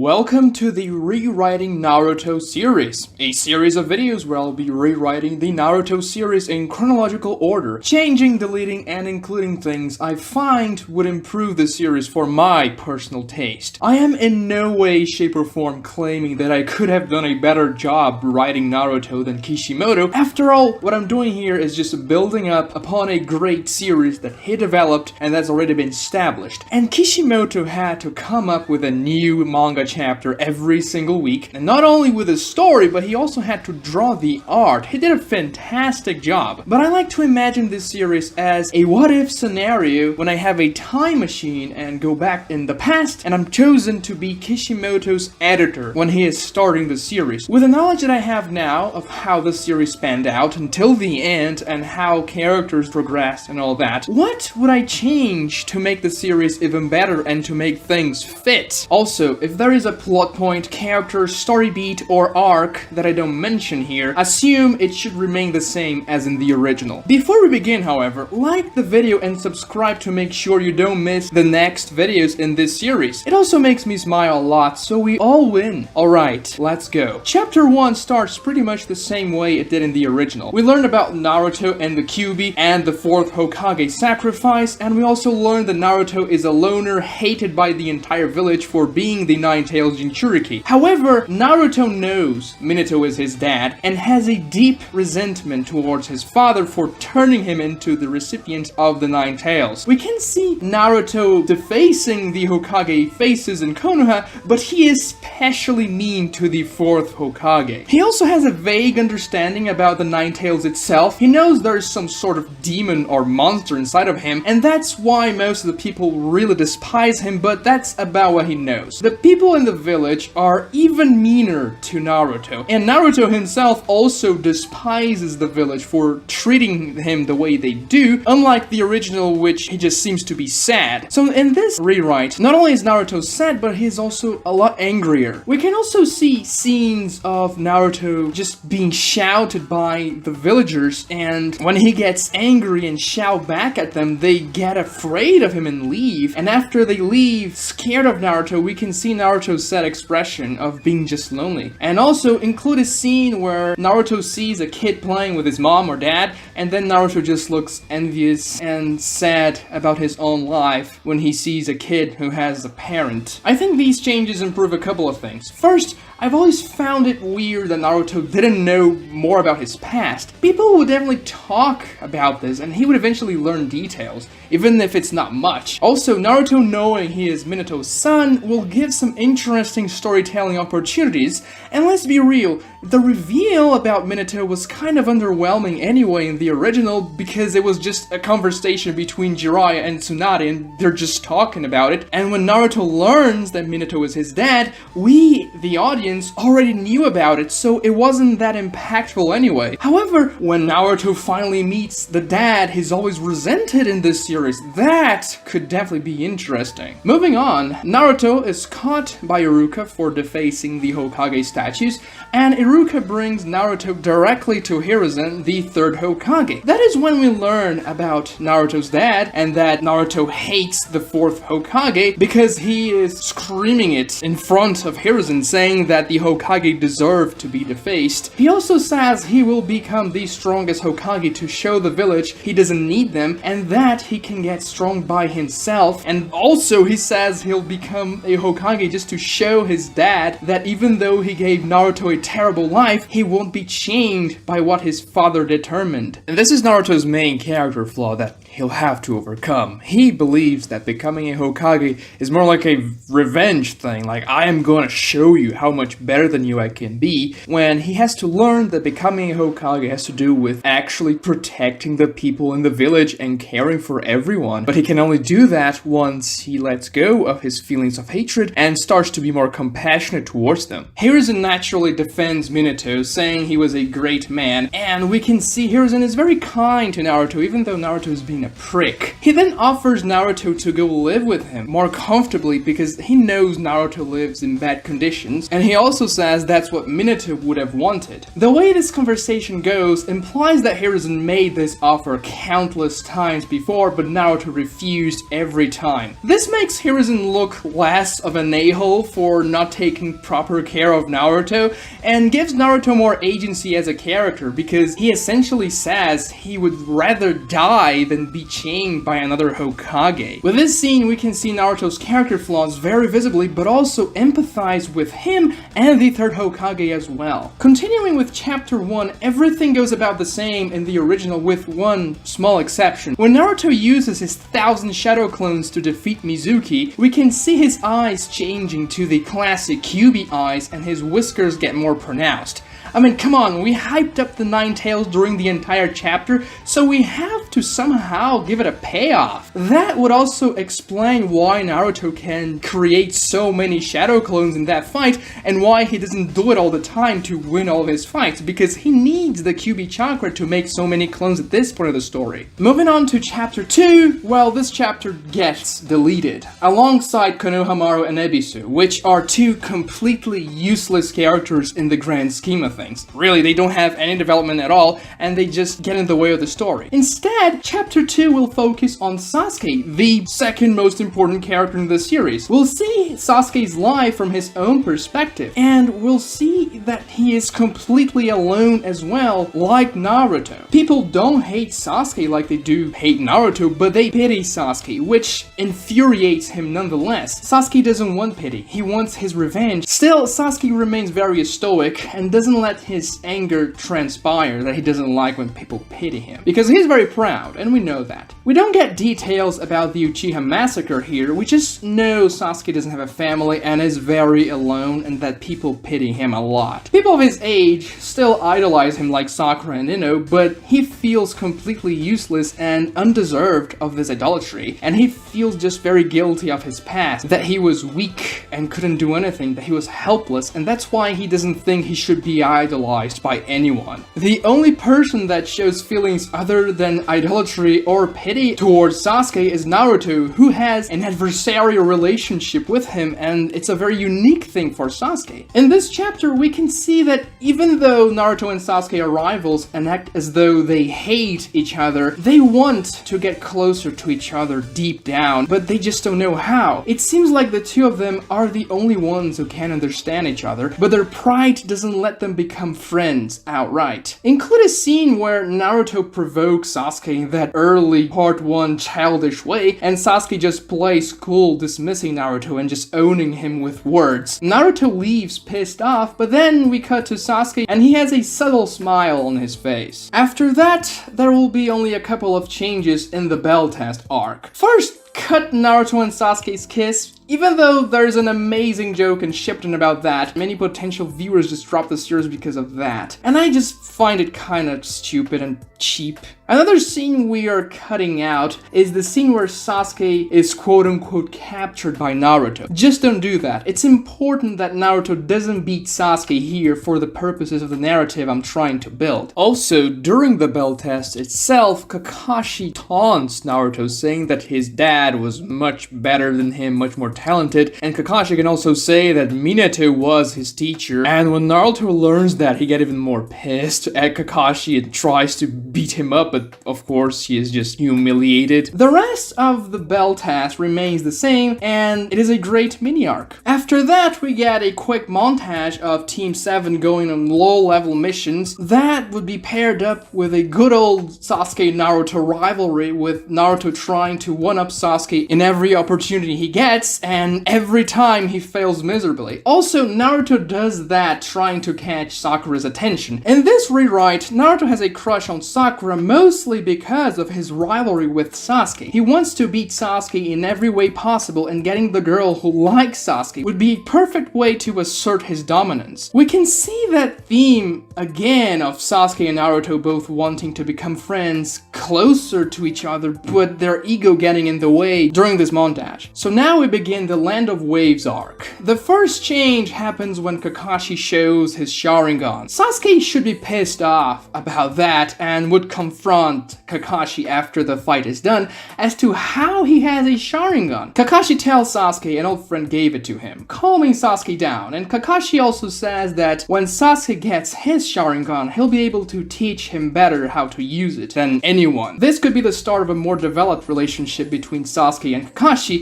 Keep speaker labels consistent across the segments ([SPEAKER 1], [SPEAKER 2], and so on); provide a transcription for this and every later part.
[SPEAKER 1] Welcome to the Rewriting Naruto Series, a series of videos where I'll be rewriting the Naruto series in chronological order, changing, deleting, and including things I find would improve the series for my personal taste. I am in no way, shape, or form claiming that I could have done a better job writing Naruto than Kishimoto. After all, what I'm doing here is just building up upon a great series that he developed and that's already been established. And Kishimoto had to come up with a new manga chapter every single week, and not only with his story, but he also had to draw the art. He did a fantastic job. But I like to imagine this series as a what-if scenario when I have a time machine and go back in the past, and I'm chosen to be Kishimoto's editor when he is starting the series. With the knowledge that I have now of how the series spanned out until the end and how characters progressed and all that, what would I change to make the series even better and to make things fit? Also, if there is a plot point, character, story beat, or arc that I don't mention here, assume it should remain the same as in the original. Before we begin, however, like the video and subscribe to make sure you don't miss the next videos in this series. It also makes me smile a lot, so we all win. Alright, let's go. Chapter 1 starts pretty much the same way it did in the original. We learned about Naruto and the Kyuubi and the 4th Hokage sacrifice, and we also learned that Naruto is a loner hated by the entire village for being the Nine-Tailed Jinchuriki. However, Naruto knows Minato is his dad and has a deep resentment towards his father for turning him into the recipient of the Nine Tails. We can see Naruto defacing the Hokage faces in Konoha, but he is especially mean to the 4th Hokage. He also has a vague understanding about the Nine Tails itself. He knows there is some sort of demon or monster inside of him, and that's why most of the people really despise him, but that's about what he knows. The people in the village are even meaner to Naruto, and Naruto himself also despises the village for treating him the way they do, unlike the original, which he just seems to be sad. So in this rewrite, not only is Naruto sad, but he's also a lot angrier. We can also see scenes of Naruto just being shouted by the villagers, and when he gets angry and shout back at them, they get afraid of him and leave, and after they leave, scared of Naruto, we can see Naruto's sad expression of being just lonely. And also include a scene where Naruto sees a kid playing with his mom or dad, and then Naruto just looks envious and sad about his own life when he sees a kid who has a parent. I think these changes improve a couple of things. First, I've always found it weird that Naruto didn't know more about his past. People would definitely talk about this, and he would eventually learn details, even if it's not much. Also, Naruto knowing he is Minato's son will give some interesting storytelling opportunities, and let's be real, the reveal about Minato was kind of underwhelming anyway in the original because it was just a conversation between Jiraiya and Tsunade and they're just talking about it, and when Naruto learns that Minato is his dad, we, the audience, already knew about it, so it wasn't that impactful anyway. However, when Naruto finally meets the dad he's always resented in this series, that could definitely be interesting. Moving on, Naruto is caught by Iruka for defacing the Hokage statues, and Iruka brings Naruto directly to Hiruzen, the 3rd Hokage. That is when we learn about Naruto's dad, and that Naruto hates the 4th Hokage because he is screaming it in front of Hiruzen, saying that the Hokage deserve to be defaced. He also says he will become the strongest Hokage to show the village he doesn't need them, and that he can get strong by himself, and also he says he'll become a Hokage just to show his dad that even though he gave Naruto a terrible life, he won't be chained by what his father determined. And this is Naruto's main character flaw that he'll have to overcome. He believes that becoming a Hokage is more like a revenge thing, like I am gonna show you how much better than you I can be, when he has to learn that becoming a Hokage has to do with actually protecting the people in the village and caring for everyone. But he can only do that once he lets go of his feelings of hatred and starts to be more compassionate towards them. Hiruzen naturally defends Minato, saying he was a great man, and we can see Hiruzen is very kind to Naruto, even though Naruto is being being a prick. He then offers Naruto to go live with him more comfortably because he knows Naruto lives in bad conditions, and he also says that's what Minato would have wanted. The way this conversation goes implies that Hiruzen made this offer countless times before, but Naruto refused every time. This makes Hiruzen look less of an a-hole for not taking proper care of Naruto, and gives Naruto more agency as a character because he essentially says he would rather die than be chained by another Hokage. With this scene, we can see Naruto's character flaws very visibly, but also empathize with him and the third Hokage as well. Continuing with chapter 1, everything goes about the same in the original with one small exception. When Naruto uses his 1,000 shadow clones to defeat Mizuki, we can see his eyes changing to the classic Kyuubi eyes and his whiskers get more pronounced. I mean, come on, we hyped up the Nine Tails during the entire chapter, so we have to somehow give it a payoff. That would also explain why Naruto can create so many shadow clones in that fight, and why he doesn't do it all the time to win all his fights, because he needs the Kyuubi chakra to make so many clones at this point of the story. Moving on to chapter 2, well, this chapter gets deleted, alongside Konohamaru and Ebisu, which are two completely useless characters in the grand scheme of things. Really, they don't have any development at all, and they just get in the way of the story. Instead, chapter 2 will focus on Sasuke, the second most important character in the series. We'll see Sasuke's life from his own perspective, and we'll see that he is completely alone as well, like Naruto. People don't hate Sasuke like they do hate Naruto, but they pity Sasuke, which infuriates him nonetheless. Sasuke doesn't want pity, he wants his revenge. Still, Sasuke remains very stoic and doesn't let his anger transpire that he doesn't like when people pity him, because he's very proud, and we know that. We don't get details about the Uchiha massacre here, we just know Sasuke doesn't have a family and is very alone, and that people pity him a lot. People of his age still idolize him like Sakura and Ino, but he feels completely useless and undeserved of this idolatry, and he feels just very guilty of his past, that he was weak and couldn't do anything, that he was helpless, and that's why he doesn't think he should be idolized by anyone. The only person that shows feelings other than idolatry or pity towards Sasuke is Naruto, who has an adversarial relationship with him, and it's a very unique thing for Sasuke. In this chapter, we can see that even though Naruto and Sasuke are rivals and act as though they hate each other, they want to get closer to each other deep down, but they just don't know how. It seems like the two of them are the only ones who can understand each other, but their pride doesn't let them become friends outright. Include a scene where Naruto provokes Sasuke in that early part 1 childish way, and Sasuke just plays cool, dismissing Naruto and just owning him with words. Naruto leaves pissed off, but then we cut to Sasuke and he has a subtle smile on his face. After that, there will be only a couple of changes in the Bell Test arc. First, cut Naruto and Sasuke's kiss. Even though there's an amazing joke in Shippuden about that, many potential viewers just drop the series because of that. And I just find it kinda stupid and cheap. Another scene we are cutting out is the scene where Sasuke is quote-unquote captured by Naruto. Just don't do that. It's important that Naruto doesn't beat Sasuke here for the purposes of the narrative I'm trying to build. Also, during the Bell Test itself, Kakashi taunts Naruto, saying that his dad was much better than him, much more talented, and Kakashi can also say that Minato was his teacher, and when Naruto learns that, he gets even more pissed at Kakashi and tries to beat him up, but of course he is just humiliated. The rest of the Bell Test remains the same, and it is a great mini-arc. After that, we get a quick montage of Team 7 going on low-level missions that would be paired up with a good old Sasuke-Naruto rivalry, with Naruto trying to one-up Sasuke in every opportunity he gets, and every time he fails miserably. Also, Naruto does that trying to catch Sakura's attention. In this rewrite, Naruto has a crush on Sakura mostly because of his rivalry with Sasuke. He wants to beat Sasuke in every way possible, and getting the girl who likes Sasuke would be a perfect way to assert his dominance. We can see that theme again of Sasuke and Naruto both wanting to become friends, closer to each other, but their ego getting in the way during this montage. So now we begin the Land of Waves arc. The first change happens when Kakashi shows his Sharingan. Sasuke should be pissed off about that and would confront confront Kakashi after the fight is done as to how he has a Sharingan. Kakashi tells Sasuke an old friend gave it to him, calming Sasuke down, and Kakashi also says that when Sasuke gets his Sharingan, he'll be able to teach him better how to use it than anyone. This could be the start of a more developed relationship between Sasuke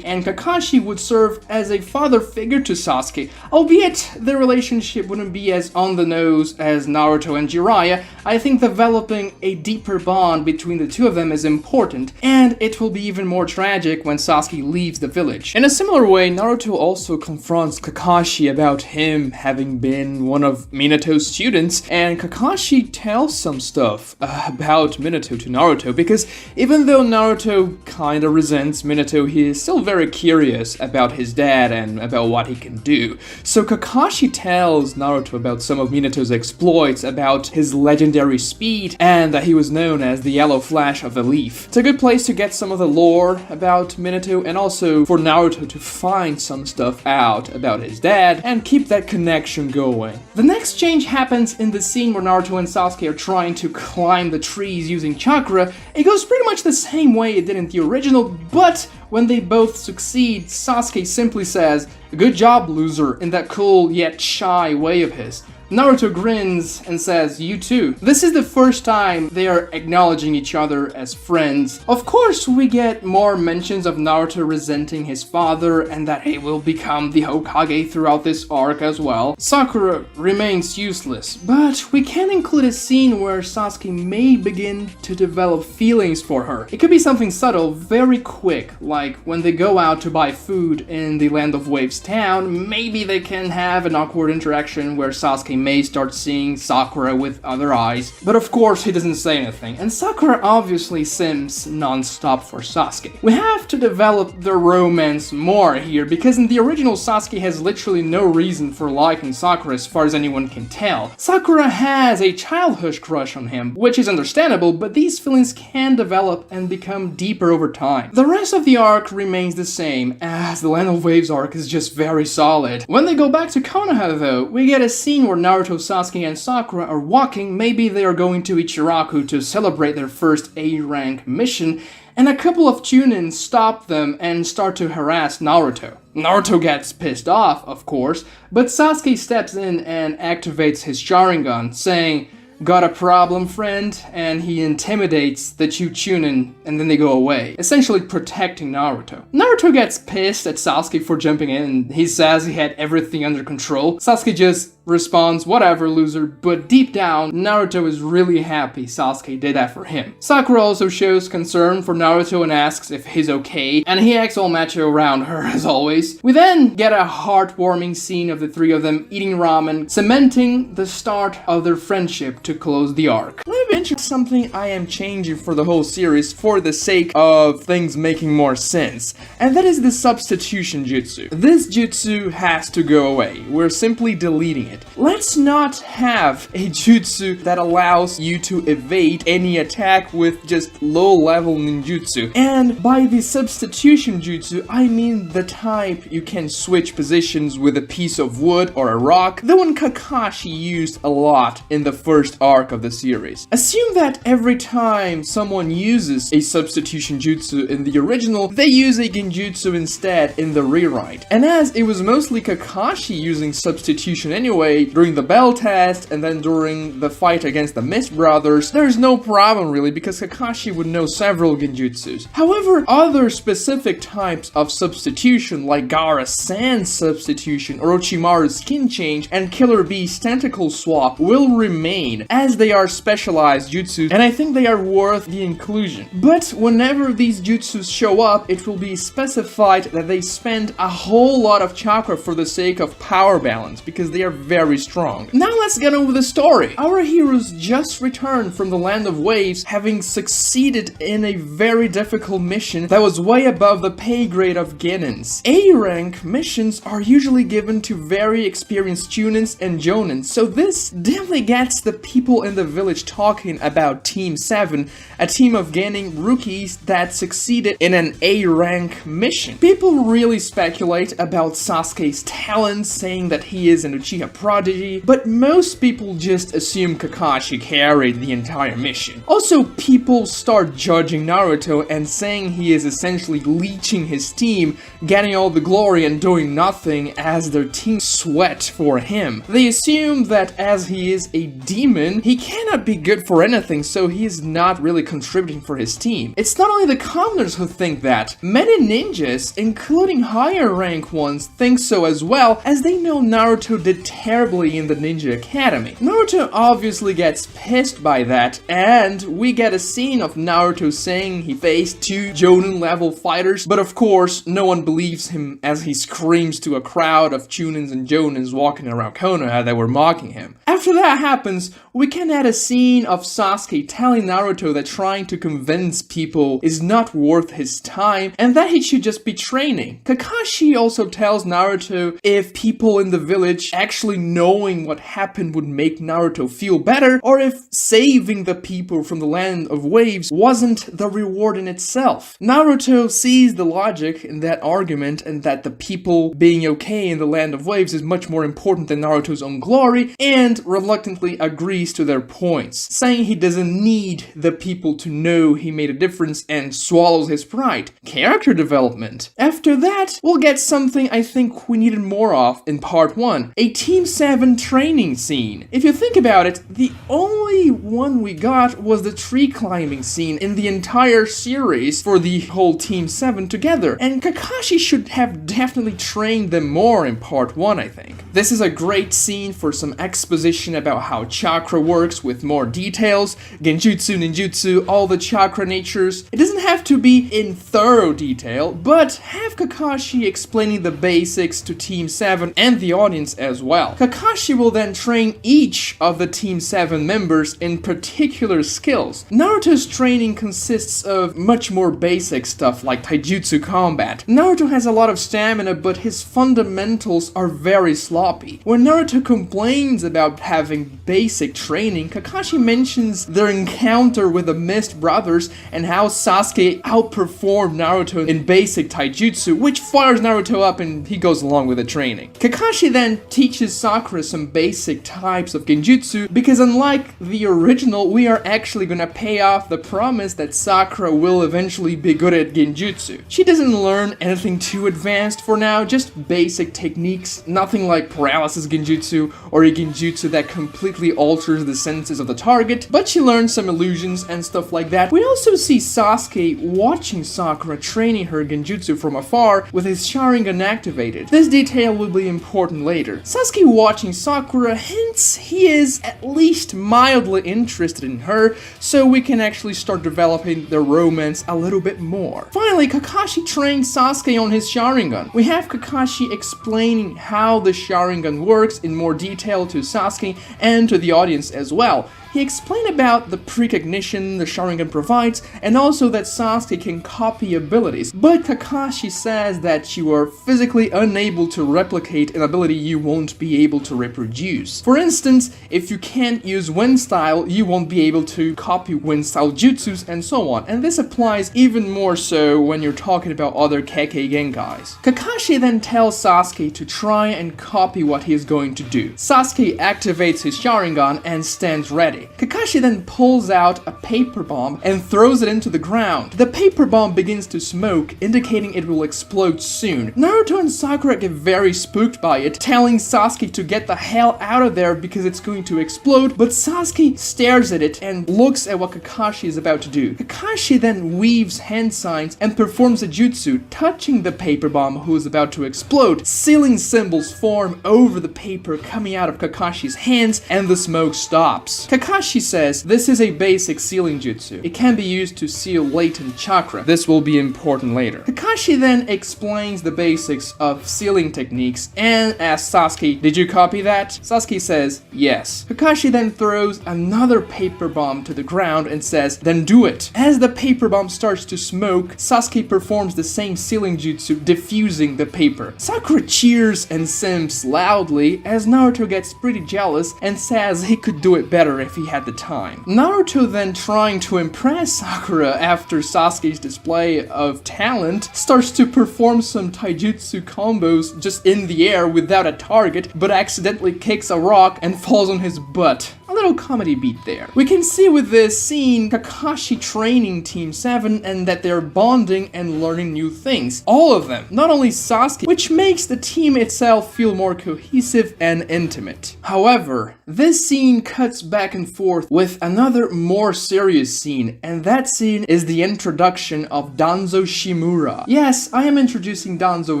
[SPEAKER 1] and Kakashi would serve as a father figure to Sasuke, albeit the relationship wouldn't be as on the nose as Naruto and Jiraiya. I think developing a deeper bond between the two of them is important, and it will be even more tragic when Sasuke leaves the village. In a similar way, Naruto also confronts Kakashi about him having been one of Minato's students, and Kakashi tells some stuff about Minato to Naruto, because even though Naruto kinda resents Minato, he is still very curious about his dad and about what he can do. So Kakashi tells Naruto about some of Minato's exploits, about his legendary speed, and that he was known as the Yellow Flash of the Leaf. It's a good place to get some of the lore about Minato, and also for Naruto to find some stuff out about his dad and keep that connection going. The next change happens in the scene where Naruto and Sasuke are trying to climb the trees using chakra. It goes pretty much the same way it did in the original, but when they both succeed, Sasuke simply says, "Good job, loser," in that cool yet shy way of his. Naruto grins and says, "You too." This is the first time they are acknowledging each other as friends. Of course, we get more mentions of Naruto resenting his father and that he will become the Hokage throughout this arc as well. Sakura remains useless, but we can include a scene where Sasuke may begin to develop feelings for her. It could be something subtle, very quick, like when they go out to buy food in the Land of Waves town, maybe they can have an awkward interaction where Sasuke may start seeing Sakura with other eyes, but of course he doesn't say anything, and Sakura obviously sims non-stop for Sasuke. We have to develop their romance more here, because in the original Sasuke has literally no reason for liking Sakura as far as anyone can tell. Sakura has a childhood crush on him, which is understandable, but these feelings can develop and become deeper over time. The rest of the arc remains the same, as the Land of Waves arc is just very solid. When they go back to Konoha though, we get a scene where Naruto, Sasuke, and Sakura are walking. Maybe they are going to Ichiraku to celebrate their first A-rank mission, and a couple of Chunin stop them and start to harass Naruto. Naruto gets pissed off, of course, but Sasuke steps in and activates his Sharingan, saying, "Got a problem, friend?" and he intimidates the two Chunin, and then they go away, essentially protecting Naruto. Naruto gets pissed at Sasuke for jumping in, and he says he had everything under control. Sasuke just responds, "Whatever, loser," but deep down, Naruto is really happy Sasuke did that for him. Sakura also shows concern for Naruto and asks if he's okay, and he acts all macho around her as always. We then get a heartwarming scene of the three of them eating ramen, cementing the start of their friendship to close the arc. Let me mention something I am changing for the whole series for the sake of things making more sense, and that is the substitution jutsu. This jutsu has to go away. We're simply deleting it. Let's not have a jutsu that allows you to evade any attack with just low-level ninjutsu. And by the substitution jutsu, I mean the type you can switch positions with a piece of wood or a rock, the one Kakashi used a lot in the first arc of the series. Assume that every time someone uses a substitution jutsu in the original, they use a genjutsu instead in the rewrite. And as it was mostly Kakashi using substitution anyway, during the bell test and then during the fight against the Mist brothers, there's no problem really, because Kakashi would know several genjutsus. However, other specific types of substitution like Gaara's sand substitution, Orochimaru's skin change, and Killer Bee's tentacle swap will remain, as they are specialized jutsus, and I think they are worth the inclusion. But whenever these jutsus show up, it will be specified that they spend a whole lot of chakra for the sake of power balance, because they are very strong. Now let's get over the story. Our heroes just returned from the Land of Waves, having succeeded in a very difficult mission that was way above the pay grade of Genins. A-rank missions are usually given to very experienced Chunins and Jonins, so this definitely gets the people in the village talking talking about Team 7, a team of gaining rookies that succeeded in an A-rank mission. People really speculate about Sasuke's talents, saying that he is an Uchiha prodigy, but most people just assume Kakashi carried the entire mission. Also, people start judging Naruto and saying he is essentially leeching his team, getting all the glory and doing nothing as their team sweat for him. They assume that as he is a demon, he cannot be good for anything, so he is not really contributing for his team. It's not only the commoners who think that. Many ninjas, including higher rank ones, think so as well, as they know Naruto did terribly in the Ninja Academy. Naruto obviously gets pissed by that, and we get a scene of Naruto saying he faced 2 Jonin level fighters, but of course no one believes him as he screams to a crowd of Chunins and Jonins walking around Konoha that were mocking him. After that happens, we can add a scene of Sasuke telling Naruto that trying to convince people is not worth his time and that he should just be training. Kakashi also tells Naruto if people in the village actually knowing what happened would make Naruto feel better, or if saving the people from the land of waves wasn't the reward in itself. Naruto sees the logic in that argument and that the people being okay in the land of waves is much more important than Naruto's own glory, and reluctantly agrees to their points, saying he doesn't need the people to know he made a difference and swallows his pride. Character development. After that, we'll get something I think we needed more of in part 1, a Team 7 training scene. If you think about it, the only one we got was the tree climbing scene in the entire series for the whole Team 7 together, and Kakashi should have definitely trained them more in part 1, I think. This is a great scene for some exposition about how chakra works with more details, genjutsu, ninjutsu, all the chakra natures. It doesn't have to be in thorough detail, but have Kakashi explaining the basics to Team 7 and the audience as well. Kakashi will then train each of the Team 7 members in particular skills. Naruto's training consists of much more basic stuff like taijutsu combat. Naruto has a lot of stamina, but his fundamentals are very sloppy. When Naruto complains about having basic training, Kakashi mentions their encounter with the Mist Brothers and how Sasuke outperformed Naruto in basic taijutsu, which fires Naruto up and he goes along with the training. Kakashi then teaches Sakura some basic types of genjutsu because unlike the original, we are actually gonna pay off the promise that Sakura will eventually be good at genjutsu. She doesn't learn anything too advanced for now, just basic techniques, nothing like paralysis genjutsu or a genjutsu that completely alters the senses of the target, but she learns some illusions and stuff like that. We also see Sasuke watching Sakura training her genjutsu from afar with his Sharingan activated. This detail will be important later. Sasuke watching Sakura hints he is at least mildly interested in her, so we can actually start developing their romance a little bit more. Finally, Kakashi trains Sasuke on his Sharingan. We have Kakashi explaining how the Sharingan works in more detail to Sasuke and to the audience as well. He explained about the precognition the Sharingan provides, and also that Sasuke can copy abilities, but Kakashi says that you are physically unable to replicate an ability you won't be able to reproduce. For instance, if you can't use wind style, you won't be able to copy wind style jutsus and so on, and this applies even more so when you're talking about other Kekkei Genkais. Kakashi then tells Sasuke to try and copy what he is going to do. Sasuke activates his Sharingan and stands ready. Kakashi then pulls out a paper bomb and throws it into the ground. The paper bomb begins to smoke, indicating it will explode soon. Naruto and Sakura get very spooked by it, telling Sasuke to get the hell out of there because it's going to explode, but Sasuke stares at it and looks at what Kakashi is about to do. Kakashi then weaves hand signs and performs a jutsu, touching the paper bomb who is about to explode. Sealing symbols form over the paper coming out of Kakashi's hands, and the smoke stops. Kakashi says this is a basic sealing jutsu. It can be used to seal latent chakra. This will be important later. Kakashi then explains the basics of sealing techniques and asks Sasuke, "Did you copy that?" Sasuke says, "Yes." Kakashi then throws another paper bomb to the ground and says, "Then do it." As the paper bomb starts to smoke, Sasuke performs the same sealing jutsu, diffusing the paper. Sakura cheers and simps loudly as Naruto gets pretty jealous and says he could do it better if he he had the time. Naruto then, trying to impress Sakura after Sasuke's display of talent, starts to perform some taijutsu combos just in the air without a target, but accidentally kicks a rock and falls on his butt. A little comedy beat there. We can see with this scene Kakashi training Team 7 and that they're bonding and learning new things. All of them, not only Sasuke, which makes the team itself feel more cohesive and intimate. However, this scene cuts back and forth with another more serious scene, and that scene is the introduction of Danzo Shimura. Yes, I am introducing Danzo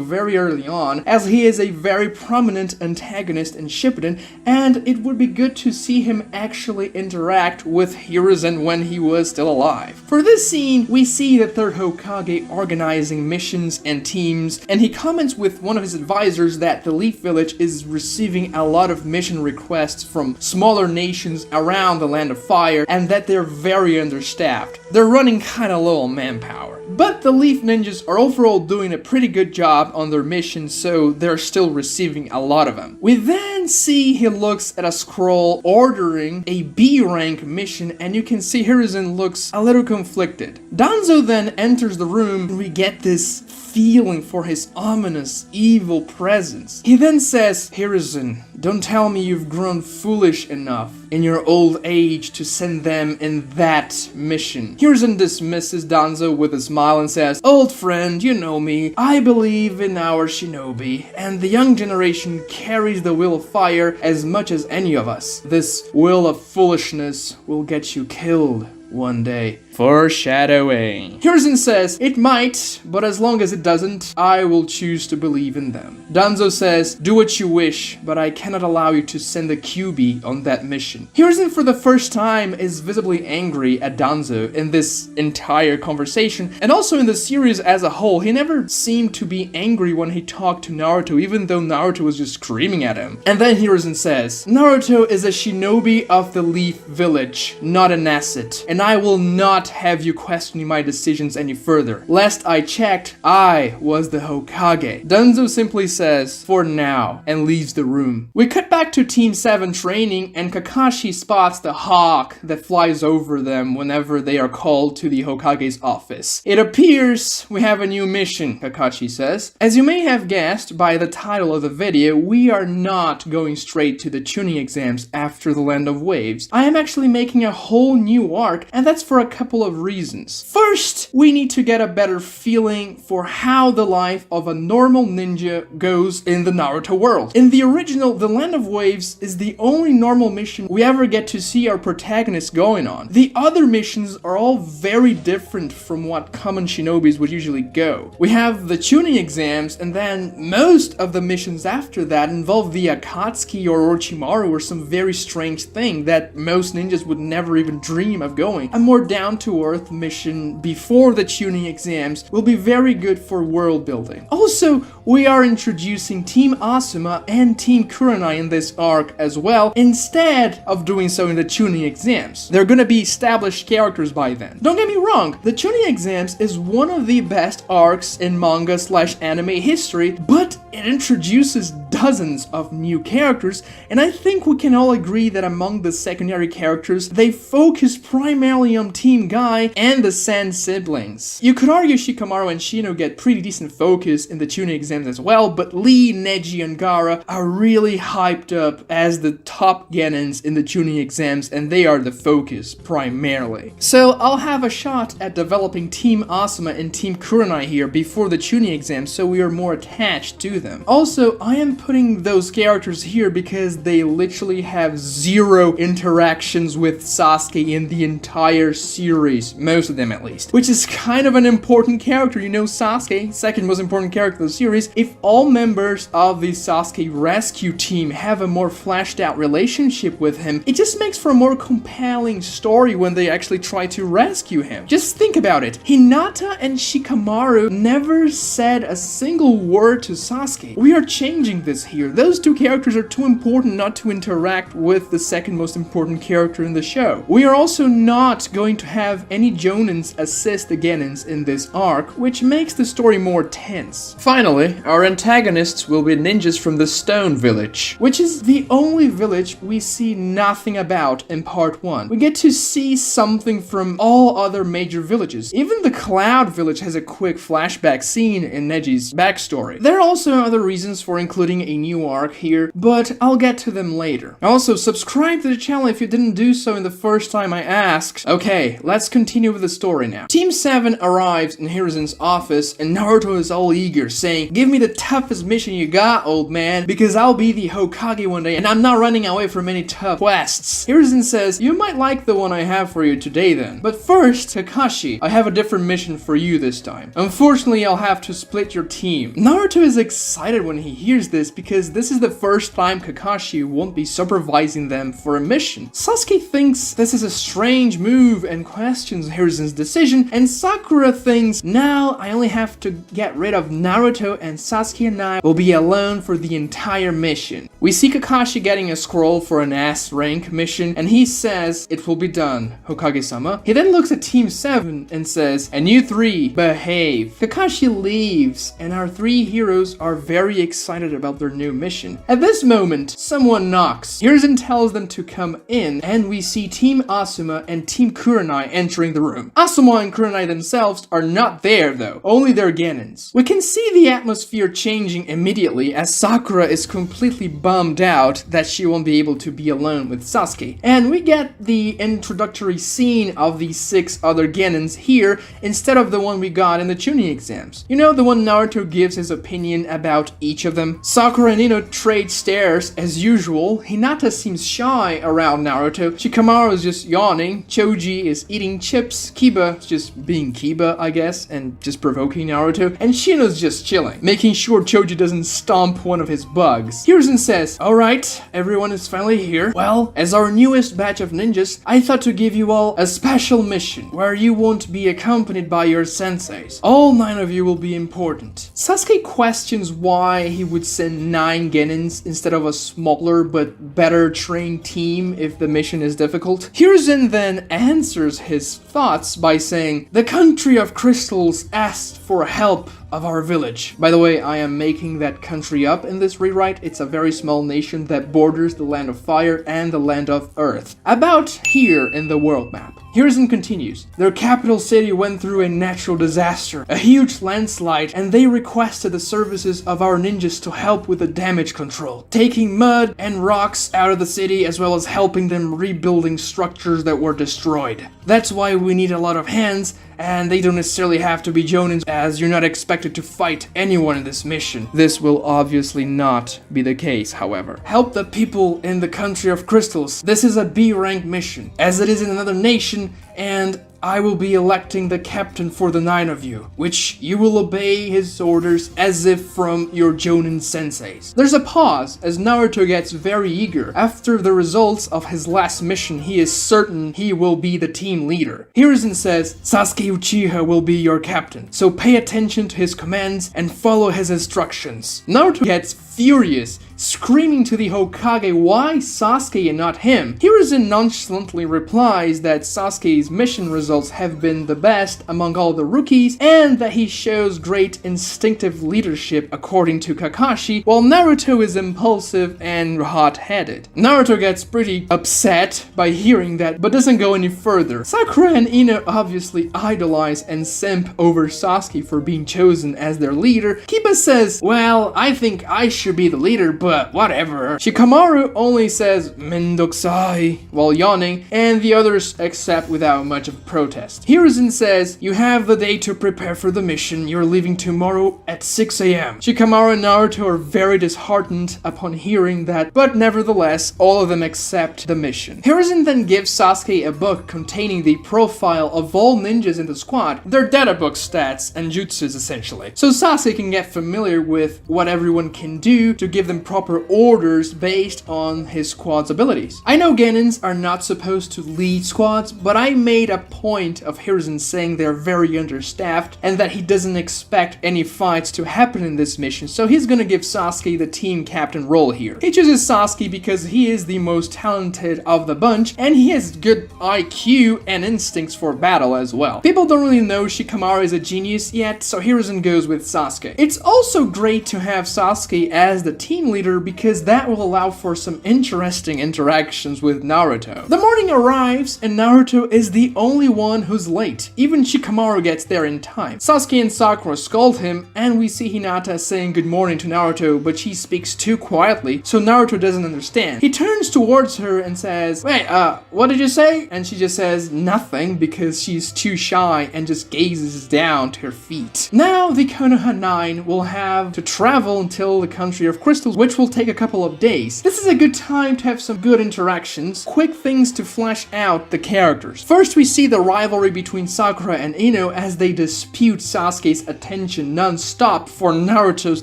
[SPEAKER 1] very early on, as he is a very prominent antagonist in Shippuden, and it would be good to see him actually interact with Hiruzen when he was still alive. For this scene, we see the third Hokage organizing missions and teams, and he comments with one of his advisors that the Leaf Village is receiving a lot of mission requests from smaller nations around the Land of Fire, and that they're very understaffed. They're running kinda low on manpower. But the Leaf Ninjas are overall doing a pretty good job on their missions, so they're still receiving a lot of them. We then see he looks at a scroll ordering a B rank mission, and you can see Hiruzen looks a little conflicted. Danzo then enters the room, and we get this feeling for his ominous, evil presence. He then says, "Hiruzen, don't tell me you've grown foolish enough in your old age to send them in that mission." Hiruzen dismisses Danzo with a smile and says, "Old friend, you know me. I believe in our shinobi, and the young generation carries the will of fire as much as any of us. This will of foolishness will get you killed one day." Foreshadowing. Hiruzen says, "It might, but as long as it doesn't, I will choose to believe in them." Danzo says, "Do what you wish, but I cannot allow you to send a QB on that mission." Hiruzen for the first time is visibly angry at Danzo in this entire conversation, and also in the series as a whole. He never seemed to be angry when he talked to Naruto, even though Naruto was just screaming at him. And then Hiruzen says, "Naruto is a shinobi of the Leaf Village, not an asset, and I will not have you questioning my decisions any further. Last I checked, I was the Hokage." Danzo simply says, "For now," and leaves the room. We cut back to Team 7 training, and Kakashi spots the hawk that flies over them whenever they are called to the Hokage's office. "It appears we have a new mission," Kakashi says. As you may have guessed by the title of the video, we are not going straight to the tuning exams after the Land of Waves. I am actually making a whole new arc, and that's for a couple of reasons. First, we need to get a better feeling for how the life of a normal ninja goes in the Naruto world. In the original, the Land of Waves is the only normal mission we ever get to see our protagonist going on. The other missions are all very different from what common shinobis would usually go. We have the tuning exams, and then most of the missions after that involve the Akatsuki or Orochimaru or some very strange thing that most ninjas would never even dream of going. A more down-to-earth mission before the tuning exams will be very good for world building. Also, we are introducing Team Asuma and Team Kurenai in this arc as well, instead of doing so in the tuning exams. They're gonna be established characters by then. Don't get me wrong, the tuning exams is one of the best arcs in manga/anime history, but it introduces dozens of new characters, and I think we can all agree that among the secondary characters, they focus primarily on Team Guy and the Sand siblings. You could argue Shikamaru and Shino get pretty decent focus in the tuning exams as well, but Lee, Neji, and Gaara are really hyped up as the top Genins in the tuning exams, and they are the focus primarily. So I'll have a shot at developing Team Asuma and Team Kurenai here before the tuning exams so we are more attached to them. Also, I am putting those characters here because they literally have zero interactions with Sasuke in the entire series, most of them at least, which is kind of an important character. You know, Sasuke, second most important character of the series. If all members of the Sasuke rescue team have a more fleshed out relationship with him, it just makes for a more compelling story when they actually try to rescue him. Just think about it. Hinata and Shikamaru never said a single word to Sasuke. We are changing this is here. Those two characters are too important not to interact with the second most important character in the show. We are also not going to have any Jonins assist the Genins in this arc, which makes the story more tense. Finally, our antagonists will be ninjas from the Stone Village, which is the only village we see nothing about in part 1. We get to see something from all other major villages. Even the Cloud Village has a quick flashback scene in Neji's backstory. There are also other reasons for including a new arc here, but I'll get to them later. Also, subscribe to the channel if you didn't do so in the first time I asked. Okay, let's continue with the story now. Team 7 arrives in Hiruzen's office and Naruto is all eager, saying, "Give me the toughest mission you got, old man, because I'll be the Hokage one day and I'm not running away from any tough quests." Hiruzen says, "You might like the one I have for you today then. But first, Kakashi, I have a different mission for you this time. Unfortunately, I'll have to split your team." Naruto is excited when he hears this because this is the first time Kakashi won't be supervising them for a mission. Sasuke thinks this is a strange move and questions Hiruzen's decision, and Sakura thinks, "Now I only have to get rid of Naruto and Sasuke and I will be alone for the entire mission." We see Kakashi getting a scroll for an S rank mission and he says, "It will be done, Hokage-sama." He then looks at Team 7 and says, "And you three, behave." Kakashi leaves and our three heroes are very excited about their new mission. At this moment, someone knocks. Hiruzen tells them to come in and we see Team Asuma and Team Kurenai entering the room. Asuma and Kurenai themselves are not there though, only their Genins. We can see the atmosphere changing immediately as Sakura is completely bummed out that she won't be able to be alone with Sasuke. And we get the introductory scene of the 6 other Genins here instead of the one we got in the Chunin exams. You know, the one Naruto gives his opinion about each of them? Sakura and Ino trade stares as usual. Hinata seems shy around Naruto. Shikamaru is just yawning. Choji is eating chips. Kiba is just being Kiba, I guess, and just provoking Naruto. And Shino's just chilling, making sure Choji doesn't stomp one of his bugs. Hiruzen says, "Alright, everyone is finally here. Well, as our newest batch of ninjas, I thought to give you all a special mission where you won't be accompanied by your senseis. All 9 of you will be important." Sasuke questions why he would send 9 Genins instead of a smaller but better trained team if the mission is difficult. Hiruzen then answers his thoughts by saying, "The country of crystals asked for help of our village." By the way, I am making that country up in this rewrite. It's a very small nation that borders the land of fire and the land of earth, about here in the world map. Hiruzen continues, "Their capital city went through a natural disaster, a huge landslide, and they requested the services of our ninjas to help with the damage control, taking mud and rocks out of the city as well as helping them rebuilding structures that were destroyed. That's why we need a lot of hands, and they don't necessarily have to be Jonins, as you're not expected to fight anyone in this mission." This will obviously not be the case, however. "Help the people in the country of crystals. This is a B rank mission, as it is in another nation, and I will be electing the captain for the 9 of you, which you will obey his orders as if from your Jonin senseis." There's a pause as Naruto gets very eager. After the results of his last mission, he is certain he will be the team leader. Hiruzen says, "Sasuke Uchiha will be your captain, so pay attention to his commands and follow his instructions." Naruto gets furious, screaming to the Hokage why Sasuke and not him. Hiruzen nonchalantly replies that Sasuke's mission results have been the best among all the rookies and that he shows great instinctive leadership according to Kakashi, while Naruto is impulsive and hot-headed. Naruto gets pretty upset by hearing that but doesn't go any further. Sakura and Ino obviously idolize and simp over Sasuke for being chosen as their leader. Kiba says, "Well, I think I should be the leader, but whatever." Shikamaru only says "mendokusai" while yawning, and the others accept without much of protest. Hiruzen says, "You have the day to prepare for the mission. You're leaving tomorrow at 6 a.m. Shikamaru and Naruto are very disheartened upon hearing that, but nevertheless, all of them accept the mission. Hiruzen then gives Sasuke a book containing the profile of all ninjas in the squad, their data book stats and jutsus essentially, so Sasuke can get familiar with what everyone can do to give them proper proper orders based on his squad's abilities. I know Genins are not supposed to lead squads, but I made a point of Hiruzen saying they're very understaffed and that he doesn't expect any fights to happen in this mission, so he's gonna give Sasuke the team captain role here. He chooses Sasuke because he is the most talented of the bunch and he has good IQ and instincts for battle as well. People don't really know Shikamaru is a genius yet, so Hiruzen goes with Sasuke. It's also great to have Sasuke as the team leader because that will allow for some interesting interactions with Naruto. The morning arrives and Naruto is the only one who's late. Even Shikamaru gets there in time. Sasuke and Sakura scold him and we see Hinata saying good morning to Naruto, but she speaks too quietly, so Naruto doesn't understand. He turns towards her and says, "Wait, what did you say?" And she just says nothing because she's too shy and just gazes down to her feet. Now the Konoha 9 will have to travel until the country of crystals, which will take a couple of days. This is a good time to have some good interactions, quick things to flesh out the characters. First, we see the rivalry between Sakura and Ino as they dispute Sasuke's attention non-stop for Naruto's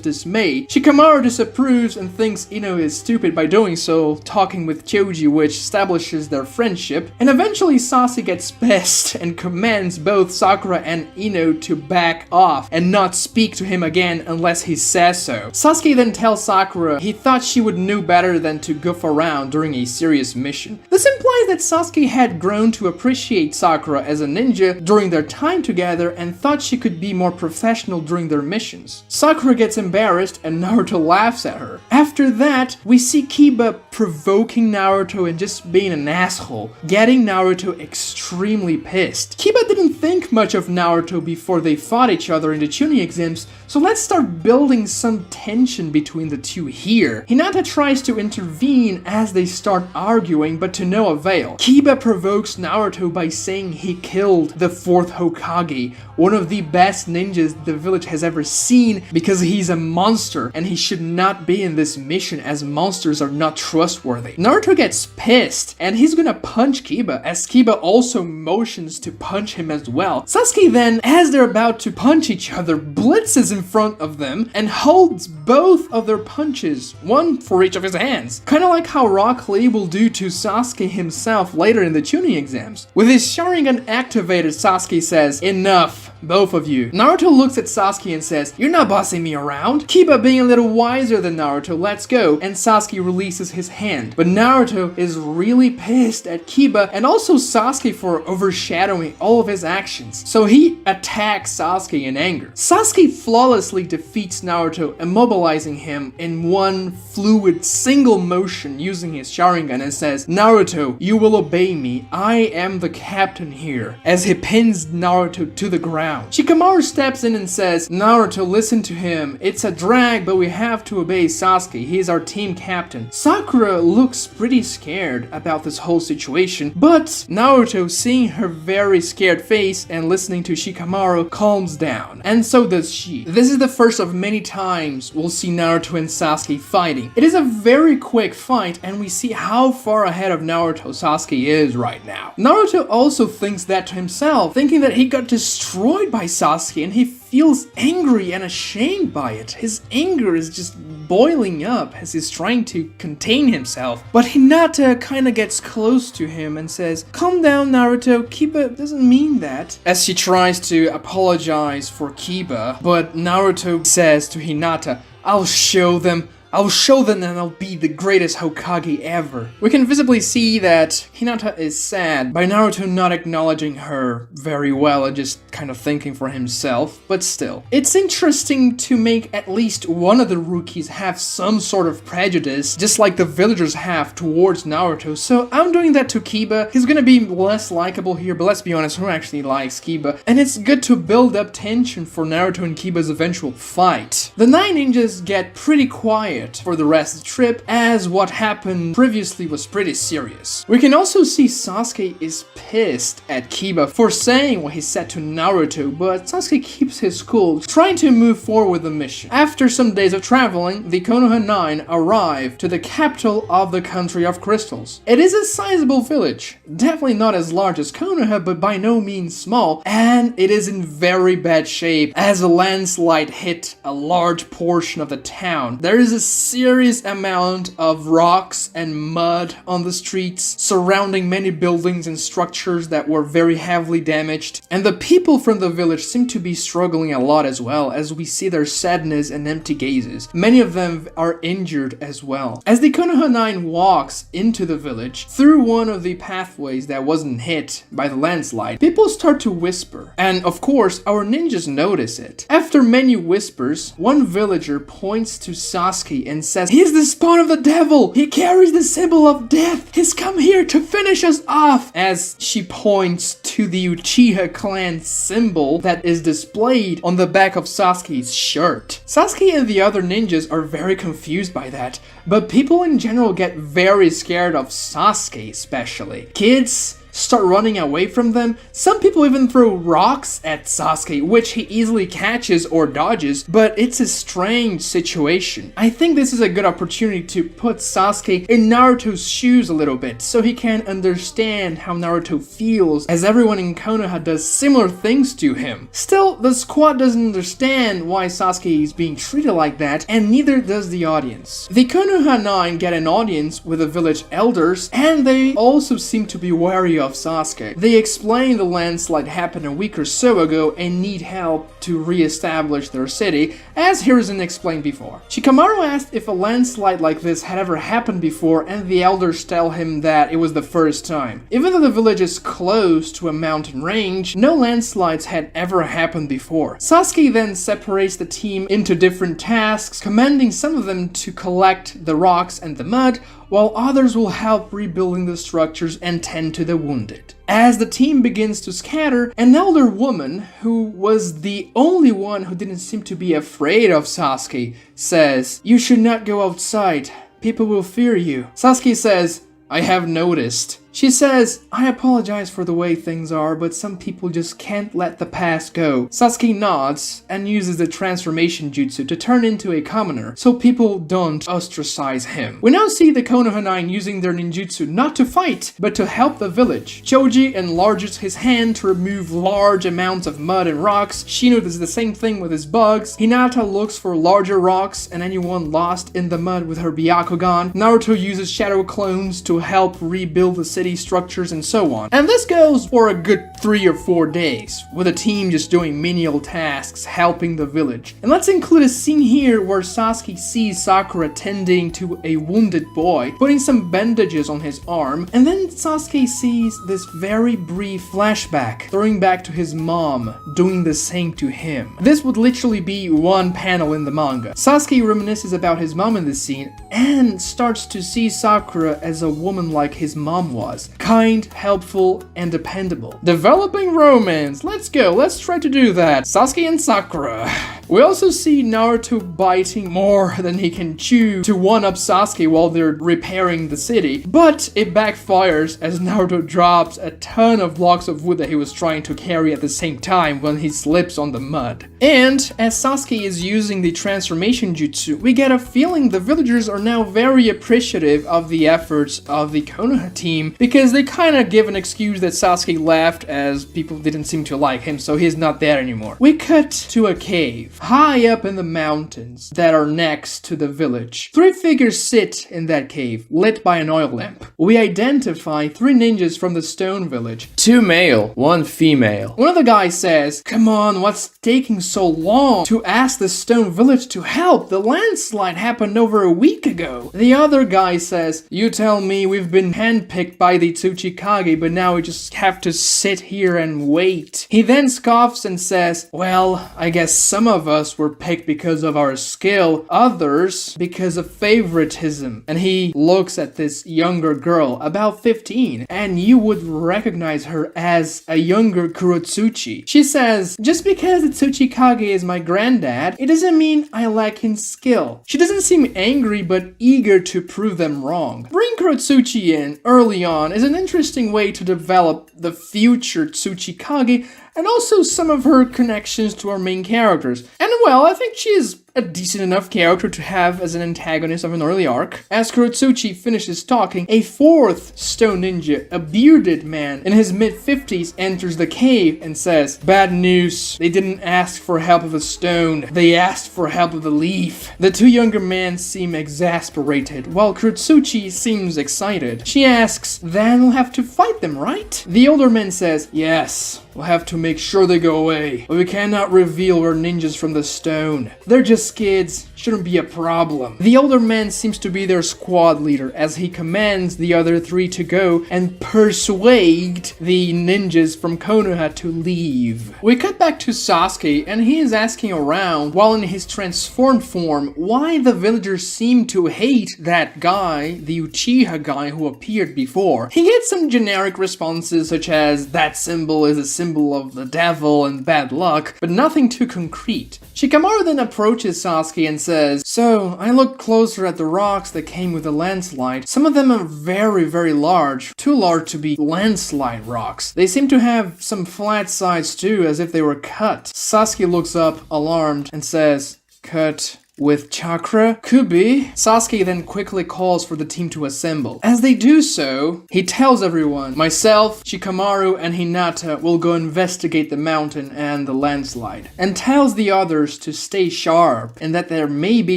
[SPEAKER 1] dismay. Shikamaru disapproves and thinks Ino is stupid by doing so, talking with Choji, which establishes their friendship. And eventually Sasuke gets pissed and commands both Sakura and Ino to back off and not speak to him again unless he says so. Sasuke then tells Sakura he thought she would know better than to goof around during a serious mission. This implies that Sasuke had grown to appreciate Sakura as a ninja during their time together and thought she could be more professional during their missions. Sakura gets embarrassed and Naruto laughs at her. After that, we see Kiba provoking Naruto and just being an asshole, getting Naruto extremely pissed. Kiba didn't think much of Naruto before they fought each other in the Chunin exams, so let's start building some tension between the two here. Hinata tries to intervene as they start arguing, but to no avail. Kiba provokes Naruto by saying he killed the 4th Hokage, one of the best ninjas the village has ever seen, because he's a monster and he should not be in this mission as monsters are not trustworthy. Naruto gets pissed and he's gonna punch Kiba as Kiba also motions to punch him as well. Sasuke then, as they're about to punch each other, blitzes in front of them and holds both of their punches, one for each of his hands. Kinda like how Rock Lee will do to Sasuke himself later in the Chunin exams. With his Sharingan activated, Sasuke says, "Enough, both of you." Naruto looks at Sasuke and says, "You're not bossing me around." Kiba, being a little wiser than Naruto, lets go and Sasuke releases his hand. But Naruto is really pissed at Kiba and also Sasuke for overshadowing all of his actions, so he attacks Sasuke in anger. Sasuke flawlessly defeats Naruto, immobilizing him in one fluid single motion using his Sharingan and says, "Naruto, you will obey me. I am the captain here," as he pins Naruto to the ground. Shikamaru steps in and says, "Naruto, listen to him. It's a drag, but we have to obey Sasuke. He is our team captain." Sakura looks pretty scared about this whole situation, but Naruto, seeing her very scared face and listening to Shikamaru, calms down, and so does she. This is the first of many times we'll see Naruto and Sasuke fighting. It is a very quick fight and we see how far ahead of Naruto Sasuke is right now. Naruto also thinks that to himself, thinking that he got destroyed by Sasuke and he feels angry and ashamed by it. His anger is just boiling up as he's trying to contain himself. But Hinata kinda gets close to him and says, "Calm down, Naruto, Kiba doesn't mean that," as she tries to apologize for Kiba. But Naruto says to Hinata, I'll show them and I'll be the greatest Hokage ever." We can visibly see that Hinata is sad by Naruto not acknowledging her very well and just kind of thinking for himself, but still. It's interesting to make at least one of the rookies have some sort of prejudice, just like the villagers have towards Naruto, so I'm doing that to Kiba. He's gonna be less likable here, but let's be honest, who actually likes Kiba? And it's good to build up tension for Naruto and Kiba's eventual fight. The 9 ninjas get pretty quiet for the rest of the trip, as what happened previously was pretty serious. We can also see Sasuke is pissed at Kiba for saying what he said to Naruto, but Sasuke keeps his cool, trying to move forward with the mission. After some days of traveling, the Konoha 9 arrive to the capital of the country of crystals. It is a sizable village, definitely not as large as Konoha, but by no means small, and it is in very bad shape as a landslide hit a large portion of the town. There is a serious amount of rocks and mud on the streets, surrounding many buildings and structures that were very heavily damaged. And the people from the village seem to be struggling a lot as well, as we see their sadness and empty gazes. Many of them are injured as well. As the Konoha 9 walks into the village, through one of the pathways that wasn't hit by the landslide, people start to whisper. And of course, our ninjas notice it. After many whispers, one villager points to Sasuke and says, "He's the spawn of the devil! He carries the symbol of death! He's come here to finish us off!" As she points to the Uchiha clan symbol that is displayed on the back of Sasuke's shirt. Sasuke and the other ninjas are very confused by that, but people in general get very scared of Sasuke especially. Kids start running away from them. Some people even throw rocks at Sasuke, which he easily catches or dodges, but it's a strange situation. I think this is a good opportunity to put Sasuke in Naruto's shoes a little bit, so he can understand how Naruto feels, as everyone in Konoha does similar things to him. Still, the squad doesn't understand why Sasuke is being treated like that, and neither does the audience. The Konoha 9 get an audience with the village elders, and they also seem to be wary of Sasuke. They explain the landslide happened a week or so ago and need help to re-establish their city, as Hiruzen explained before. Shikamaru asked if a landslide like this had ever happened before, and the elders tell him that it was the first time. Even though the village is close to a mountain range, no landslides had ever happened before. Sasuke then separates the team into different tasks, commanding some of them to collect the rocks and the mud, while others will help rebuilding the structures and tend to the wounded. As the team begins to scatter, an elder woman, who was the only one who didn't seem to be afraid of Sasuke, says, "You should not go outside. People will fear you." Sasuke says, "I have noticed." She says, "I apologize for the way things are, but some people just can't let the past go." Sasuke nods and uses the transformation jutsu to turn into a commoner, so people don't ostracize him. We now see the Konoha 9 using their ninjutsu not to fight, but to help the village. Choji enlarges his hand to remove large amounts of mud and rocks. Shino does the same thing with his bugs. Hinata looks for larger rocks and anyone lost in the mud with her Byakugan. Naruto uses shadow clones to help rebuild the city structures and so on. And this goes for a good 3 or 4 days, with a team just doing menial tasks, helping the village. And let's include a scene here where Sasuke sees Sakura tending to a wounded boy, putting some bandages on his arm, and then Sasuke sees this very brief flashback, throwing back to his mom, doing the same to him. This would literally be one panel in the manga. Sasuke reminisces about his mom in this scene, and starts to see Sakura as a woman like his mom was. Kind, helpful, and dependable. Developing romance. Let's go. Let's try to do that. Sasuke and Sakura. We also see Naruto biting more than he can chew to one-up Sasuke while they're repairing the city, but it backfires as Naruto drops a ton of blocks of wood that he was trying to carry at the same time when he slips on the mud. And as Sasuke is using the transformation jutsu, we get a feeling the villagers are now very appreciative of the efforts of the Konoha team, because they kind of give an excuse that Sasuke left as people didn't seem to like him, so he's not there anymore. We cut to a cave high up in the mountains that are next to the village. 3 figures sit in that cave, lit by an oil lamp. We identify 3 ninjas from the stone village. 2 male, 1 female. One of the guys says, "Come on, what's taking so long to ask the stone village to help? The landslide happened over a week ago." The other guy says, "You tell me, we've been handpicked by the Tsuchikage, but now we just have to sit here and wait." He then scoffs and says, "Well, I guess some of us were picked because of our skill, others because of favoritism." And he looks at this younger girl, about 15, and you would recognize her as a younger Kurotsuchi. She says, "Just because the Tsuchikage is my granddad, it doesn't mean I lack in skill." She doesn't seem angry, but eager to prove them wrong. Bring Kurotsuchi in early on is an interesting way to develop the future Tsuchikage, and also some of her connections to our main characters. And well, I think she is a decent enough character to have as an antagonist of an early arc. As Kurotsuchi finishes talking, a fourth stone ninja, a bearded man in his mid-50s, enters the cave and says, "Bad news. They didn't ask for help of a stone. They asked for help of a leaf." The two younger men seem exasperated, while Kurotsuchi seems excited. She asks, "Then we'll have to fight them, right?" The older man says, "Yes. We'll have to make sure they go away, but we cannot reveal we're ninjas from the stone. They're just kids, shouldn't be a problem." The older man seems to be their squad leader as he commands the other three to go and persuade the ninjas from Konoha to leave. We cut back to Sasuke and he is asking around while in his transformed form why the villagers seem to hate that guy, the Uchiha guy who appeared before. He gets some generic responses such as that symbol is a symbol of the devil and bad luck, but nothing too concrete. Shikamaru then approaches Sasuke and says, "So, I looked closer at the rocks that came with the landslide. Some of them are very, very large, too large to be landslide rocks. They seem to have some flat sides too, as if they were cut." Sasuke looks up, alarmed, and says, "Cut with chakra? Could be." Sasuke then quickly calls for the team to assemble. As they do so, he tells everyone, "Myself, Shikamaru, and Hinata will go investigate the mountain and the landslide," and tells the others to stay sharp and that there may be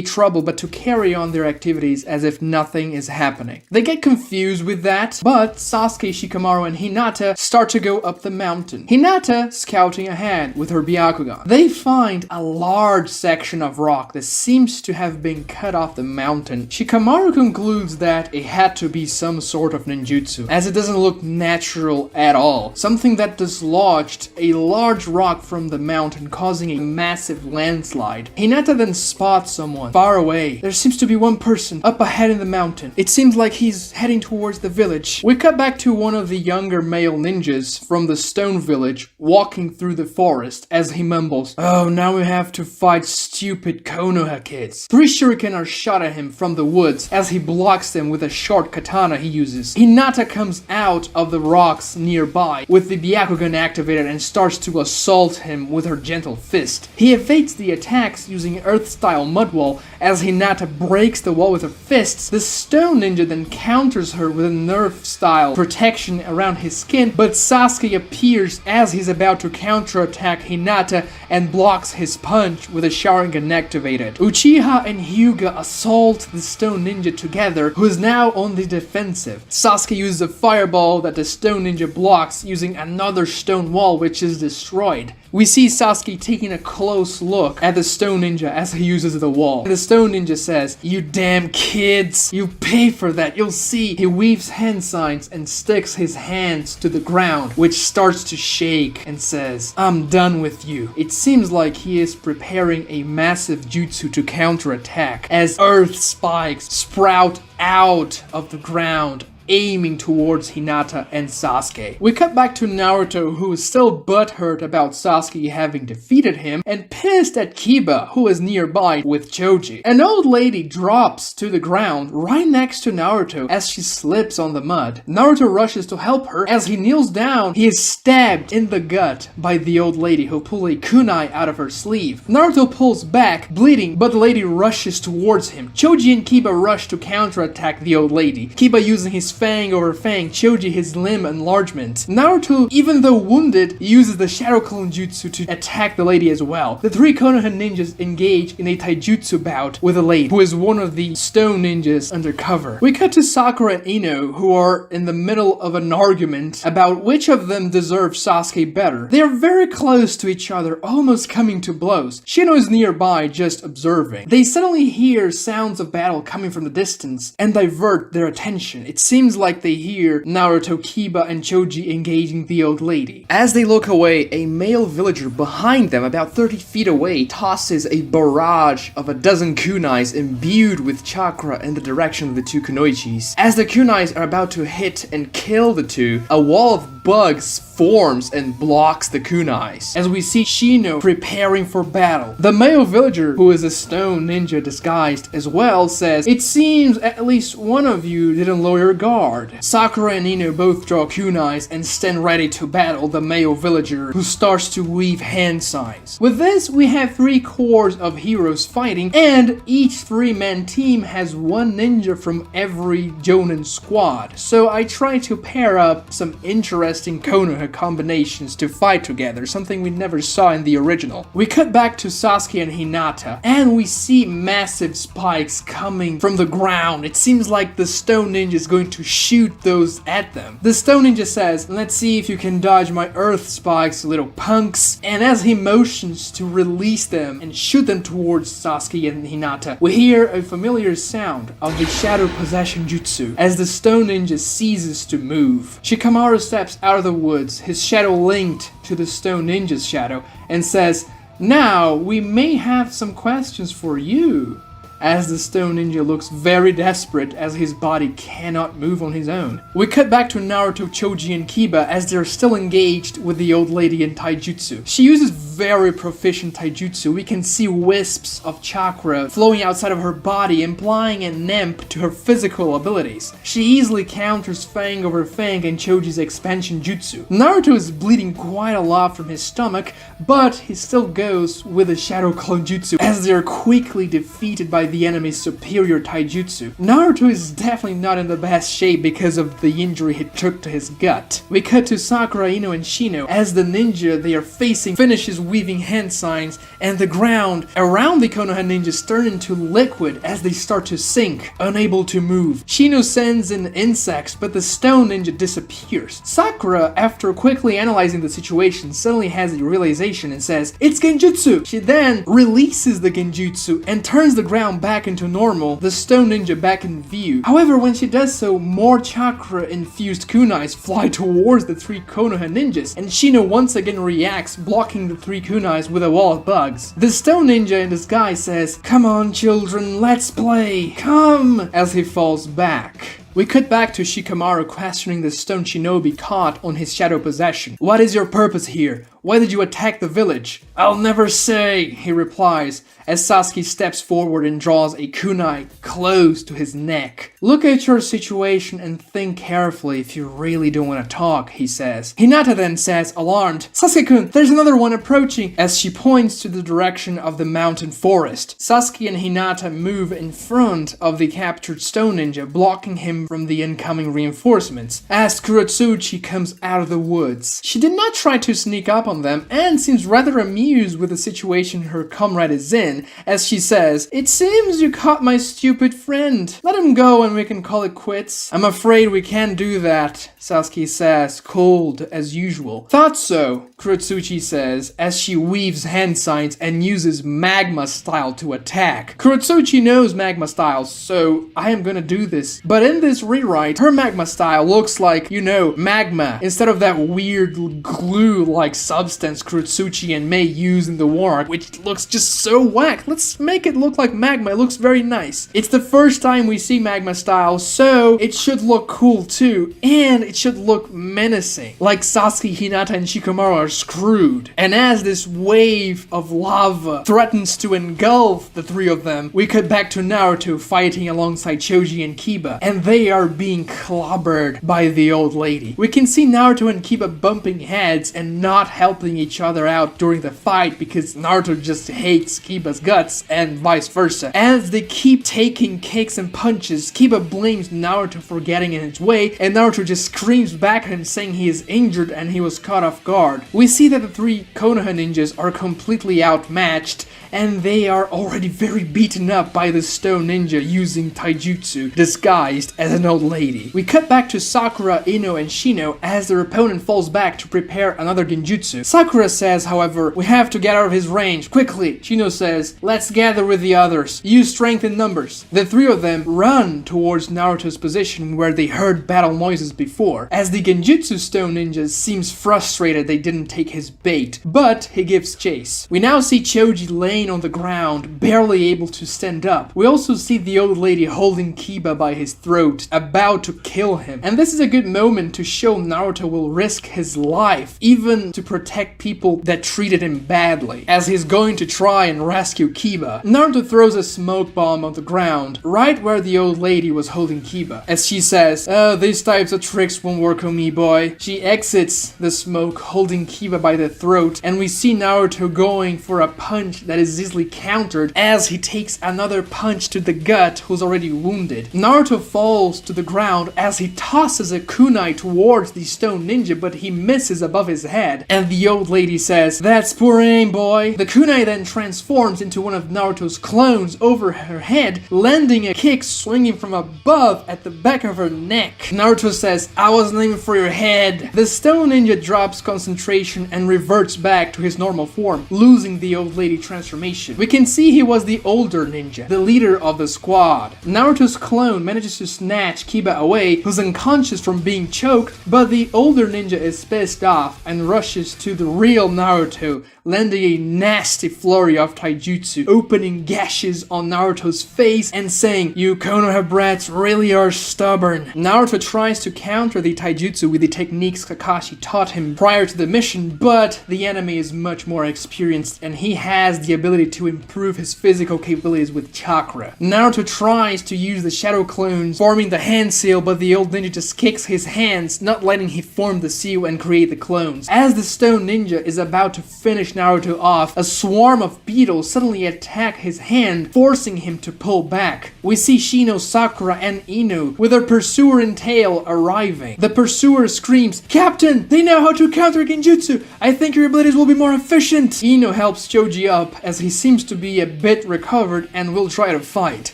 [SPEAKER 1] trouble but to carry on their activities as if nothing is happening. They get confused with that, but Sasuke, Shikamaru, and Hinata start to go up the mountain. Hinata scouting ahead with her Byakugan. They find a large section of rock that seems to have been cut off the mountain. Shikamaru concludes that it had to be some sort of ninjutsu, as it doesn't look natural at all. Something that dislodged a large rock from the mountain, causing a massive landslide. Hinata then spots someone far away. There seems to be one person up ahead in the mountain. It seems like he's heading towards the village. We cut back to one of the younger male ninjas from the stone village walking through the forest as he mumbles, "Oh, now we have to fight stupid Konoha kids." 3 shuriken are shot at him from the woods as he blocks them with a short katana he uses. Hinata comes out of the rocks nearby with the Byakugan activated and starts to assault him with her gentle fist. He evades the attacks using earth-style mud wall as Hinata breaks the wall with her fists. The stone ninja then counters her with a nerf-style protection around his skin, but Sasuke appears as he's about to counterattack Hinata and blocks his punch with a Sharingan activated. Uchiha and Hyuga assault the stone ninja together, who is now on the defensive. Sasuke uses a fireball that the stone ninja blocks using another stone wall which is destroyed. We see Sasuke taking a close look at the stone ninja as he uses the wall. The stone ninja says, "You damn kids, you pay for that, you'll see." He weaves hand signs and sticks his hands to the ground, which starts to shake, and says, "I'm done with you." It seems like he is preparing a massive jutsu to counterattack as earth spikes sprout out of the ground, aiming towards Hinata and Sasuke. We cut back to Naruto, who is still butthurt about Sasuke having defeated him and pissed at Kiba, who is nearby with Choji. An old lady drops to the ground right next to Naruto as she slips on the mud. Naruto rushes to help her. As he kneels down, he is stabbed in the gut by the old lady, who pulls a kunai out of her sleeve. Naruto pulls back, bleeding, but the lady rushes towards him. Choji and Kiba rush to counterattack the old lady. Kiba using his fang over fang, Choji his limb enlargement. Naruto, even though wounded, uses the Shadow Clone Jutsu to attack the lady as well. The 3 Konoha ninjas engage in a taijutsu bout with the lady, who is one of the stone ninjas undercover. We cut to Sakura and Ino, who are in the middle of an argument about which of them deserves Sasuke better. They are very close to each other, almost coming to blows. Shino is nearby, just observing. They suddenly hear sounds of battle coming from the distance and divert their attention. It seems like they hear Naruto, Kiba, and Choji engaging the old lady. As they look away, a male villager behind them, about 30 feet away, tosses a barrage of a dozen kunais imbued with chakra in the direction of the 2 kunoichis. As the kunais are about to hit and kill the 2, a wall of bugs forms and blocks the kunais. As we see Shino preparing for battle, the male villager, who is a stone ninja disguised as well, says, "It seems at least one of you didn't lower your guard. guard. Sakura and Ino both draw kunais and stand ready to battle the male villager who starts to weave hand signs. With this, we have 3 corps of heroes fighting, and each 3-man team has 1 ninja from every Jonin squad. So I try to pair up some interesting Konoha combinations to fight together, something we never saw in the original. We cut back to Sasuke and Hinata, and we see massive spikes coming from the ground. It seems like the Stone Ninja is going to shoot those at them. The Stone Ninja says, "Let's see if you can dodge my earth spikes, little punks." And as he motions to release them and shoot them towards Sasuke and Hinata, we hear a familiar sound of the shadow possession jutsu as the Stone Ninja ceases to move. Shikamaru steps out of the woods, his shadow linked to the Stone Ninja's shadow, and says, "Now we may have some questions for you," as the Stone Ninja looks very desperate as his body cannot move on his own. We cut back to Naruto, Choji, and Kiba as they're still engaged with the old lady in taijutsu. She uses very proficient taijutsu. We can see wisps of chakra flowing outside of her body, implying an nemp to her physical abilities. She easily counters Fang over Fang and Choji's expansion jutsu. Naruto is bleeding quite a lot from his stomach, but he still goes with the Shadow Clone Jutsu as they are quickly defeated by the enemy's superior taijutsu. Naruto is definitely not in the best shape because of the injury he took to his gut. We cut to Sakura, Ino, and Shino as the ninja they are facing finishes weaving hand signs, and the ground around the Konoha ninjas turn into liquid as they start to sink, unable to move. Shino sends in insects, but the Stone Ninja disappears. Sakura, after quickly analyzing the situation, suddenly has a realization and says, "It's genjutsu!" She then releases the genjutsu and turns the ground back into normal, the Stone Ninja back in view. However, when she does so, more chakra-infused kunais fly towards the 3 Konoha ninjas, and Shino once again reacts, blocking the 3 kunais with a wall of bugs. The Stone Ninja in disguise says, "Come on children, let's play, come," as he falls back. We cut back to Shikamaru questioning the Stone Shinobi caught on his shadow possession. "What is your purpose here? Why did you attack the village?" "I'll never say," he replies, as Sasuke steps forward and draws a kunai close to his neck. "Look at your situation and think carefully if you really don't want to talk," he says. Hinata then says, alarmed, "Sasuke-kun, there's another one approaching," as she points to the direction of the mountain forest. Sasuke and Hinata move in front of the captured Stone Ninja, blocking him from the incoming reinforcements. As Kurotsuchi comes out of the woods, she did not try to sneak up on them and seems rather amused with the situation her comrade is in, as she says, "It seems you caught my stupid friend. Let him go and we can call it quits." "I'm afraid we can't do that," Sasuke says, cold as usual. "Thought so," Kurotsuchi says, as she weaves hand signs and uses magma style to attack. Kurotsuchi knows magma styles, so I am gonna do this. But in this rewrite, her magma style looks like, magma, instead of that weird glue-like substance Kurotsuchi and Mei use in the war, which looks just so whack. Let's make it look like magma. It looks very nice. It's the first time we see magma style, so it should look cool too, and it should look menacing. Like Sasuke, Hinata, and Shikamaru are screwed. And as this wave of lava threatens to engulf the 3 of them, we cut back to Naruto fighting alongside Choji and Kiba, and they are being clobbered by the old lady. We can see Naruto and Kiba bumping heads and not helping each other out during the fight because Naruto just hates Kiba's guts and vice versa. As they keep taking kicks and punches, Kiba blames Naruto for getting in his way, and Naruto just screams back at him saying he is injured and he was caught off guard. We see that the 3 Konoha ninjas are completely outmatched, and they are already very beaten up by the Stone Ninja using taijutsu disguised as an old lady. We cut back to Sakura, Ino, and Shino as their opponent falls back to prepare another genjutsu. Sakura says, however, "We have to get out of his range, quickly." Shino says, "Let's gather with the others. Use strength in numbers." The 3 of them run towards Naruto's position where they heard battle noises before. As the genjutsu Stone Ninja seems frustrated they didn't take his bait, but he gives chase. We now see Choji laying on the ground, barely able to stand up. We also see the old lady holding Kiba by his throat, about to kill him. And this is a good moment to show Naruto will risk his life, even to protect protect people that treated him badly, as he's going to try and rescue Kiba. Naruto throws a smoke bomb on the ground, right where the old lady was holding Kiba, as she says, "Oh, these types of tricks won't work on me, boy." She exits the smoke, holding Kiba by the throat, and we see Naruto going for a punch that is easily countered as he takes another punch to the gut, who's already wounded. Naruto falls to the ground as he tosses a kunai towards the stone ninja, but he misses above his head, and the old lady says, "That's poor aim, boy." The kunai then transforms into one of Naruto's clones over her head, landing a kick swinging from above at the back of her neck. Naruto says, "I wasn't aiming for your head." The stone ninja drops concentration and reverts back to his normal form, losing the old lady transformation. We can see he was the older ninja, the leader of the squad. Naruto's clone manages to snatch Kiba away, who's unconscious from being choked, but the older ninja is pissed off and rushes to the real Naruto, landing a nasty flurry of taijutsu, opening gashes on Naruto's face and saying, "You Konoha brats really are stubborn." Naruto tries to counter the taijutsu with the techniques Kakashi taught him prior to the mission, but the enemy is much more experienced and he has the ability to improve his physical capabilities with chakra. Naruto tries to use the shadow clones, forming the hand seal, but the old ninja just kicks his hands, not letting him form the seal and create the clones. As the stone ninja is about to finish Naruto off, a swarm of beetles suddenly attack his hand, forcing him to pull back. We see Shino, Sakura, and Ino with their pursuer in tail arriving. The pursuer screams, "Captain, they know how to counter genjutsu. I think your abilities will be more efficient." Ino helps Choji up as he seems to be a bit recovered and will try to fight.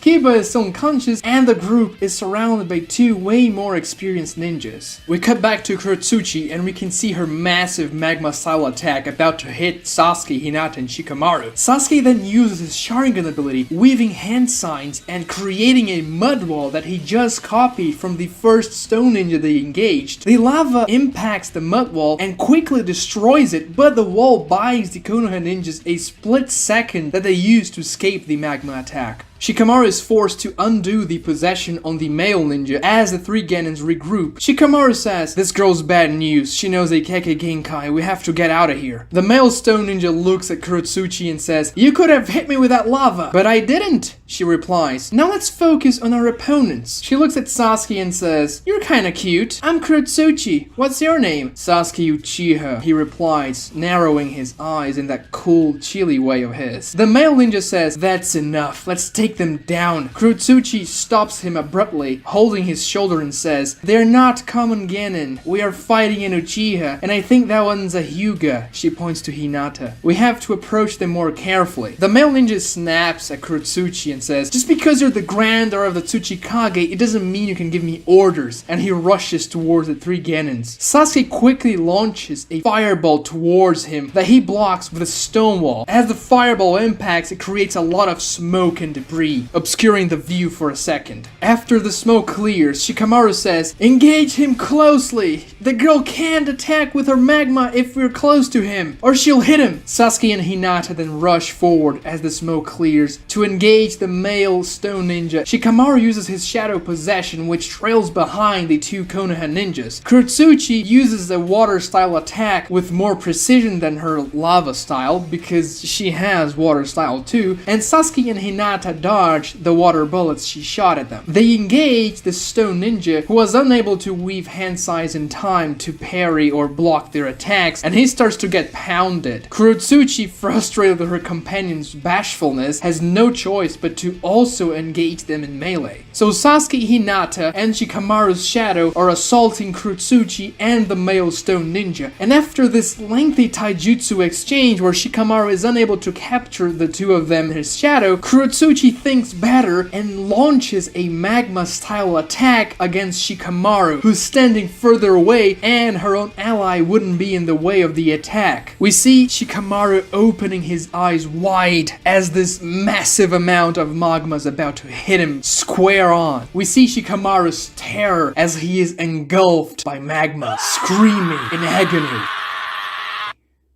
[SPEAKER 1] Kiba is unconscious and the group is surrounded by two way more experienced ninjas. We cut back to Kurotsuchi and we can see her massive magma style attack about to hit Sasuke, Hinata, and Shikamaru. Sasuke then uses his Sharingan ability, weaving hand signs and creating a mud wall that he just copied from the first stone ninja they engaged. The lava impacts the mud wall and quickly destroys it, but the wall buys the Konoha ninjas a split second that they use to escape the magma attack. Shikamaru is forced to undo the possession on the male ninja as the three Genins regroup. Shikamaru says, "This girl's bad news. She knows a Kekkei Genkai. We have to get out of here." The male stone ninja looks at Kurotsuchi and says, "You could have hit me with that lava." "But I didn't," she replies. "Now let's focus on our opponents." She looks at Sasuke and says, "You're kinda cute. I'm Kurotsuchi. What's your name?" "Sasuke Uchiha," he replies, narrowing his eyes in that cool, chilly way of his. The male ninja says, "That's enough. Let's take them down." Kurotsuchi stops him abruptly, holding his shoulder and says, "They're not common Genin. We are fighting an Uchiha, and I think that one's a Hyuga." She points to Hinata. "We have to approach them more carefully." The male ninja snaps at Kurotsuchi and says, "Just because you're the grandeur of the Tsuchikage, it doesn't mean you can give me orders," and he rushes towards the three Genins. Sasuke quickly launches a fireball towards him that he blocks with a stone wall. As the fireball impacts, it creates a lot of smoke and debris, obscuring the view for a second. After the smoke clears, Shikamaru says, "Engage him closely. The girl can't attack with her magma if we're close to him, or she'll hit him." Sasuke and Hinata then rush forward as the smoke clears to engage the male stone ninja. Shikamaru uses his shadow possession, which trails behind the two Konoha ninjas. Kurotsuchi uses a water style attack with more precision than her lava style, because she has water style too, and Sasuke and Hinata dodge the water bullets she shot at them. They engage the stone ninja, who was unable to weave hand signs in time to parry or block their attacks, and he starts to get pounded. Kurotsuchi, frustrated with her companion's bashfulness, has no choice but to also engage them in melee. So Sasuke, Hinata, and Shikamaru's shadow are assaulting Kurotsuchi and the male stone ninja, and after this lengthy taijutsu exchange where Shikamaru is unable to capture the two of them in his shadow, Kurotsuchi thinks better and launches a magma-style attack against Shikamaru, who's standing further away, and her own ally wouldn't be in the way of the attack. We see Shikamaru opening his eyes wide as this massive amount of magma is about to hit him square on. We see Shikamaru's terror as he is engulfed by magma, screaming in agony.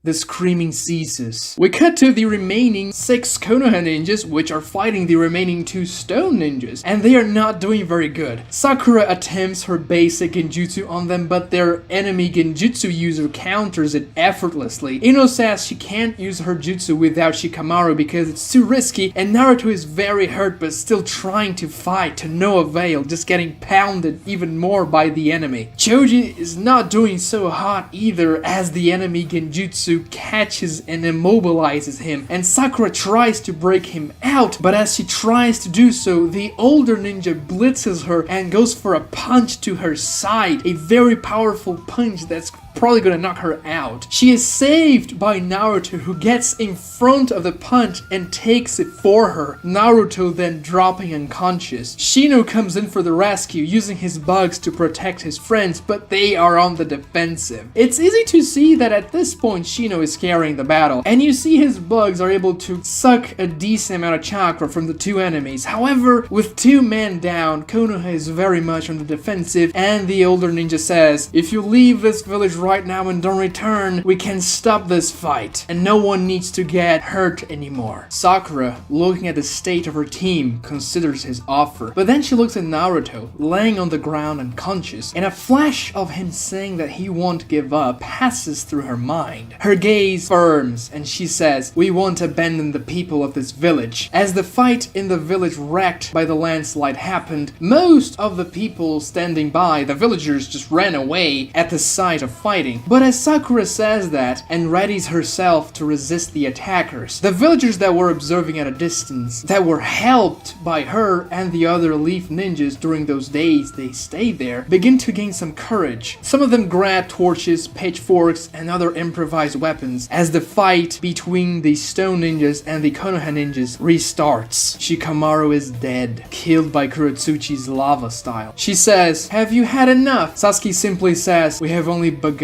[SPEAKER 1] The screaming ceases. We cut to the remaining 6 Konoha ninjas, which are fighting the remaining 2 stone ninjas, and they are not doing very good. Sakura attempts her basic genjutsu on them, but their enemy genjutsu user counters it effortlessly. Ino says she can't use her jutsu without Shikamaru because it's too risky, and Naruto is very hurt but still trying to fight to no avail, just getting pounded even more by the enemy. Choji is not doing so hot either, as the enemy genjutsu catches and immobilizes him, and Sakura tries to break him out, but as she tries to do so, the older ninja blitzes her and goes for a punch to her side, a very powerful punch that's probably gonna knock her out. She is saved by Naruto, who gets in front of the punch and takes it for her, Naruto then dropping unconscious. Shino comes in for the rescue, using his bugs to protect his friends, but they are on the defensive. It's easy to see that at this point Shino is carrying the battle, and you see his bugs are able to suck a decent amount of chakra from the 2 enemies. However, with 2 men down, Konoha is very much on the defensive, and the older ninja says, "If you leave this village right now and don't return, we can stop this fight, and no one needs to get hurt anymore." Sakura, looking at the state of her team, considers his offer, but then she looks at Naruto, laying on the ground unconscious, and a flash of him saying that he won't give up passes through her mind. Her gaze firms, and she says, "We won't abandon the people of this village." As the fight in the village wrecked by the landslide happened, most of the people standing by, the villagers, just ran away at the sight of fighting. But as Sakura says that and readies herself to resist the attackers, the villagers that were observing at a distance, that were helped by her and the other leaf ninjas during those days they stayed there, begin to gain some courage. Some of them grab torches, pitchforks, and other improvised weapons as the fight between the stone ninjas and the Konoha ninjas restarts. Shikamaru is dead, killed by Kurotsuchi's lava style. She says, "Have you had enough?" Sasuke simply says, "We have only begun."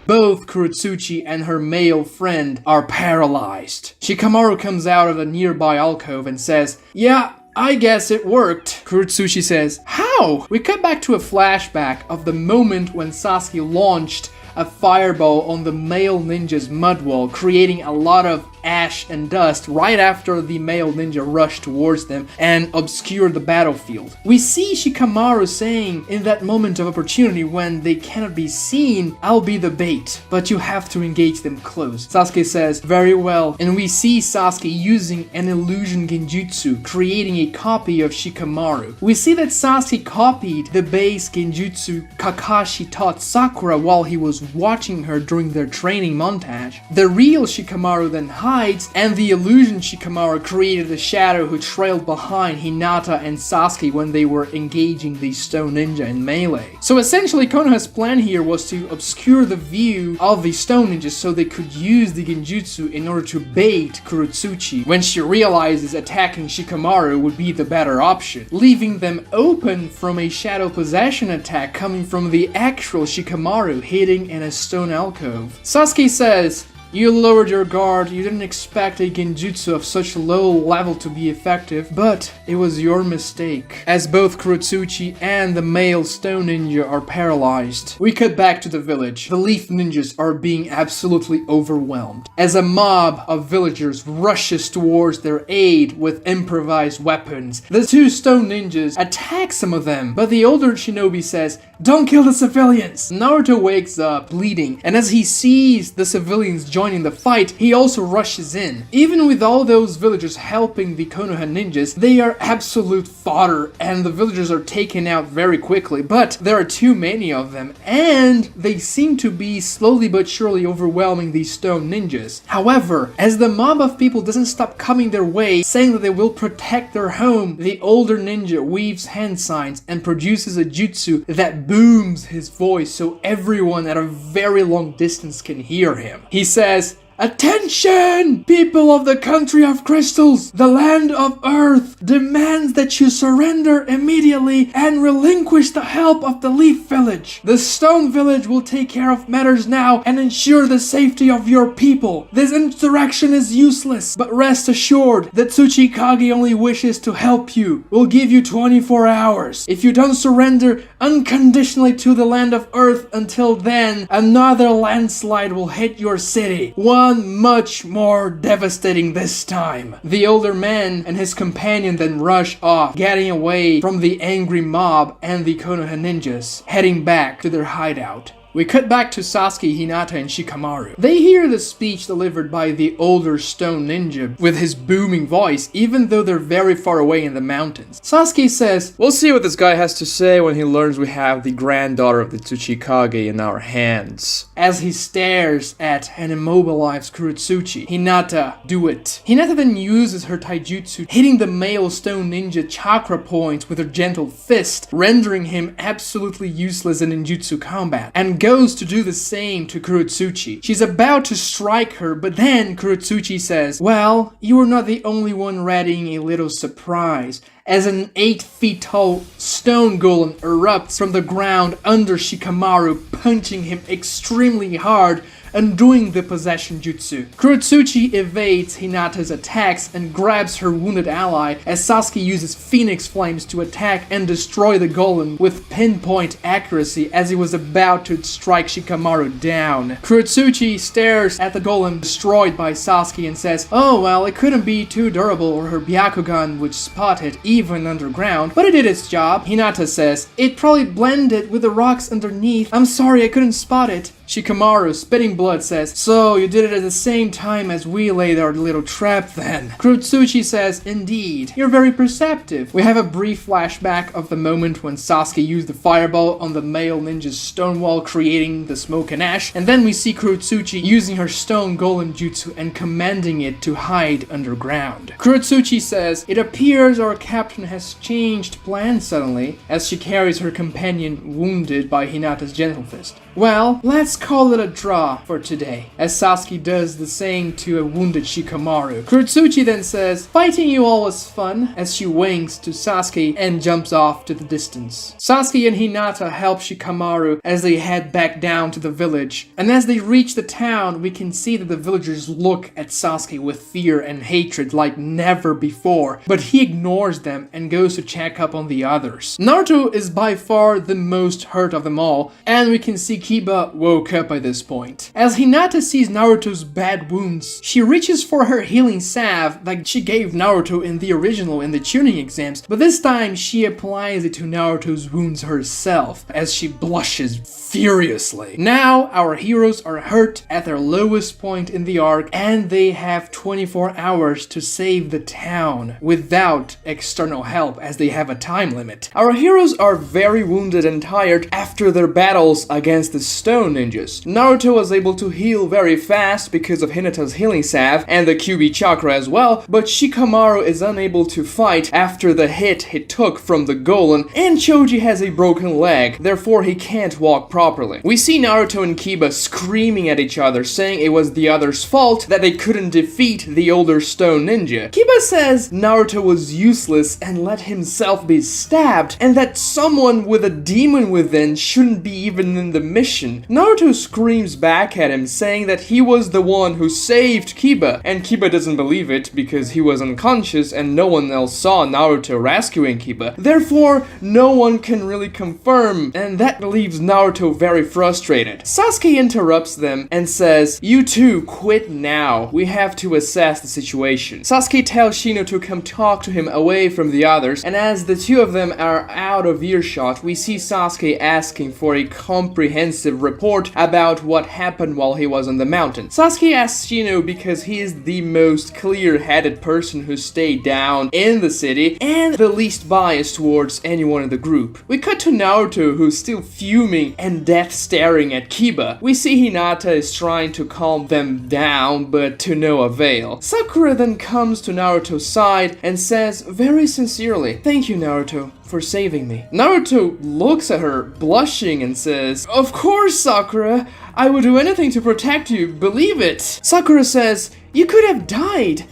[SPEAKER 1] Both Kurotsuchi and her male friend are paralyzed. Shikamaru comes out of a nearby alcove and says, "Yeah, I guess it worked." Kurotsuchi says, "How?" We cut back to a flashback of the moment when Sasuke launched a fireball on the male ninja's mud wall, creating a lot of ash and dust right after the male ninja rushed towards them and obscured the battlefield. We see Shikamaru saying in that moment of opportunity when they cannot be seen, "I'll be the bait, but you have to engage them close." Sasuke says, "Very well," and we see Sasuke using an illusion genjutsu, creating a copy of Shikamaru. We see that Sasuke copied the base genjutsu Kakashi taught Sakura while he was watching her during their training montage. The real Shikamaru then hides, and the illusion Shikamaru created a shadow who trailed behind Hinata and Sasuke when they were engaging the stone ninja in melee. So essentially Konoha's plan here was to obscure the view of the stone ninjas so they could use the genjutsu in order to bait Kurotsuchi when she realizes attacking Shikamaru would be the better option, leaving them open from a shadow possession attack coming from the actual Shikamaru hitting in a stone alcove. Sasuke says, "You lowered your guard, you didn't expect a genjutsu of such low level to be effective, but it was your mistake." As both Kurotsuchi and the male stone ninja are paralyzed, we cut back to the village. The leaf ninjas are being absolutely overwhelmed as a mob of villagers rushes towards their aid with improvised weapons. The 2 stone ninjas attack some of them, but the older shinobi says, "Don't kill the civilians!" Naruto wakes up bleeding, and as he sees the civilians joining the fight, he also rushes in. Even with all those villagers helping the Konoha ninjas, they are absolute fodder, and the villagers are taken out very quickly, but there are too many of them, and they seem to be slowly but surely overwhelming these stone ninjas. However, as the mob of people doesn't stop coming their way, saying that they will protect their home, the older ninja weaves hand signs and produces a jutsu that booms his voice so everyone at a very long distance can hear him. He says, "Attention! People of the country of crystals, the land of earth demands that you surrender immediately and relinquish the help of the Leaf Village. The Stone Village will take care of matters now and ensure the safety of your people. This insurrection is useless, but rest assured that Tsuchikage only wishes to help you. We'll give you 24 hours. If you don't surrender unconditionally to the land of earth until then, another landslide will hit your city. One much more devastating this time." The older man and his companion then rush off, getting away from the angry mob and the Konoha ninjas, heading back to their hideout. We cut back to Sasuke, Hinata, and Shikamaru. They hear the speech delivered by the older stone ninja with his booming voice, even though they're very far away in the mountains. Sasuke says, "We'll see what this guy has to say when he learns we have the granddaughter of the Tsuchikage in our hands." As he stares at and immobilizes Kurotsuchi, Hinata, "Do it." Hinata then uses her taijutsu, hitting the male stone ninja chakra points with her gentle fist, rendering him absolutely useless in ninjutsu combat, and goes to do the same to Kurotsuchi. She's about to strike her, but then Kurotsuchi says, "Well, you are not the only one readying a little surprise," as an 8 feet tall stone golem erupts from the ground under Shikamaru, punching him extremely hard, undoing the possession jutsu. Kurotsuchi evades Hinata's attacks and grabs her wounded ally as Sasuke uses Phoenix Flames to attack and destroy the golem with pinpoint accuracy as he was about to strike Shikamaru down. Kurotsuchi stares at the golem destroyed by Sasuke and says, "Oh well, it couldn't be too durable or her Byakugan would spot it even underground, but it did its job." Hinata says, "It probably blended with the rocks underneath. I'm sorry I couldn't spot it." Shikamaru, spitting blood, says, "So you did it at the same time as we laid our little trap then." Kurotsuchi says, "Indeed, you're very perceptive." We have a brief flashback of the moment when Sasuke used the fireball on the male ninja's stone wall, creating the smoke and ash, and then we see Kurotsuchi using her stone golem jutsu and commanding it to hide underground. Kurotsuchi says, "It appears our captain has changed plans suddenly," as she carries her companion wounded by Hinata's gentle fist. "Well, let's call it a draw for today," as Sasuke does the same to a wounded Shikamaru. Kurotsuchi then says, "Fighting you all was fun," as she winks to Sasuke and jumps off to the distance. Sasuke and Hinata help Shikamaru as they head back down to the village, and as they reach the town, we can see that the villagers look at Sasuke with fear and hatred like never before, but he ignores them and goes to check up on the others. Naruto is by far the most hurt of them all, and we can see Kiba woke up by this point. As Hinata sees Naruto's bad wounds, she reaches for her healing salve like she gave Naruto in the original in the tuning exams, but this time she applies it to Naruto's wounds herself as she blushes furiously. Now our heroes are hurt at their lowest point in the arc, and they have 24 hours to save the town without external help as they have a time limit. Our heroes are very wounded and tired after their battles against the stone ninjas. Naruto was able to heal very fast because of Hinata's healing salve and the QB chakra as well, but Shikamaru is unable to fight after the hit he took from the golem, and Choji has a broken leg, therefore he can't walk properly. We see Naruto and Kiba screaming at each other, saying it was the other's fault that they couldn't defeat the older stone ninja. Kiba says Naruto was useless and let himself be stabbed, and that someone with a demon within shouldn't be even in the mission. Naruto screams back at him, saying that he was the one who saved Kiba, and Kiba doesn't believe it because he was unconscious and no one else saw Naruto rescuing Kiba. Therefore, no one can really confirm, and that leaves Naruto very frustrated. Sasuke interrupts them and says, "You two quit now. We have to assess the situation." Sasuke tells Shino to come talk to him away from the others, and as the two of them are out of earshot, we see Sasuke asking for a comprehensive report about what happened while he was on the mountain. Sasuke asks Shino because he is the most clear-headed person who stayed down in the city and the least biased towards anyone in the group. We cut to Naruto, who's still fuming and death staring at Kiba. We see Hinata is trying to calm them down, but to no avail. Sakura then comes to Naruto's side and says very sincerely, "Thank you, Naruto, for saving me. Naruto looks at her, blushing, and says, "Of course, Sakura. I would do anything to protect you, believe it." Sakura says, "You could have died.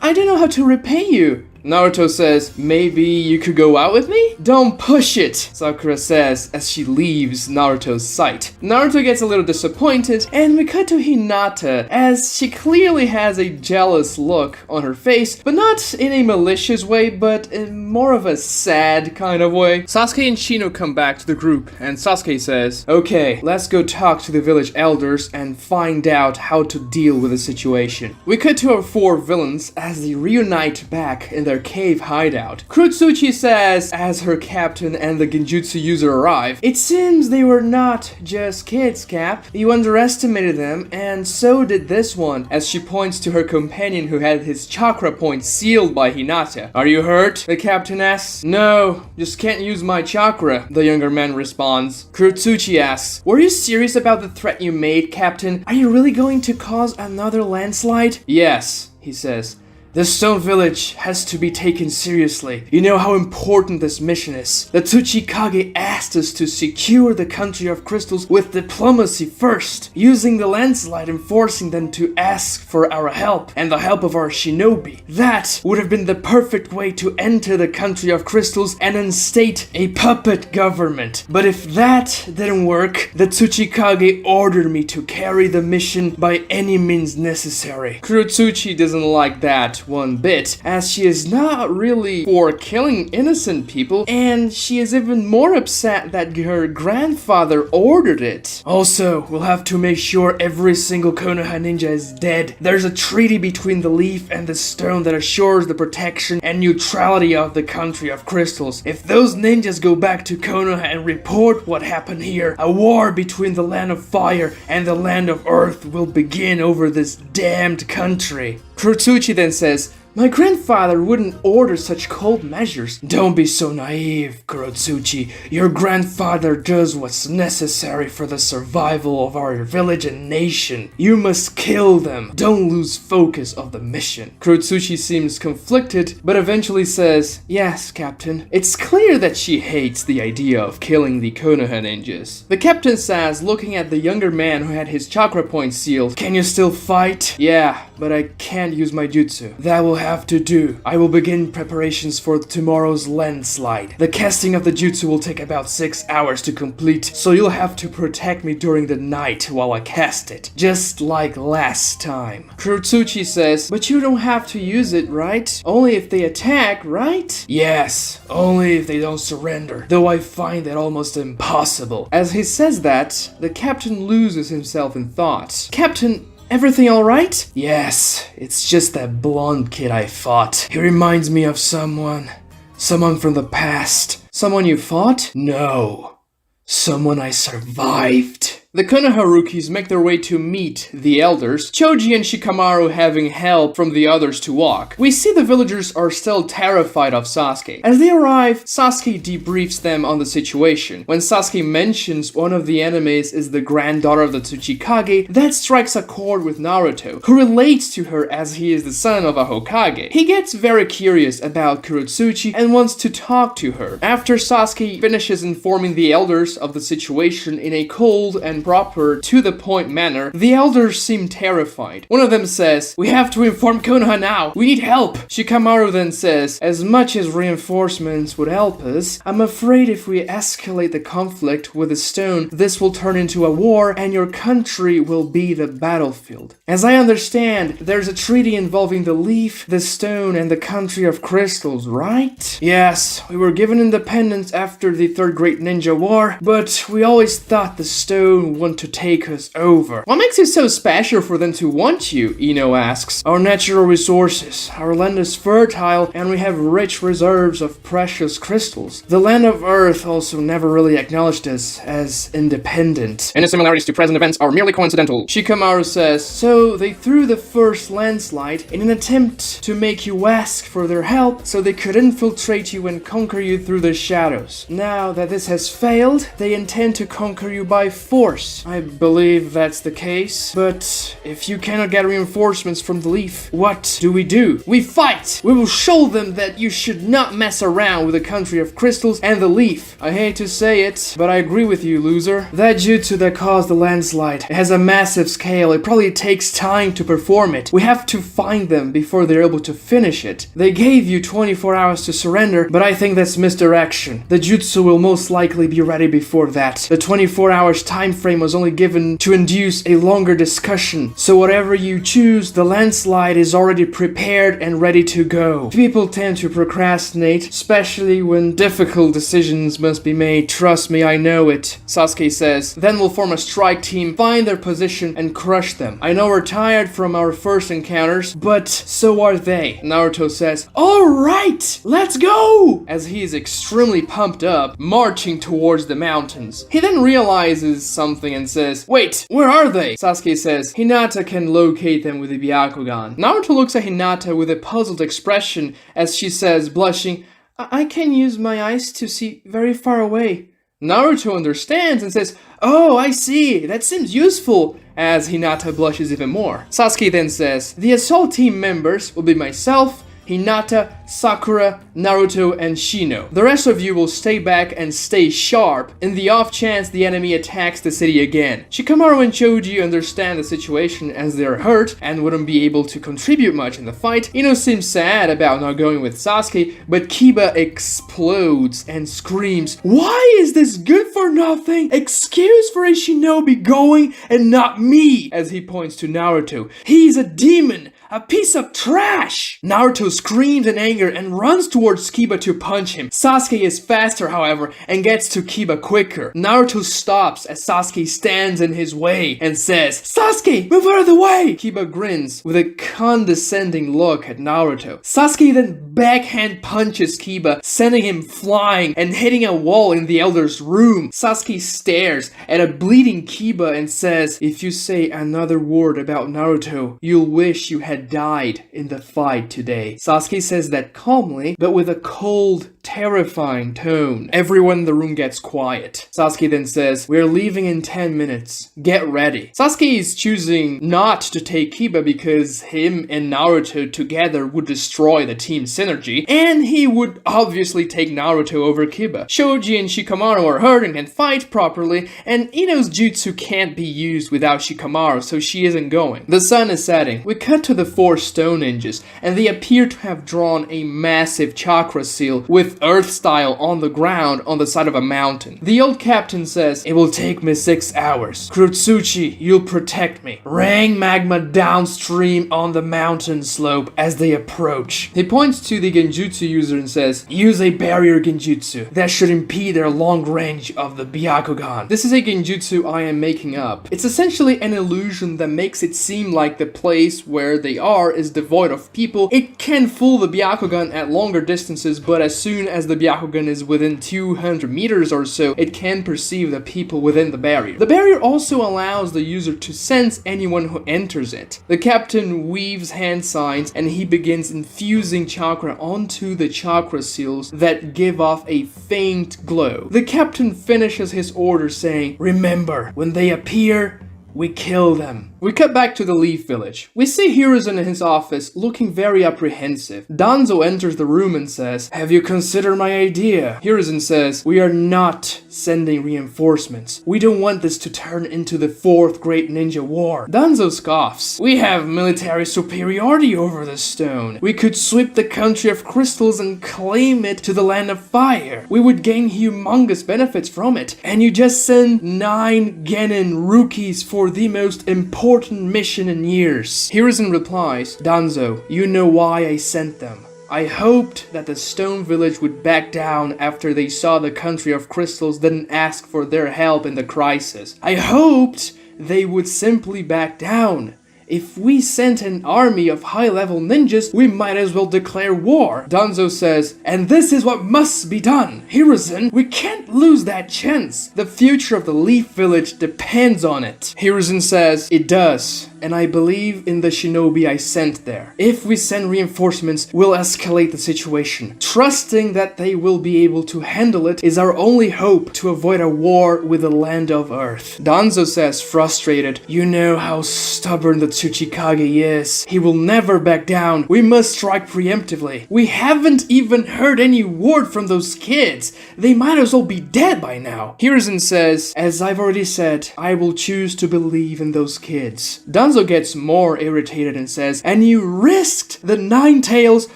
[SPEAKER 1] I don't know how to repay you." Naruto says, "Maybe you could go out with me?" "Don't push it," Sakura says as she leaves Naruto's sight. Naruto gets a little disappointed, and we cut to Hinata as she clearly has a jealous look on her face, but not in a malicious way, but in more of a sad kind of way. Sasuke and Shino come back to the group, and Sasuke says, "Okay, let's go talk to the village elders and find out how to deal with the situation." We cut to our 4 villains as they reunite back in their cave hideout. Kurotsuchi says, as her captain and the genjutsu user arrive, "It seems they were not just kids, Cap. You underestimated them, and so did this one," as she points to her companion who had his chakra point sealed by Hinata. "Are you hurt?" the captain asks. "No, just can't use my chakra," the younger man responds. Kurotsuchi asks, "Were you serious about the threat you made, Captain? Are you really going to cause another landslide?" "Yes," he says. "The Stone Village has to be taken seriously. You know how important this mission is. The Tsuchikage asked us to secure the country of crystals with diplomacy first, using the landslide and forcing them to ask for our help and the help of our shinobi. That would have been the perfect way to enter the country of crystals and instate a puppet government. But if that didn't work, the Tsuchikage ordered me to carry the mission by any means necessary." Kurotsuchi doesn't like that one bit, as she is not really for killing innocent people, and she is even more upset that her grandfather ordered it. "Also, we'll have to make sure every single Konoha ninja is dead. There's a treaty between the leaf and the stone that assures the protection and neutrality of the country of crystals. If those ninjas go back to Konoha and report what happened here, a war between the land of fire and the land of earth will begin over this damned country." Kurotsuchi then says, "My grandfather wouldn't order such cold measures." "Don't be so naive, Kurotsuchi. Your grandfather does what's necessary for the survival of our village and nation. You must kill them. Don't lose focus of the mission." Kurotsuchi seems conflicted, but eventually says, "Yes, Captain." It's clear that she hates the idea of killing the Konoha ninjas. The captain says, looking at the younger man who had his chakra point sealed, "Can you still fight?" "Yeah, but I can't use my jutsu." "That will have to do. I will begin preparations for tomorrow's landslide. The casting of the jutsu will take about 6 hours to complete, so you'll have to protect me during the night while I cast it, just like last time." Kurotsuchi says, "But you don't have to use it, right? Only if they attack, right?" "Yes, only if they don't surrender, though I find that almost impossible." As he says that, the captain loses himself in thought. "Captain, everything alright?" "Yes, it's just that blonde kid I fought. He reminds me of someone from the past." "Someone you fought?" "No, someone I survived." The Konoha rookies make their way to meet the elders, Choji and Shikamaru having help from the others to walk. We see the villagers are still terrified of Sasuke. As they arrive, Sasuke debriefs them on the situation. When Sasuke mentions one of the enemies is the granddaughter of the Tsuchikage, that strikes a chord with Naruto, who relates to her as he is the son of a Hokage. He gets very curious about Kurotsuchi and wants to talk to her. After Sasuke finishes informing the elders of the situation in a cold and proper, to-the-point manner, the elders seem terrified. One of them says, "We have to inform Konoha now. We need help." Shikamaru then says, "As much as reinforcements would help us, I'm afraid if we escalate the conflict with the stone, this will turn into a war and your country will be the battlefield. As I understand, there's a treaty involving the leaf, the stone, and the country of crystals, right?" "Yes, we were given independence after the Third Great Ninja War, but we always thought the stone want to take us over." "What makes it so special for them to want you?" Ino asks. "Our natural resources. Our land is fertile and we have rich reserves of precious crystals. The land of Earth also never really acknowledged us as independent. Any similarities to present events are merely coincidental." Shikamaru says, "So they threw the first landslide in an attempt to make you ask for their help so they could infiltrate you and conquer you through the shadows. Now that this has failed, they intend to conquer you by force. course. I believe that's the case. But if you cannot get reinforcements from the Leaf, what do? We fight! We will show them that you should not mess around with the country of crystals and the Leaf. I hate to say it, but I agree with you, loser. That jutsu that caused the landslide, it has a massive scale. It probably takes time to perform it. We have to find them before they're able to finish it. They gave you 24 hours to surrender, but I think that's misdirection. The jutsu will most likely be ready before that. The 24 hours time frame was only given to induce a longer discussion. So whatever you choose, the landslide is already prepared and ready to go. People tend to procrastinate, especially when difficult decisions must be made. Trust me, I know it. Sasuke says, then we'll form a strike team, find their position, and crush them. I know we're tired from our first encounters, but so are they. Naruto says, alright, let's go! As he is extremely pumped up, marching towards the mountains. He then realizes something and says, wait, where are they? Sasuke says, Hinata can locate them with the Byakugan. Naruto looks at Hinata with a puzzled expression as she says, blushing, I can use my eyes to see very far away. Naruto understands and says, oh, I see, that seems useful, as Hinata blushes even more. Sasuke then says, the assault team members will be myself, Hinata, Sakura, Naruto, and Shino. The rest of you will stay back and stay sharp in the off chance the enemy attacks the city again. Shikamaru and Choji understand the situation as they're hurt and wouldn't be able to contribute much in the fight. Ino seems sad about not going with Sasuke, but Kiba explodes and screams, why is this good for nothing excuse for a shinobi going and not me? As he points to Naruto. He's a demon! A piece of trash! Naruto screams in anger and runs towards Kiba to punch him. Sasuke is faster, however, and gets to Kiba quicker. Naruto stops as Sasuke stands in his way and says, Sasuke, move out of the way! Kiba grins with a condescending look at Naruto. Sasuke then backhand punches Kiba, sending him flying and hitting a wall in the elder's room. Sasuke stares at a bleeding Kiba and says, if you say another word about Naruto, you'll wish you had died in the fight today. Sasuke says that calmly, but with a cold, terrifying tone. Everyone in the room gets quiet. Sasuke then says, we're leaving in 10 minutes. Get ready. Sasuke is choosing not to take Kiba because him and Naruto together would destroy the team synergy, and he would obviously take Naruto over Kiba. Shoji and Shikamaru are hurt and can fight properly, and Ino's jutsu can't be used without Shikamaru, so she isn't going. The sun is setting. We cut to the 4 stone ninjas, and they appear to have drawn a massive chakra seal with earth style on the ground on the side of a mountain. The old captain says, it will take me 6 hours. Kurotsuchi, you'll protect me. Rain magma downstream on the mountain slope as they approach. He points to the genjutsu user and says, use a barrier genjutsu that should impede their long range of the Byakugan. This is a genjutsu I am making up. It's essentially an illusion that makes it seem like the place where they are is devoid of people. It can fool the Byakugan at longer distances, but as soon as the Byakugan is within 200 meters or so, it can perceive the people within the barrier. The barrier also allows the user to sense anyone who enters it. The captain weaves hand signs and he begins infusing chakra onto the chakra seals that give off a faint glow. The captain finishes his order saying, remember, when they appear, we kill them. We cut back to the Leaf Village. We see Hiruzen in his office, looking very apprehensive. Danzo enters the room and says, have you considered my idea? Hiruzen says, we are not sending reinforcements. We don't want this to turn into the 4th Great Ninja War. Danzo scoffs. We have military superiority over the stone. We could sweep the country of crystals and claim it to the land of fire. We would gain humongous benefits from it. And you just send 9 Genin rookies for the most important mission in years. Hiruzen replies, Danzo, you know why I sent them. I hoped that the Stone Village would back down after they saw the country of crystals didn't ask for their help in the crisis. I hoped they would simply back down. If we sent an army of high-level ninjas, we might as well declare war. Danzo says, and this is what must be done. Hiruzen, we can't lose that chance. The future of the Leaf Village depends on it. Hiruzen says, it does. and I believe in the shinobi I sent there. If we send reinforcements, we'll escalate the situation. Trusting that they will be able to handle it is our only hope to avoid a war with the land of Earth. Danzo says, frustrated, you know how stubborn the Tsuchikage is. He will never back down. We must strike preemptively. We haven't even heard any word from those kids. They might as well be dead by now. Hiruzen says, as I've already said, I will choose to believe in those kids. Danzo gets more irritated and says, and you risked the 9 tails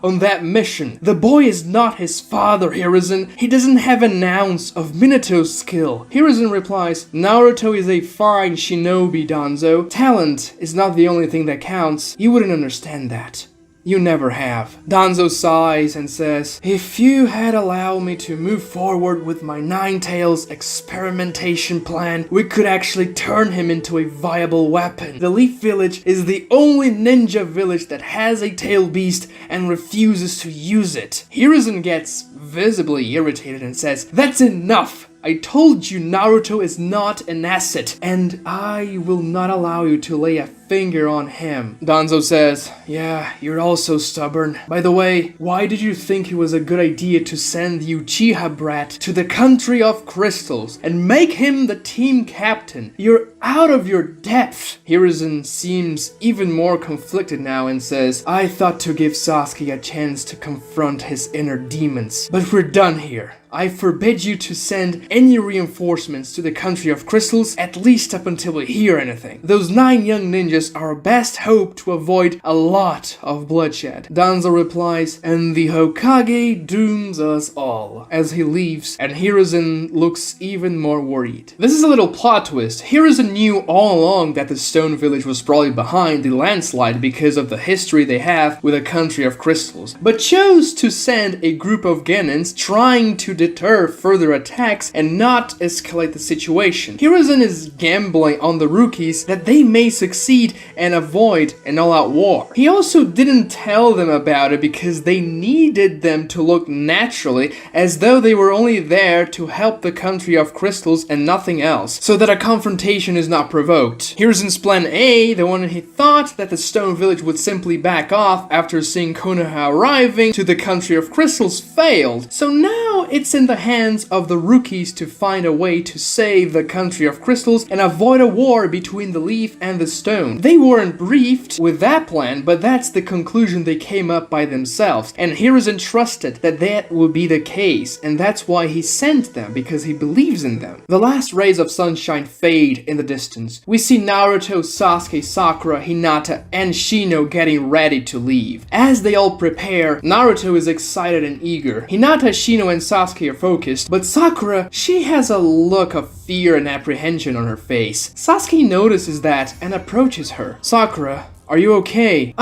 [SPEAKER 1] on that mission. The boy is not his father, Hiruzen. He doesn't have an ounce of Minato's skill. Hiruzen replies, Naruto is a fine shinobi, Danzo. Talent is not the only thing that counts. You wouldn't understand that. You never have. Danzo sighs and says, if you had allowed me to move forward with my 9 tails experimentation plan, we could actually turn him into a viable weapon. The Leaf Village is the only ninja village that has a tail beast and refuses to use it. Hiruzen gets visibly irritated and says, that's enough! I told you Naruto is not an asset, and I will not allow you to lay a finger on him. Danzo says, yeah, you're also stubborn. By the way, why did you think it was a good idea to send the Uchiha brat to the country of crystals and make him the team captain? You're out of your depth. Hiruzen seems even more conflicted now and says, I thought to give Sasuke a chance to confront his inner demons, but we're done here. I forbid you to send any reinforcements to the country of crystals, at least up until we hear anything. Those 9 young ninjas are our best hope to avoid a lot of bloodshed. Danzo replies, and the Hokage dooms us all, as he leaves, and Hiruzen looks even more worried. This is a little plot twist. Hiruzen knew all along that the Stone Village was probably behind the landslide because of the history they have with the country of crystals, but chose to send a group of Genins trying to deter further attacks and not escalate the situation. Hiruzen is gambling on the rookies that they may succeed and avoid an all-out war. He also didn't tell them about it because they needed them to look naturally, as though they were only there to help the country of crystals and nothing else, so that a confrontation is not provoked. Hiruzen's plan A, the one he thought that the Stone Village would simply back off after seeing Konoha arriving to the country of crystals, failed. So now it's in the hands of the rookies to find a way to save the country of crystals and avoid a war between the leaf and the stone. They weren't briefed with that plan, but that's the conclusion they came up by themselves, and Hiruzen trusted that that would be the case, and that's why he sent them, because he believes in them. The last rays of sunshine fade in the distance. We see Naruto, Sasuke, Sakura, Hinata, and Shino getting ready to leave. As they all prepare, Naruto is excited and eager. Hinata, Shino, and Sasuke are focused, but Sakura, she has a look of fear and apprehension on her face. Sasuke notices that and approaches her. Sakura, are you okay?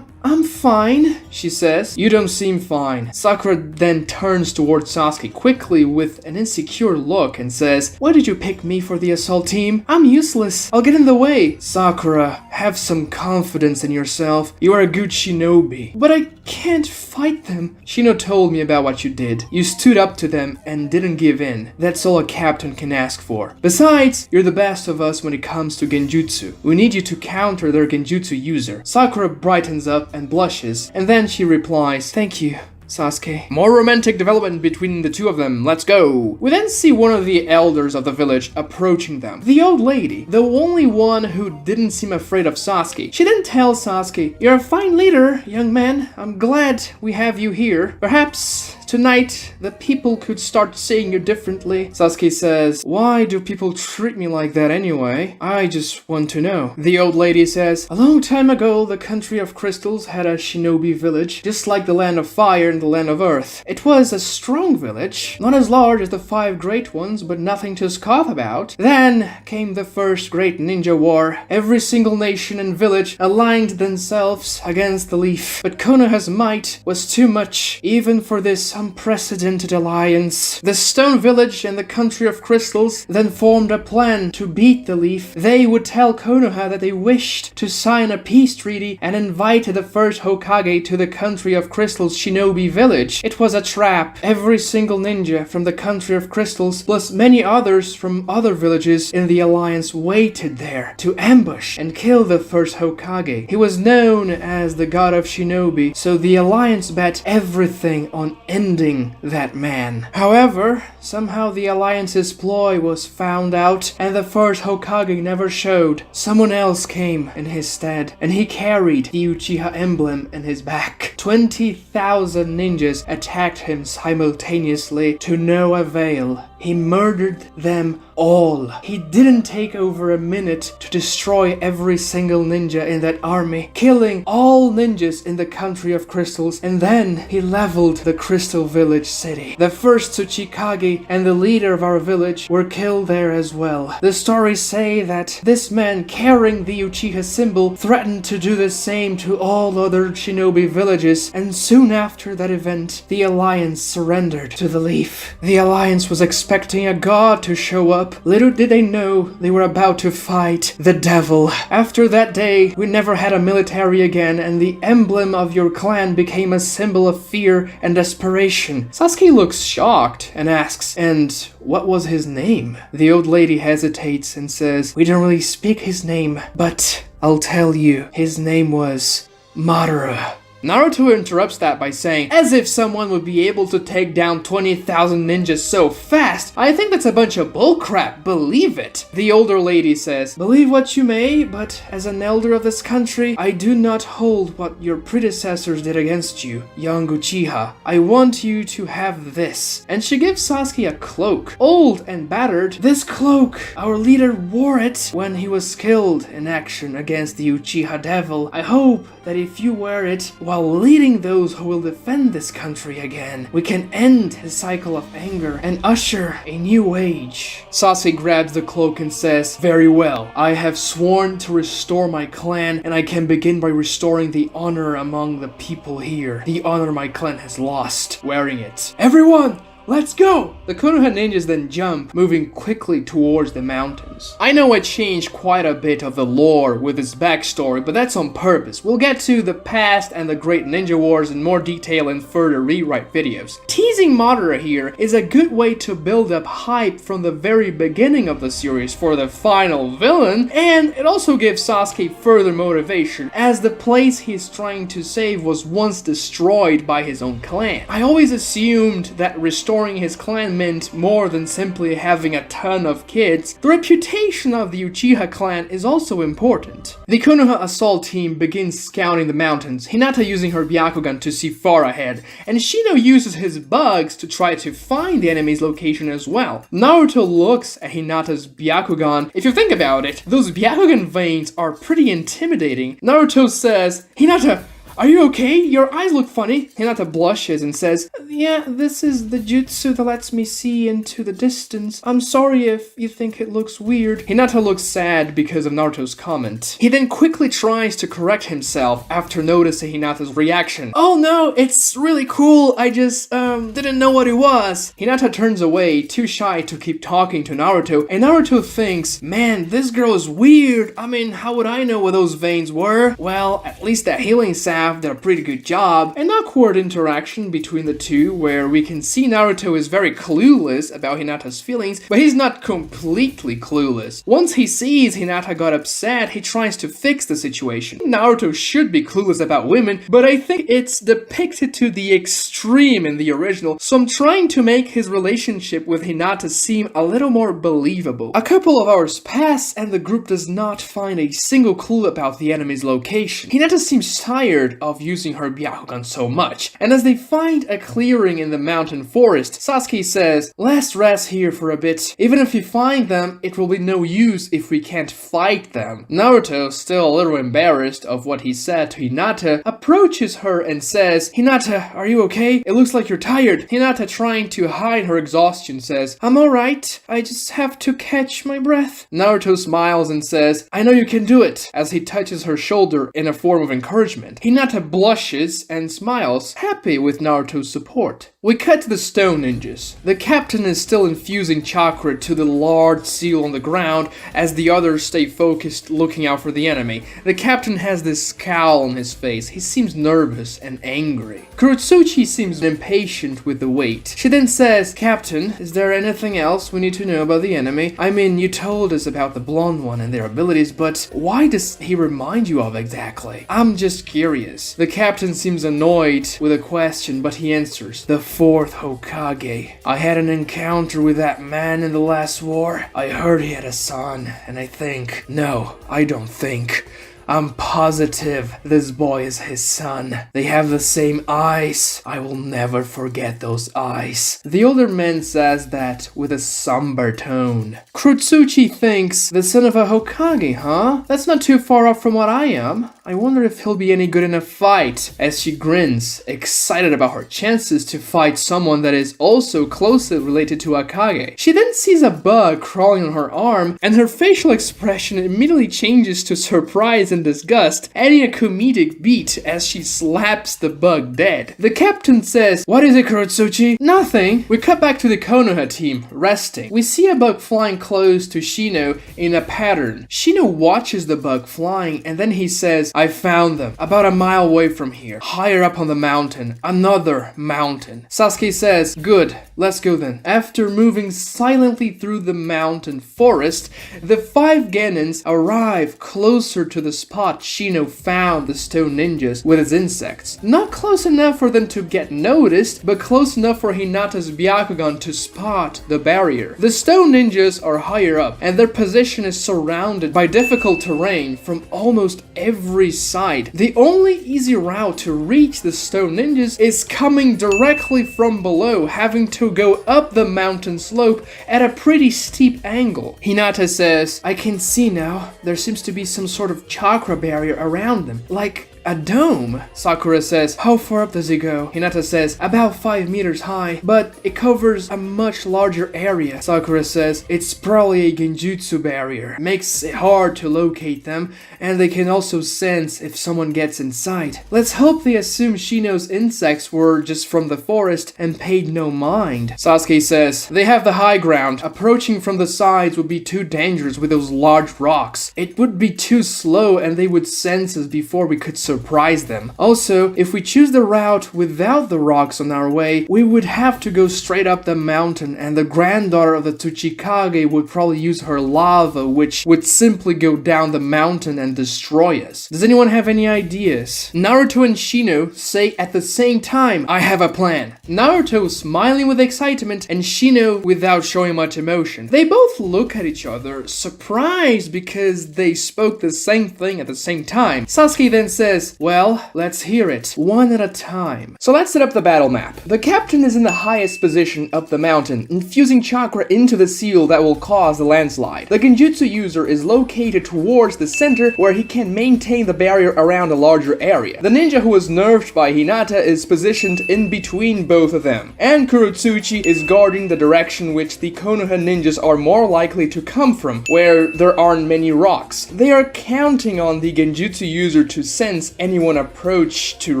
[SPEAKER 1] I'm fine, she says. You don't seem fine. Sakura then turns towards Sasuke quickly with an insecure look and says, why did you pick me for the assault team? I'm useless. I'll get in the way. Sakura, have some confidence in yourself. You are a good shinobi. But I can't fight them. Shino told me about what you did. You stood up to them and didn't give in. That's all a captain can ask for. Besides, you're the best of us when it comes to genjutsu. We need you to counter their genjutsu user. Sakura brightens up and blushes, and then she replies, thank you, Sasuke. More romantic development between the two of them. Let's go. We then see one of the elders of the village approaching them. The old lady, the only one who didn't seem afraid of Sasuke. She then tells Sasuke, you're a fine leader, young man. I'm glad we have you here. Perhaps tonight, the people could start seeing you differently. Sasuke says, why do people treat me like that anyway? I just want to know. The old lady says, a long time ago, the country of crystals had a shinobi village, just like the land of fire and the land of earth. It was a strong village, not as large as the 5 great ones, but nothing to scoff about. Then came the first great ninja war. Every single nation and village aligned themselves against the leaf. But Konoha's might was too much, even for this unprecedented alliance. The Stone Village and the Country of Crystals then formed a plan to beat the Leaf. They would tell Konoha that they wished to sign a peace treaty and invited the first Hokage to the Country of Crystals Shinobi Village. It was a trap. Every single ninja from the Country of Crystals, plus many others from other villages in the alliance, waited there to ambush and kill the first Hokage. He was known as the god of Shinobi, so the alliance bet everything on ending that man. However, somehow the alliance's ploy was found out and the first Hokage never showed. Someone else came in his stead, and he carried the Uchiha emblem in his back. 20,000 ninjas attacked him simultaneously to no avail. He murdered them all. He didn't take over a minute to destroy every single ninja in that army, killing all ninjas in the Country of Crystals, and then he leveled the Crystal Village city. The first Tsuchikage and the leader of our village were killed there as well. The stories say that this man carrying the Uchiha symbol threatened to do the same to all other shinobi villages, and soon after that event, the Alliance surrendered to the Leaf. The Alliance was expecting a god to show up. Little did they know they were about to fight the devil. After that day, we never had a military again, and the emblem of your clan became a symbol of fear and desperation. Sasuke looks shocked and asks, "And what was his name?" The old lady hesitates and says, "We don't really speak his name, but I'll tell you, his name was Madara." Naruto interrupts that by saying, "As if someone would be able to take down 20,000 ninjas so fast. I think that's a bunch of bullcrap, believe it." The older lady says, "Believe what you may, but as an elder of this country, I do not hold what your predecessors did against you, young Uchiha. I want you to have this." And she gives Sasuke a cloak. Old and battered, this cloak, our leader wore it when he was killed in action against the Uchiha devil. I hope that if you wear it while leading those who will defend this country again, we can end his cycle of anger and usher a new age. Sasuke grabs the cloak and says, "Very well, I have sworn to restore my clan, and I can begin by restoring the honor among the people here. The honor my clan has lost wearing it. Everyone, let's go!" The Konoha ninjas then jump, moving quickly towards the mountains. I know I changed quite a bit of the lore with this backstory, but that's on purpose. We'll get to the past and the Great Ninja Wars in more detail in further rewrite videos. Teasing Madara here is a good way to build up hype from the very beginning of the series for the final villain, and it also gives Sasuke further motivation, as the place he's trying to save was once destroyed by his own clan. I always assumed that restoring his clan meant more than simply having a ton of kids. The reputation of the Uchiha clan is also important. The Konoha assault team begins scouting the mountains, Hinata using her Byakugan to see far ahead, and Shino uses his bugs to try to find the enemy's location as well. Naruto looks at Hinata's Byakugan. If you think about it, those Byakugan veins are pretty intimidating. Naruto says, "Hinata, are you okay? Your eyes look funny." Hinata blushes and says, "Yeah, this is the jutsu that lets me see into the distance. I'm sorry if you think it looks weird." Hinata looks sad because of Naruto's comment. He then quickly tries to correct himself after noticing Hinata's reaction. "Oh no, it's really cool. I just, didn't know what it was." Hinata turns away, too shy to keep talking to Naruto, and Naruto thinks, "Man, this girl is weird. I mean, how would I know what those veins were?" Well, at least that healing salve did a pretty good job. An awkward interaction between the two where we can see Naruto is very clueless about Hinata's feelings, but he's not completely clueless. Once he sees Hinata got upset, he tries to fix the situation. Naruto should be clueless about women, but I think it's depicted to the extreme in the original, so I'm trying to make his relationship with Hinata seem a little more believable. A couple of hours pass and the group does not find a single clue about the enemy's location. Hinata seems tired of using her Byakugan so much, and as they find a clearing in the mountain forest, Sasuke says, "Let's rest here for a bit. Even if we find them, it will be no use if we can't fight them." Naruto, still a little embarrassed of what he said to Hinata, approaches her and says, "Hinata, are you okay? It looks like you're tired." Hinata, trying to hide her exhaustion, says, "I'm alright. I just have to catch my breath." Naruto smiles and says, "I know you can do it," as he touches her shoulder in a form of encouragement. Hinata Hinata blushes and smiles, happy with Naruto's support. We cut to the stone ninjas. The captain is still infusing chakra to the large seal on the ground as the others stay focused looking out for the enemy. The captain has this scowl on his face. He seems nervous and angry. Kurotsuchi seems impatient with the wait. She then says, "Captain, is there anything else we need to know about the enemy? I mean, you told us about the blonde one and their abilities, but why does he remind you of exactly? I'm just curious." The captain seems annoyed with a question, but he answers, "The fourth Hokage. I had an encounter with that man in the last war. I heard he had a son, and I don't think. I'm positive this boy is his son. They have the same eyes. I will never forget those eyes." The older man says that with a somber tone. Kurotsuchi thinks, "The son of a Hokage, huh? That's not too far off from what I am. I wonder if he'll be any good in a fight," as she grins, excited about her chances to fight someone that is also closely related to Akage. She then sees a bug crawling on her arm, and her facial expression immediately changes to surprise and disgust, adding a comedic beat as she slaps the bug dead. The captain says, "What is it, Kurotsuchi?" "Nothing." We cut back to the Konoha team, resting. We see a bug flying close to Shino in a pattern. Shino watches the bug flying, and then he says, "I found them, about a mile away from here, higher up on the mountain, another mountain." Sasuke says, "Good, let's go then." After moving silently through the mountain forest, the 5 Genins arrive closer to the spot Shino found the stone ninjas with his insects. Not close enough for them to get noticed, but close enough for Hinata's Byakugan to spot the barrier. The stone ninjas are higher up, and their position is surrounded by difficult terrain from almost every side. The only easy route to reach the stone ninjas is coming directly from below, having to go up the mountain slope at a pretty steep angle. Hinata says, "I can see now. There seems to be some sort of chakra barrier around them, like a dome." Sakura says, "How far up does it go?" Hinata says, "About 5 meters high, but it covers a much larger area." Sakura says, "It's probably a genjutsu barrier. Makes it hard to locate them, and they can also sense if someone gets inside. Let's hope they assume Shino's insects were just from the forest and paid no mind." Sasuke says, "They have the high ground. Approaching from the sides would be too dangerous with those large rocks. It would be too slow and they would sense us before we could surprise them. Also, if we choose the route without the rocks on our way, we would have to go straight up the mountain, and the granddaughter of the Tsuchikage would probably use her lava, which would simply go down the mountain and destroy us. Does anyone have any ideas?" Naruto and Shino say at the same time, "I have a plan." Naruto smiling with excitement and Shino without showing much emotion. They both look at each other, surprised because they spoke the same thing at the same time. Sasuke then says, "Well, let's hear it, one at a time." So let's set up the battle map. The captain is in the highest position up the mountain, infusing chakra into the seal that will cause the landslide. The genjutsu user is located towards the center where he can maintain the barrier around a larger area. The ninja who was nerfed by Hinata is positioned in between both of them. And Kurotsuchi is guarding the direction which the Konoha ninjas are more likely to come from, where there aren't many rocks. They are counting on the genjutsu user to sense anyone approach to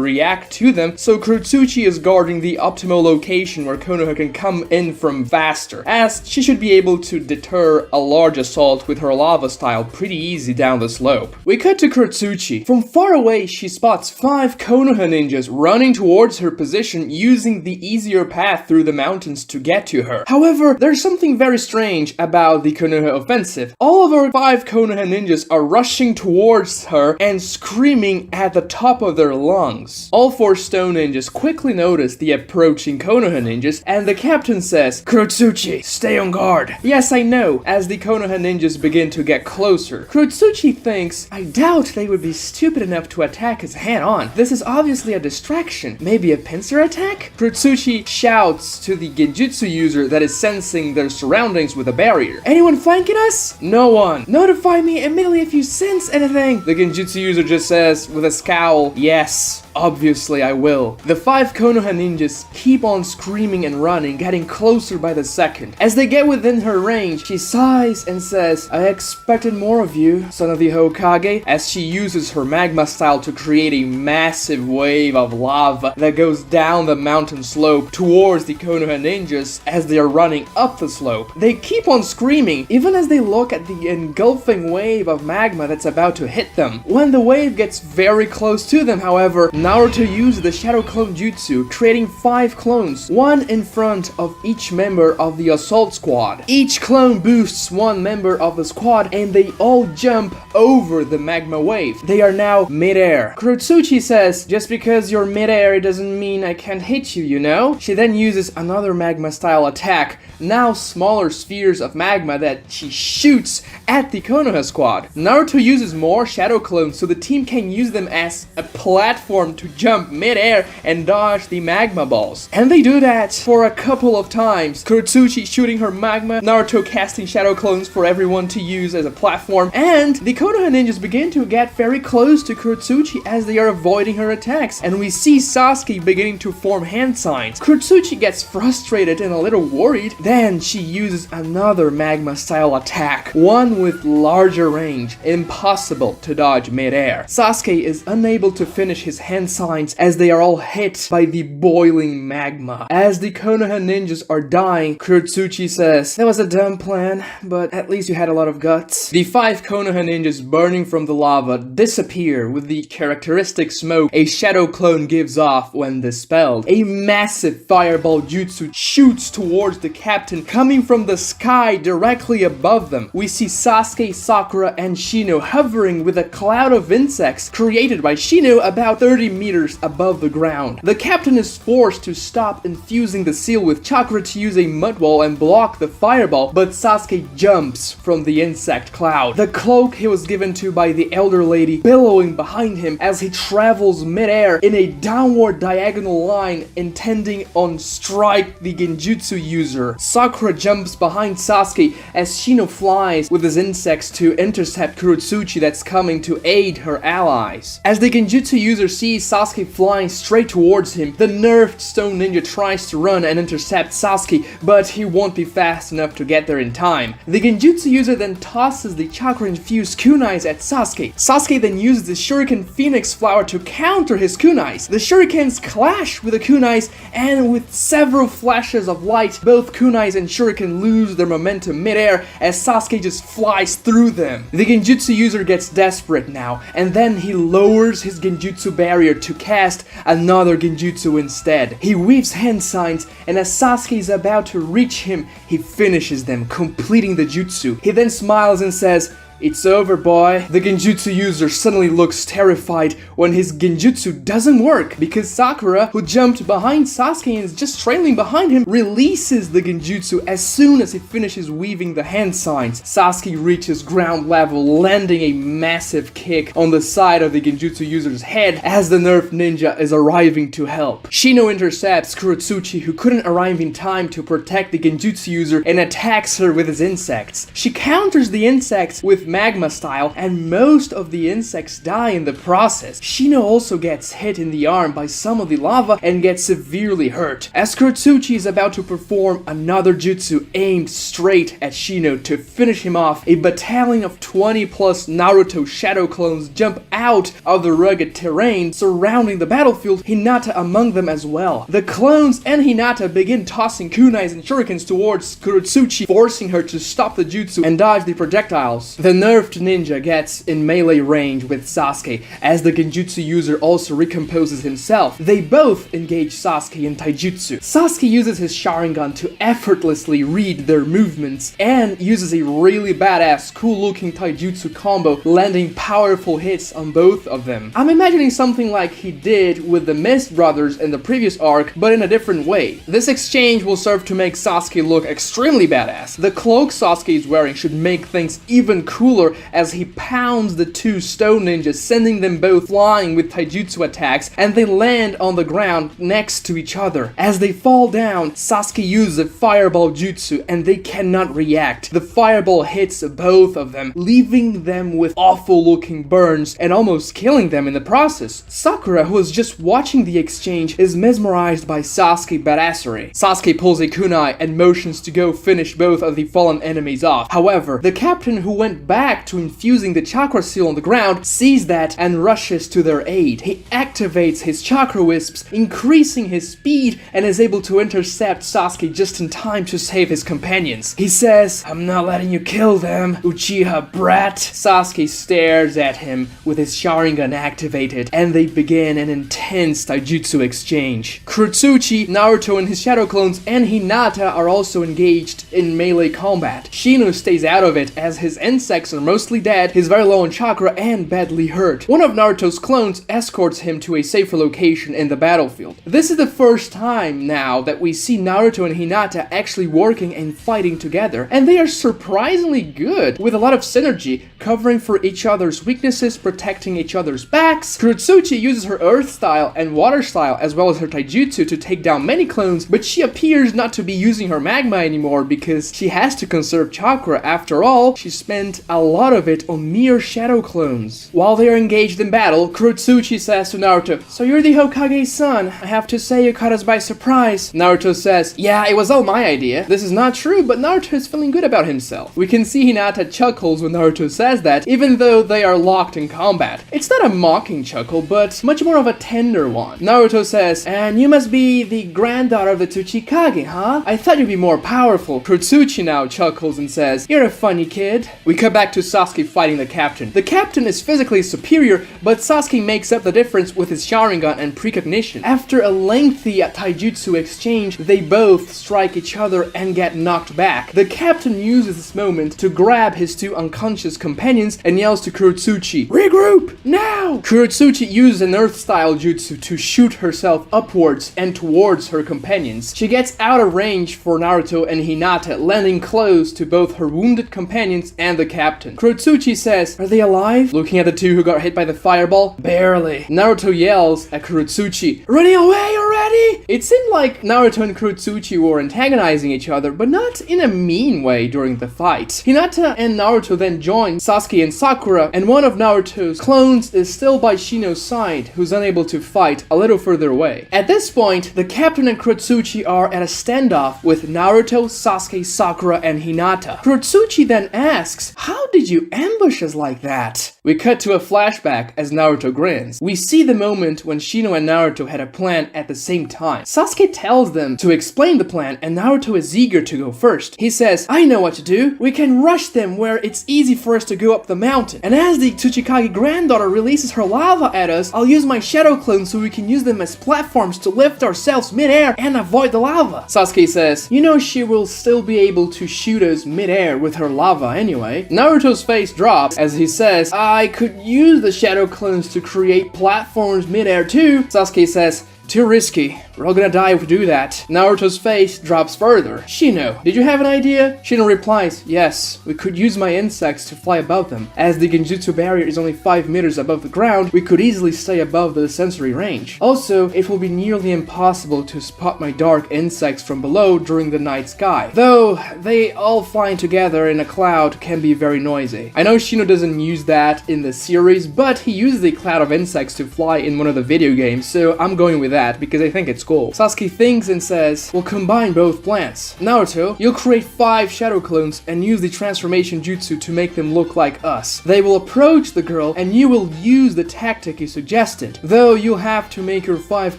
[SPEAKER 1] react to them, so Kurotsuchi is guarding the optimal location where Konoha can come in from faster, as she should be able to deter a large assault with her lava style pretty easy down the slope. We cut to Kurotsuchi. From far away, she spots 5 Konoha ninjas running towards her position using the easier path through the mountains to get to her. However, there's something very strange about the Konoha offensive. All of our 5 Konoha ninjas are rushing towards her and screaming at the top of their lungs. All 4 stone ninjas quickly notice the approaching Konoha ninjas, and the captain says, "Kurotsuchi, stay on guard." "Yes, I know," as the Konoha ninjas begin to get closer. Kurotsuchi thinks, "I doubt they would be stupid enough to attack us head-on. This is obviously a distraction. Maybe a pincer attack?" Kurotsuchi shouts to the genjutsu user that is sensing their surroundings with a barrier. "Anyone flanking us?" "No one." "Notify me immediately if you sense anything." The genjutsu user just says with a scowl, "Yes." Obviously I will. The 5 Konoha ninjas keep on screaming and running, getting closer by the second. As they get within her range, she sighs and says, "I expected more of you, son of the Hokage," as she uses her magma style to create a massive wave of lava that goes down the mountain slope towards the Konoha ninjas as they are running up the slope. They keep on screaming, even as they look at the engulfing wave of magma that's about to hit them. When the wave gets very close to them, however, Naruto uses the Shadow Clone Jutsu, creating 5 clones, one in front of each member of the assault squad. Each clone boosts one member of the squad and they all jump over the magma wave. They are now mid-air. Kurotsuchi says, "Just because you're mid-air it doesn't mean I can't hit you, you know?" She then uses another magma style attack, now smaller spheres of magma that she shoots at the Konoha squad. Naruto uses more Shadow Clones so the team can use them as a platform to jump mid-air and dodge the magma balls. And they do that for a couple of times. Kurotsuchi shooting her magma, Naruto casting Shadow Clones for everyone to use as a platform, and the Konoha ninjas begin to get very close to Kurotsuchi as they are avoiding her attacks, and we see Sasuke beginning to form hand signs. Kurotsuchi gets frustrated and a little worried. Then she uses another magma style attack, one with larger range, impossible to dodge mid-air. Sasuke is unable to finish his hand signs as they are all hit by the boiling magma. As the Konoha ninjas are dying, Kurotsuchi says, "That was a dumb plan, but at least you had a lot of guts." The 5 Konoha ninjas burning from the lava disappear with the characteristic smoke a Shadow Clone gives off when dispelled. A massive fireball jutsu shoots towards the captain, coming from the sky directly above them. We see Sasuke, Sakura, and Shino hovering with a cloud of insects created by Shino about 30 meters above the ground. The captain is forced to stop infusing the seal with chakra to use a mud wall and block the fireball, but Sasuke jumps from the insect cloud. The cloak he was given to by the elder lady billowing behind him as he travels mid-air in a downward diagonal line intending on strike the genjutsu user. Sakura jumps behind Sasuke as Shino flies with his insects to intercept Kurotsuchi that's coming to aid her allies. As the genjutsu user sees Sasuke flying straight towards him, the nerfed stone ninja tries to run and intercept Sasuke, but he won't be fast enough to get there in time. The genjutsu user then tosses the chakra-infused kunais at Sasuke. Sasuke then uses the Shuriken Phoenix Flower to counter his kunais. The shurikens clash with the kunais, and with several flashes of light, both kunais and shuriken lose their momentum mid-air as Sasuke just flies through them. The genjutsu user gets desperate now, and then he lowers his genjutsu barrier to cast another genjutsu instead. He weaves hand signs, and as Sasuke is about to reach him, he finishes them, completing the jutsu. He then smiles and says, "It's over, boy." The genjutsu user suddenly looks terrified when his genjutsu doesn't work because Sakura, who jumped behind Sasuke and is just trailing behind him, releases the genjutsu as soon as he finishes weaving the hand signs. Sasuke reaches ground level, landing a massive kick on the side of the genjutsu user's head as the nerfed ninja is arriving to help. Shino intercepts Kurotsuchi, who couldn't arrive in time to protect the genjutsu user, and attacks her with his insects. She counters the insects with magma style, and most of the insects die in the process. Shino also gets hit in the arm by some of the lava and gets severely hurt. As Kurotsuchi is about to perform another jutsu aimed straight at Shino to finish him off, a battalion of 20 plus Naruto Shadow Clones jump out of the rugged terrain surrounding the battlefield, Hinata among them as well. The clones and Hinata begin tossing kunais and shurikens towards Kurotsuchi, forcing her to stop the jutsu and dodge the projectiles. The nerfed ninja gets in melee range with Sasuke as the genjutsu user also recomposes himself. They both engage Sasuke in taijutsu. Sasuke uses his Sharingan to effortlessly read their movements and uses a really badass cool looking taijutsu combo, landing powerful hits on both of them. I'm imagining something like he did with the Mist brothers in the previous arc, but in a different way. This exchange will serve to make Sasuke look extremely badass. The cloak Sasuke is wearing should make things even cooler cooler as he pounds the two stone ninjas, sending them both flying with taijutsu attacks, and they land on the ground next to each other. As they fall down, Sasuke uses a fireball jutsu and they cannot react. The fireball hits both of them, leaving them with awful looking burns and almost killing them in the process. Sakura, who is just watching the exchange, is mesmerized by Sasuke's badassery. Sasuke pulls a kunai and motions to go finish both of the fallen enemies off. However, the captain, who went back to infusing the chakra seal on the ground, sees that and rushes to their aid. He activates his chakra wisps, increasing his speed, and is able to intercept Sasuke just in time to save his companions. He says, "I'm not letting you kill them, Uchiha brat." Sasuke stares at him with his Sharingan activated, and they begin an intense taijutsu exchange. Kurotsuchi, Naruto and his shadow clones, and Hinata are also engaged in melee combat. Shino stays out of it as his insects are mostly dead, he's very low on chakra and badly hurt. One of Naruto's clones escorts him to a safer location in the battlefield. This is the first time now that we see Naruto and Hinata actually working and fighting together, and they are surprisingly good, with a lot of synergy, covering for each other's weaknesses, protecting each other's backs. Kurotsuchi uses her earth style and water style as well as her taijutsu to take down many clones, but she appears not to be using her magma anymore because she has to conserve chakra. After all, she spent a lot of it on mere shadow clones. While they are engaged in battle, Kurotsuchi says to Naruto, "So you're the Hokage's son. I have to say you caught us by surprise." Naruto says, "Yeah, it was all my idea." This is not true, but Naruto is feeling good about himself. We can see Hinata chuckles when Naruto says that, even though they are locked in combat. It's not a mocking chuckle, but much more of a tender one. Naruto says, "And you must be the granddaughter of the Tsuchikage, huh? I thought you'd be more powerful." Kurotsuchi now chuckles and says, "You're a funny kid." We cut back to Sasuke fighting the captain. The captain is physically superior, but Sasuke makes up the difference with his Sharingan and precognition. After a lengthy taijutsu exchange, they both strike each other and get knocked back. The captain uses this moment to grab his two unconscious companions and yells to Kurotsuchi, "Regroup, now!" Kurotsuchi uses an earth-style jutsu to shoot herself upwards and towards her companions. She gets out of range for Naruto and Hinata, landing close to both her wounded companions and the captain. Kurotsuchi says, "Are they alive?" Looking at the two who got hit by the fireball, "Barely." Naruto yells at Kurotsuchi, "Running away already?" It seemed like Naruto and Kurotsuchi were antagonizing each other, but not in a mean way during the fight. Hinata and Naruto then join Sasuke and Sakura, and one of Naruto's clones is still by Shino's side, who's unable to fight a little further away. At this point, the captain and Kurotsuchi are at a standoff with Naruto, Sasuke, Sakura, and Hinata. Kurotsuchi then asks, "How did you ambush us like that?" We cut to a flashback as Naruto grins. We see the moment when Shino and Naruto had a plan at the same time. Sasuke tells them to explain the plan, and Naruto is eager to go first. He says, "I know what to do. We can rush them where it's easy for us to go up the mountain. And as the Tsuchikage granddaughter releases her lava at us, I'll use my shadow clones so we can use them as platforms to lift ourselves mid-air and avoid the lava." Sasuke says, "You know she will still be able to shoot us mid-air with her lava anyway." Naruto's face drops as he says, "I could use the shadow clones to create platforms mid-air too." Sasuke says, "Too risky. We're all gonna die if we do that." Naruto's face drops further. "Shino, did you have an idea?" Shino replies, "Yes, we could use my insects to fly above them. As the genjutsu barrier is only 5 meters above the ground, we could easily stay above the sensory range. Also, it will be nearly impossible to spot my dark insects from below during the night sky. Though, they all flying together in a cloud can be very noisy." I know Shino doesn't use that in the series, but he uses a cloud of insects to fly in one of the video games, so I'm going with that because I think it's cool. Sasuke thinks and says, "We'll combine both plants. Naruto, you'll create 5 shadow clones and use the transformation jutsu to make them look like us. They will approach the girl and you will use the tactic you suggested. Though you'll have to make your 5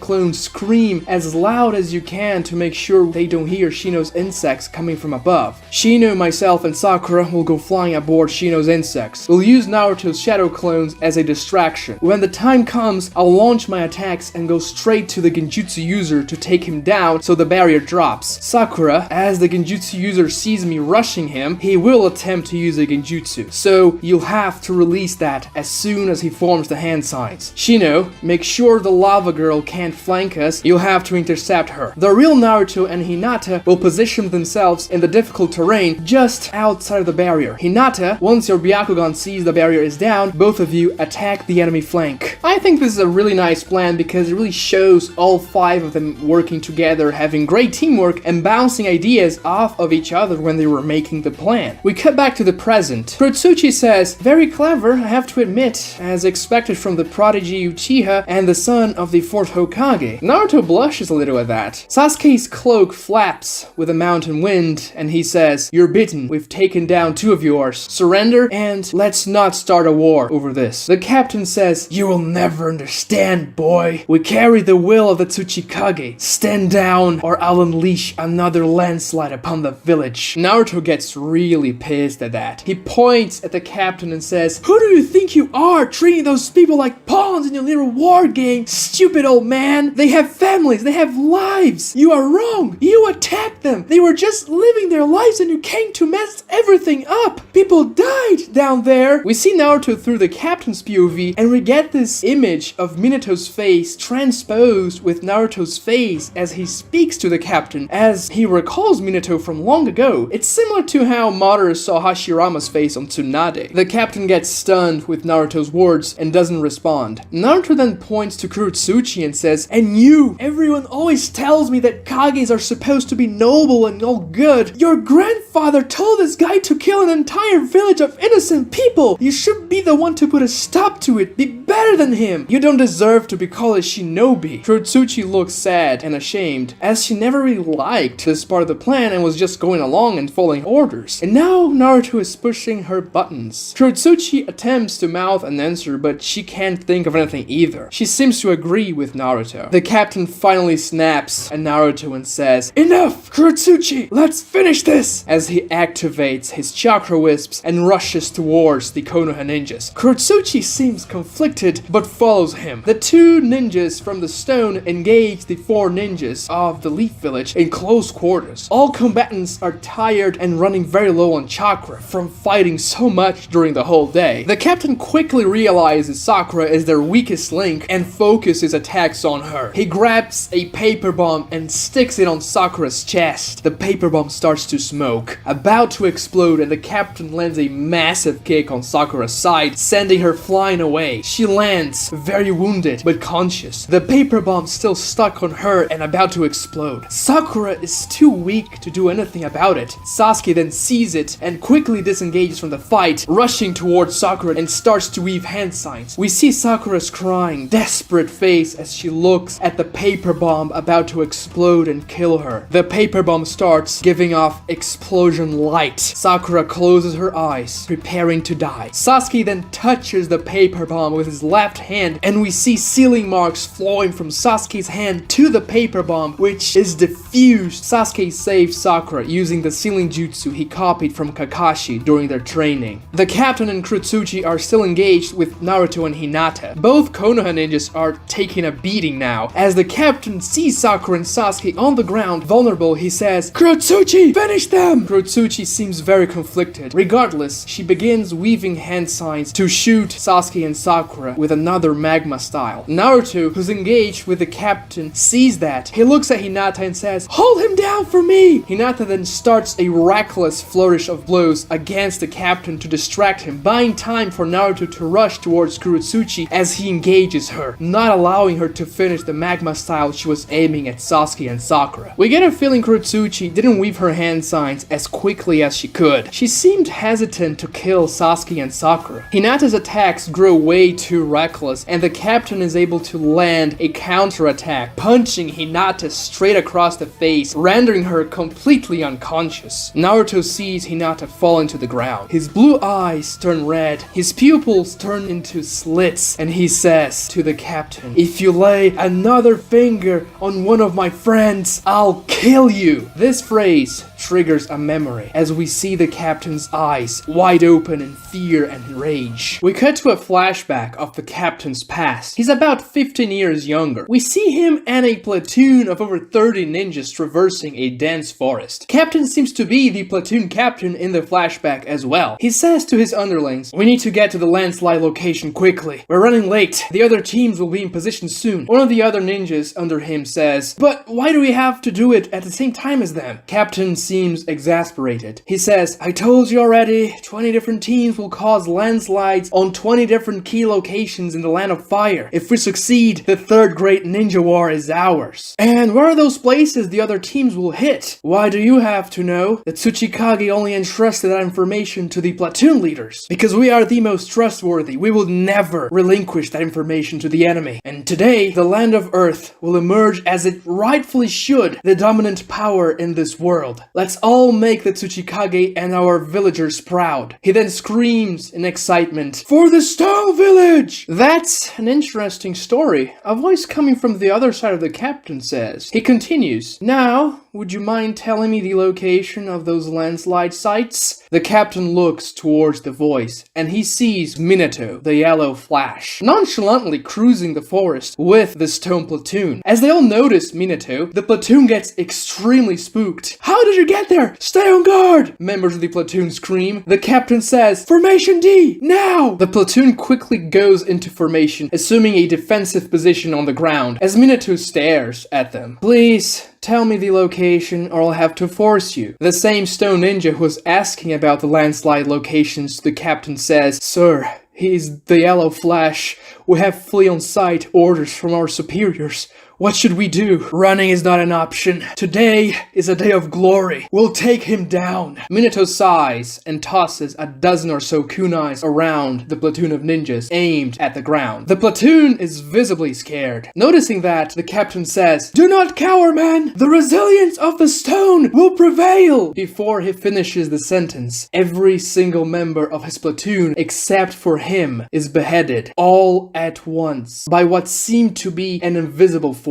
[SPEAKER 1] clones scream as loud as you can to make sure they don't hear Shino's insects coming from above. Shino, myself, and Sakura will go flying aboard Shino's insects. We'll use Naruto's shadow clones as a distraction. When the time comes, I'll launch my attacks and go straight to the genjutsu user to take him down so the barrier drops. Sakura, as the genjutsu user sees me rushing him, he will attempt to use a genjutsu. So you'll have to release that as soon as he forms the hand signs. Shino, make sure the lava girl can't flank us. You'll have to intercept her. The real Naruto and Hinata will position themselves in the difficult terrain just outside of the barrier. Hinata, once your Byakugan sees the barrier is down, both of you attack the enemy flank. I think this is a really nice plan because it really shows all 5 of them working together, having great teamwork and bouncing ideas off of each other when they were making the plan. We cut back to the present. Kurotsuchi says, very clever, I have to admit, as expected from the prodigy Uchiha and the son of the 4th Hokage. Naruto blushes a little at that. Sasuke's cloak flaps with a mountain wind and he says, you're bitten, we've taken down 2 of yours. Surrender and let's not start a war over this. The captain says, you will never understand, boy. We carry the will of the Tsuchikage. Stand down or I'll unleash another landslide upon the village. Naruto gets really pissed at that. He points at the captain and says, who do you think you are, treating those people like pawns in your little war game? Stupid old man. They have families, they have lives. You are wrong. You attacked them. They were just living their lives and you came to mess everything up. People died down there. We see Naruto through the captain's POV and we get this image of Minato's face transposed with Naruto's face as he speaks to the captain, as he recalls Minato from long ago. It's similar to how Madara saw Hashirama's face on Tsunade. The captain gets stunned with Naruto's words and doesn't respond. Naruto then points to Kurotsuchi and says, and you, everyone always tells me that Kages are supposed to be noble and all good. Your grandfather told this guy to kill an entire village of innocent people. You should be the one to put a stop to it. Be better than him. You don't deserve to be called a shinobi. Kurotsuchi looks sad and ashamed, as she never really liked this part of the plan and was just going along and following orders. And now Naruto is pushing her buttons. Kurotsuchi attempts to mouth an answer, but she can't think of anything either. She seems to agree with Naruto. The captain finally snaps at Naruto and says, enough, Kurotsuchi, let's finish this, as he activates his chakra wisps and rushes towards the Konoha ninjas. Kurotsuchi seems conflicted, but follows him. The 2 ninjas from the stone engage the 4 ninjas of the Leaf Village in close quarters. All combatants are tired and running very low on chakra from fighting so much during the whole day. The captain quickly realizes Sakura is their weakest link and focuses attacks on her. He grabs a paper bomb and sticks it on Sakura's chest. The paper bomb starts to smoke, about to explode, and the captain lands a massive kick on Sakura's side, sending her flying away. She lands very wounded but conscious. The paper bomb still stuck on her and about to explode. Sakura is too weak to do anything about it. Sasuke then sees it and quickly disengages from the fight, rushing towards Sakura and starts to weave hand signs. We see Sakura's crying, desperate face as she looks at the paper bomb about to explode and kill her. The paper bomb starts giving off explosion light. Sakura closes her eyes, preparing to die. Sasuke then touches the paper bomb with his left hand and we see sealing marks flowing from Sasuke's hand to the paper bomb, which is diffused. Sasuke saves Sakura using the sealing jutsu he copied from Kakashi during their training. The captain and Kurotsuchi are still engaged with Naruto and Hinata. Both Konoha ninjas are taking a beating now. As the captain sees Sakura and Sasuke on the ground, vulnerable, he says, Kurotsuchi, finish them! Kurotsuchi seems very conflicted. Regardless, she begins weaving hand signs to shoot Sasuke and Sakura with another magma style. Naruto, who's engaged with the captain, sees that. He looks at Hinata and says, hold him down for me! Hinata then starts a reckless flourish of blows against the captain to distract him, buying time for Naruto to rush towards Kurotsuchi as he engages her, not allowing her to finish the magma style she was aiming at Sasuke and Sakura. We get a feeling Kurotsuchi didn't weave her hand signs as quickly as she could. She seemed hesitant to kill Sasuke and Sakura. Hinata's attacks grow way too reckless and the captain is able to land a counterattack, punching Hinata straight across the face, rendering her completely unconscious. Naruto sees Hinata fall into the ground. His blue eyes turn red, his pupils turn into slits, and he says to the captain, if you lay another finger on one of my friends, I'll kill you. This phrase triggers a memory as we see the captain's eyes wide open in fear and rage. We cut to a flashback of of the captain's past. He's about 15 years younger. We see him and a platoon of over 30 ninjas traversing a dense forest. Captain seems to be the platoon captain in the flashback as well. He says to his underlings, "We need to get to the landslide location quickly. We're running late. The other teams will be in position soon." One of the other ninjas under him says, "But why do we have to do it at the same time as them?" Captain seems exasperated. He says, "I told you already, 20 different teams will cause landslides on 20 different key locations in the Land of Fire. If we succeed, the third great ninja war is ours. And where are those places the other teams will hit? Why do you have to know? The Tsuchikage only entrusted that information to the platoon leaders. Because we are the most trustworthy, we will never relinquish that information to the enemy. And today, the Land of Earth will emerge as it rightfully should, the dominant power in this world. Let's all make the Tsuchikage and our villagers proud." He then screams in excitement, "For the Stone Village!" That's an interesting story. A voice coming from the other side of the captain says. He continues, "Now, would you mind telling me the location of those landslide sites?" The captain looks towards the voice, and he sees Minato, the yellow flash, nonchalantly cruising the forest with the stone platoon. As they all notice Minato, the platoon gets extremely spooked. "How did you get there? Stay on guard!" Members of the platoon scream. The captain says, "Formation D, now!" The platoon quickly goes into formation, assuming a defensive position on the ground, as Minato stares at them. "Please, tell me the location or I'll have to force you." The same stone ninja who was asking about the landslide locations, the captain says, "Sir, he's the yellow flash. We have flee on sight orders from our superiors. What should we do? Running is not an option. Today is a day of glory. We'll take him down." Minato sighs and tosses a dozen or so kunais around the platoon of ninjas aimed at the ground. The platoon is visibly scared. Noticing that, the captain says, "Do not cower, man! The resilience of the stone will prevail!" Before he finishes the sentence, every single member of his platoon, except for him, is beheaded, all at once, by what seemed to be an invisible force.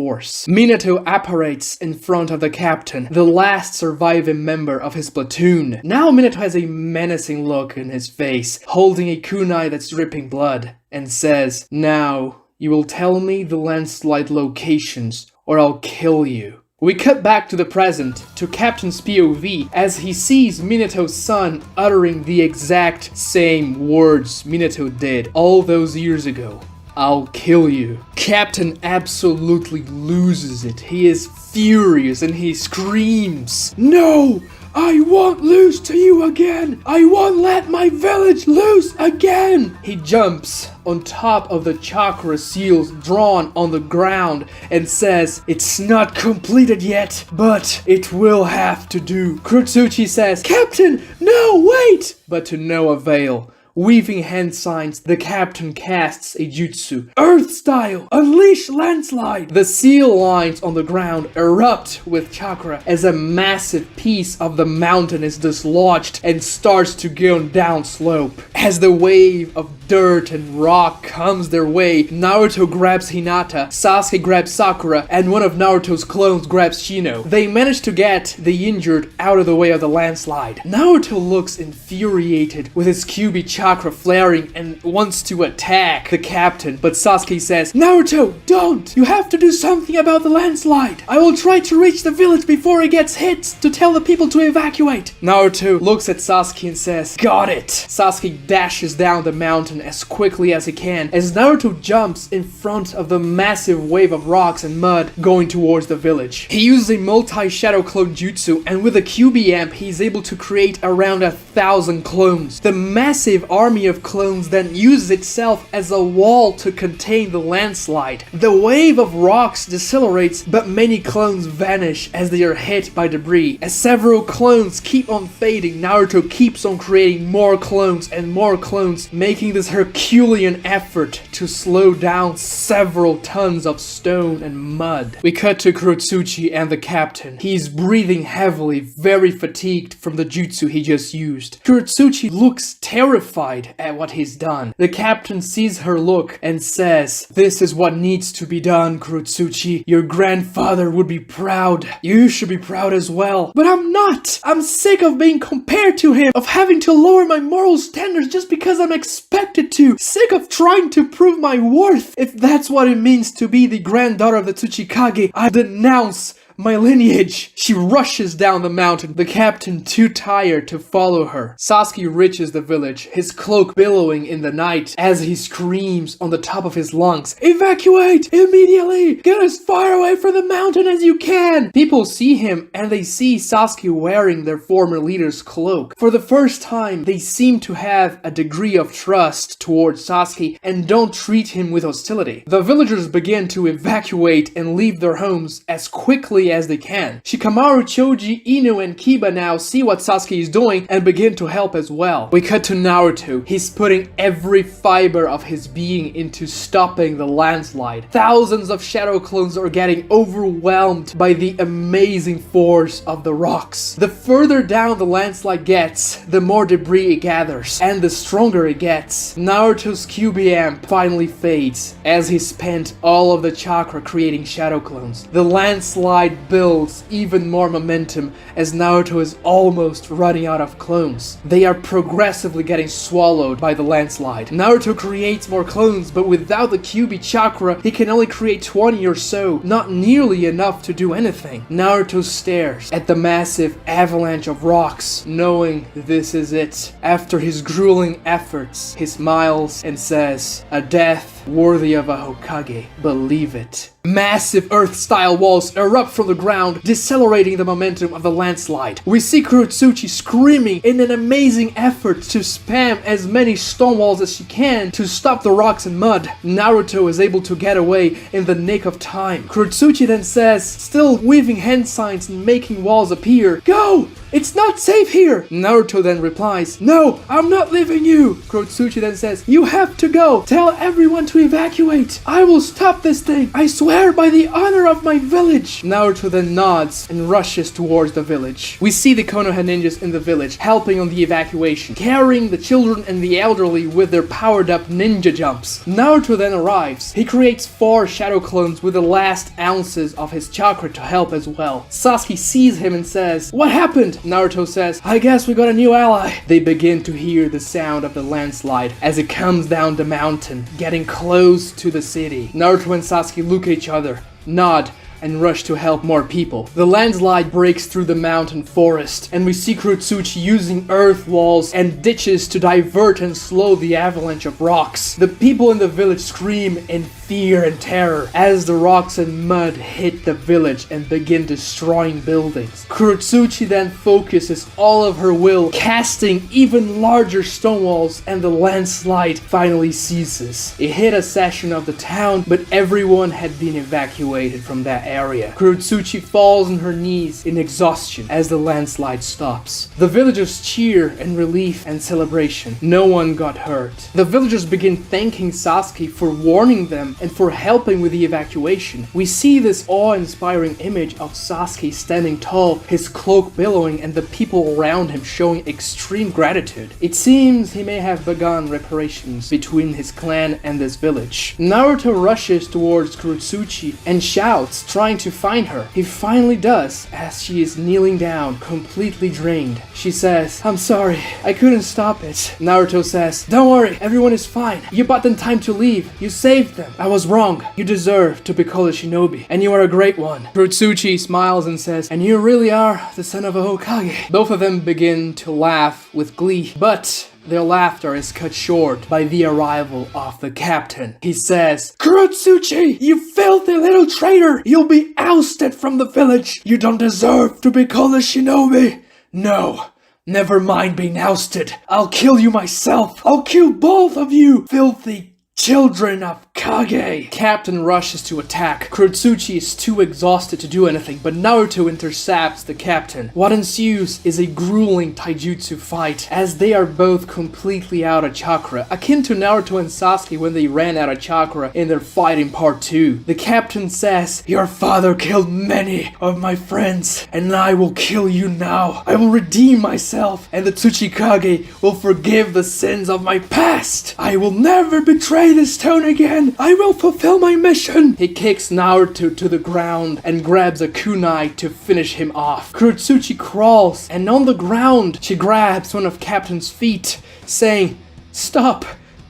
[SPEAKER 1] Minato apparates in front of the captain, the last surviving member of his platoon. Now Minato has a menacing look in his face, holding a kunai that's dripping blood, and says, "Now, you will tell me the landslide locations, or I'll kill you." We cut back to the present, to Captain's POV, as he sees Minato's son uttering the exact same words Minato did all those years ago. "I'll kill you." Captain absolutely loses it. He is furious and he screams, "No! I won't lose to you again! I won't let my village lose again!" He jumps on top of the chakra seals drawn on the ground and says, "It's not completed yet, but it will have to do." Kurotsuchi says, "Captain, no, wait!" But to no avail. Weaving hand signs, the captain casts a jutsu. Earth style, unleash landslide! The seal lines on the ground erupt with chakra as a massive piece of the mountain is dislodged and starts to go down slope. As the wave of dirt and rock comes their way, Naruto grabs Hinata, Sasuke grabs Sakura, and one of Naruto's clones grabs Shino. They manage to get the injured out of the way of the landslide. Naruto looks infuriated with his Kyuubi chakra flaring and wants to attack the captain, but Sasuke says, "Naruto, don't! You have to do something about the landslide. I will try to reach the village before it gets hit to tell the people to evacuate." Naruto looks at Sasuke and says, "Got it!" Sasuke dashes down the mountain as quickly as he can as Naruto jumps in front of the massive wave of rocks and mud going towards the village. He uses a multi-shadow clone jutsu, and with a QB amp he is able to create around 1,000 clones. The massive army of clones then uses itself as a wall to contain the landslide. The wave of rocks decelerates, but many clones vanish as they are hit by debris. As several clones keep on fading, Naruto keeps on creating more clones and more clones, making this Herculean effort to slow down several tons of stone and mud. We cut to Kurotsuchi and the captain. He's breathing heavily, very fatigued from the jutsu he just used. Kurotsuchi looks terrified at what he's done. The captain sees her look and says, "This is what needs to be done, Kurotsuchi. Your grandfather would be proud. You should be proud as well." "But I'm not! I'm sick of being compared to him, of having to lower my moral standards just because I'm expected expected to. Sick of trying to prove my worth. If that's what it means to be the granddaughter of the Tsuchikage, I denounce my lineage. She rushes down the mountain, the captain too tired to follow her. Sasuke reaches the village, his cloak billowing in the night as he screams on the top of his lungs, "Evacuate! Immediately! Get as far away from the mountain as you can!" People see him and they see Sasuke wearing their former leader's cloak. For the first time, they seem to have a degree of trust towards Sasuke and don't treat him with hostility. The villagers begin to evacuate and leave their homes as quickly as they can. Shikamaru, Choji, Inu, and Kiba now see what Sasuke is doing and begin to help as well. We cut to Naruto. He's putting every fiber of his being into stopping the landslide. Thousands of shadow clones are getting overwhelmed by the amazing force of the rocks. The further down the landslide gets, the more debris it gathers, and the stronger it gets. Naruto's QB amp finally fades as he spent all of the chakra creating shadow clones. The landslide builds even more momentum as Naruto is almost running out of clones. They are progressively getting swallowed by the landslide. Naruto creates more clones, but without the QB chakra, he can only create 20 or so, not nearly enough to do anything. Naruto stares at the massive avalanche of rocks, knowing this is it. After his grueling efforts, he smiles and says, "A death worthy of a Hokage. Believe it." Massive Earth-style walls erupt from the ground, decelerating the momentum of the landslide. We see Kurotsuchi screaming in an amazing effort to spam as many stone walls as she can to stop the rocks and mud. Naruto is able to get away in the nick of time. Kurotsuchi then says, still weaving hand signs and making walls appear, "Go! It's not safe here!" Naruto then replies, "No, I'm not leaving you!" Kurotsuchi then says, "You have to go! Tell everyone to evacuate! I will stop this thing! I swear by the honor of my village!" Naruto then nods and rushes towards the village. We see the Konoha ninjas in the village helping on the evacuation, carrying the children and the elderly with their powered up ninja jumps. Naruto then arrives. He creates 4 shadow clones with the last ounces of his chakra to help as well. Sasuke sees him and says, "What happened?" Naruto says, "I guess we got a new ally." They begin to hear the sound of the landslide as it comes down the mountain, getting close to the city. Naruto and Sasuke look at each other, nod, and rush to help more people. The landslide breaks through the mountain forest, and we see Kurotsuchi using earth walls and ditches to divert and slow the avalanche of rocks. The people in the village scream in fear and terror as the rocks and mud hit the village and begin destroying buildings. Kurotsuchi then focuses all of her will, casting even larger stone walls, and the landslide finally ceases. It hit a section of the town, but everyone had been evacuated from that area. Kurotsuchi falls on her knees in exhaustion as the landslide stops. The villagers cheer in relief and celebration. No one got hurt. The villagers begin thanking Sasuke for warning them and for helping with the evacuation. We see this awe-inspiring image of Sasuke standing tall, his cloak billowing, and the people around him showing extreme gratitude. It seems he may have begun reparations between his clan and this village. Naruto rushes towards Kurotsuchi and shouts, trying to find her. He finally does, as she is kneeling down, completely drained. She says, "I'm sorry, I couldn't stop it." Naruto says, "Don't worry, everyone is fine. You bought them time to leave. You saved them. I was wrong. You deserve to be called a shinobi, and you are a great one." Kurotsuchi smiles and says, "And you really are the son of a Hokage." Both of them begin to laugh with glee, but their laughter is cut short by the arrival of the captain. He says, "Kurotsuchi, you filthy little traitor! You'll be ousted from the village! You don't deserve to be called a shinobi! No, never mind being ousted. I'll kill you myself! I'll kill both of you, filthy children of Kage!" Captain rushes to attack. Kurotsuchi is too exhausted to do anything, but Naruto intercepts the captain. What ensues is a grueling taijutsu fight, as they are both completely out of chakra, akin to Naruto and Sasuke when they ran out of chakra in their fight in part 2. The captain says, "Your father killed many of my friends, and I will kill you now. I will redeem myself, and the Tsuchikage will forgive the sins of my past. I will never betray this town again. I will fulfill my mission." He kicks Naruto to the ground and grabs a kunai to finish him off. Kurotsuchi crawls, and on the ground, she grabs one of Captain's feet, saying, "Stop.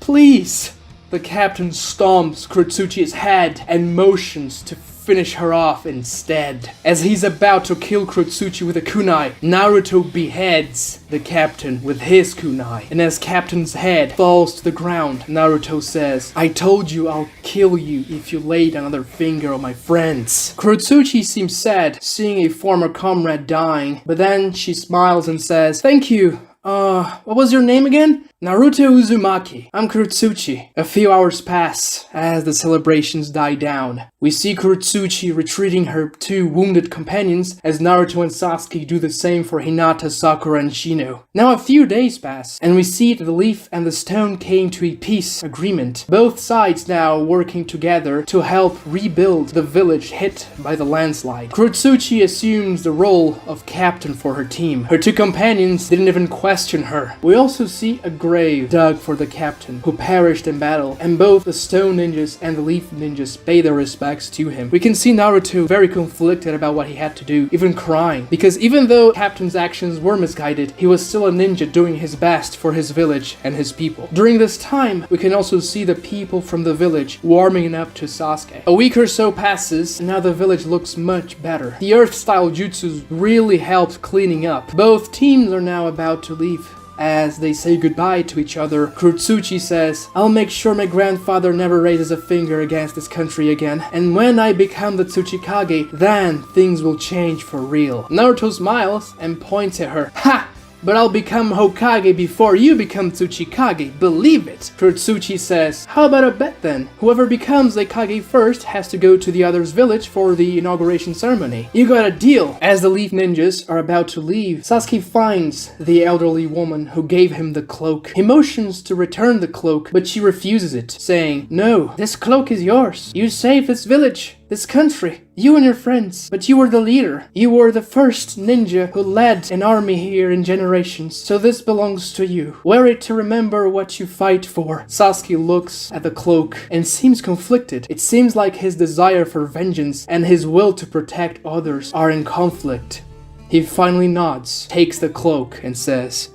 [SPEAKER 1] Please! The captain stomps Kurotsuchi's head and motions to finish her off instead. As he's about to kill Kurotsuchi with a kunai, Naruto beheads the captain with his kunai. And as captain's head falls to the ground, Naruto says, "I told you I'll kill you if you laid another finger on my friends." Kurotsuchi seems sad, seeing a former comrade dying, but then she smiles and says, "Thank you. What was your name again?" "Naruto Uzumaki. I'm Kurotsuchi." A few hours pass as the celebrations die down. We see Kurotsuchi retreating her two wounded companions as Naruto and Sasuke do the same for Hinata, Sakura, and Shino. Now a few days pass, and we see that the leaf and the stone came to a peace agreement. Both sides now working together to help rebuild the village hit by the landslide. Kurotsuchi assumes the role of captain for her team. Her two companions didn't even question her. We also see a grave dug for the captain, who perished in battle, and both the stone ninjas and the leaf ninjas pay their respects to him. We can see Naruto very conflicted about what he had to do, even crying, because even though Captain's actions were misguided, he was still a ninja doing his best for his village and his people. During this time, we can also see the people from the village warming up to Sasuke. A week or so passes, and now the village looks much better. The earth-style jutsus really helped cleaning up. Both teams are now about to leave. As they say goodbye to each other, Kurotsuchi says, "I'll make sure my grandfather never raises a finger against this country again, and when I become the Tsuchikage, then things will change for real." Naruto smiles and points at her. "Ha! But I'll become Hokage before you become Tsuchikage, believe it." Kurotsuchi says, "How about a bet then? Whoever becomes a Kage first has to go to the other's village for the inauguration ceremony. You got a deal." As the Leaf Ninjas are about to leave, Sasuke finds the elderly woman who gave him the cloak. He motions to return the cloak, but she refuses it, saying, "No, this cloak is yours. You saved this village, this country, you and your friends, but you were the leader. You were the first ninja who led an army here in generations, so this belongs to you. Wear it to remember what you fight for." Sasuke looks at the cloak and seems conflicted. It seems like his desire for vengeance and his will to protect others are in conflict. He finally nods, takes the cloak, and says,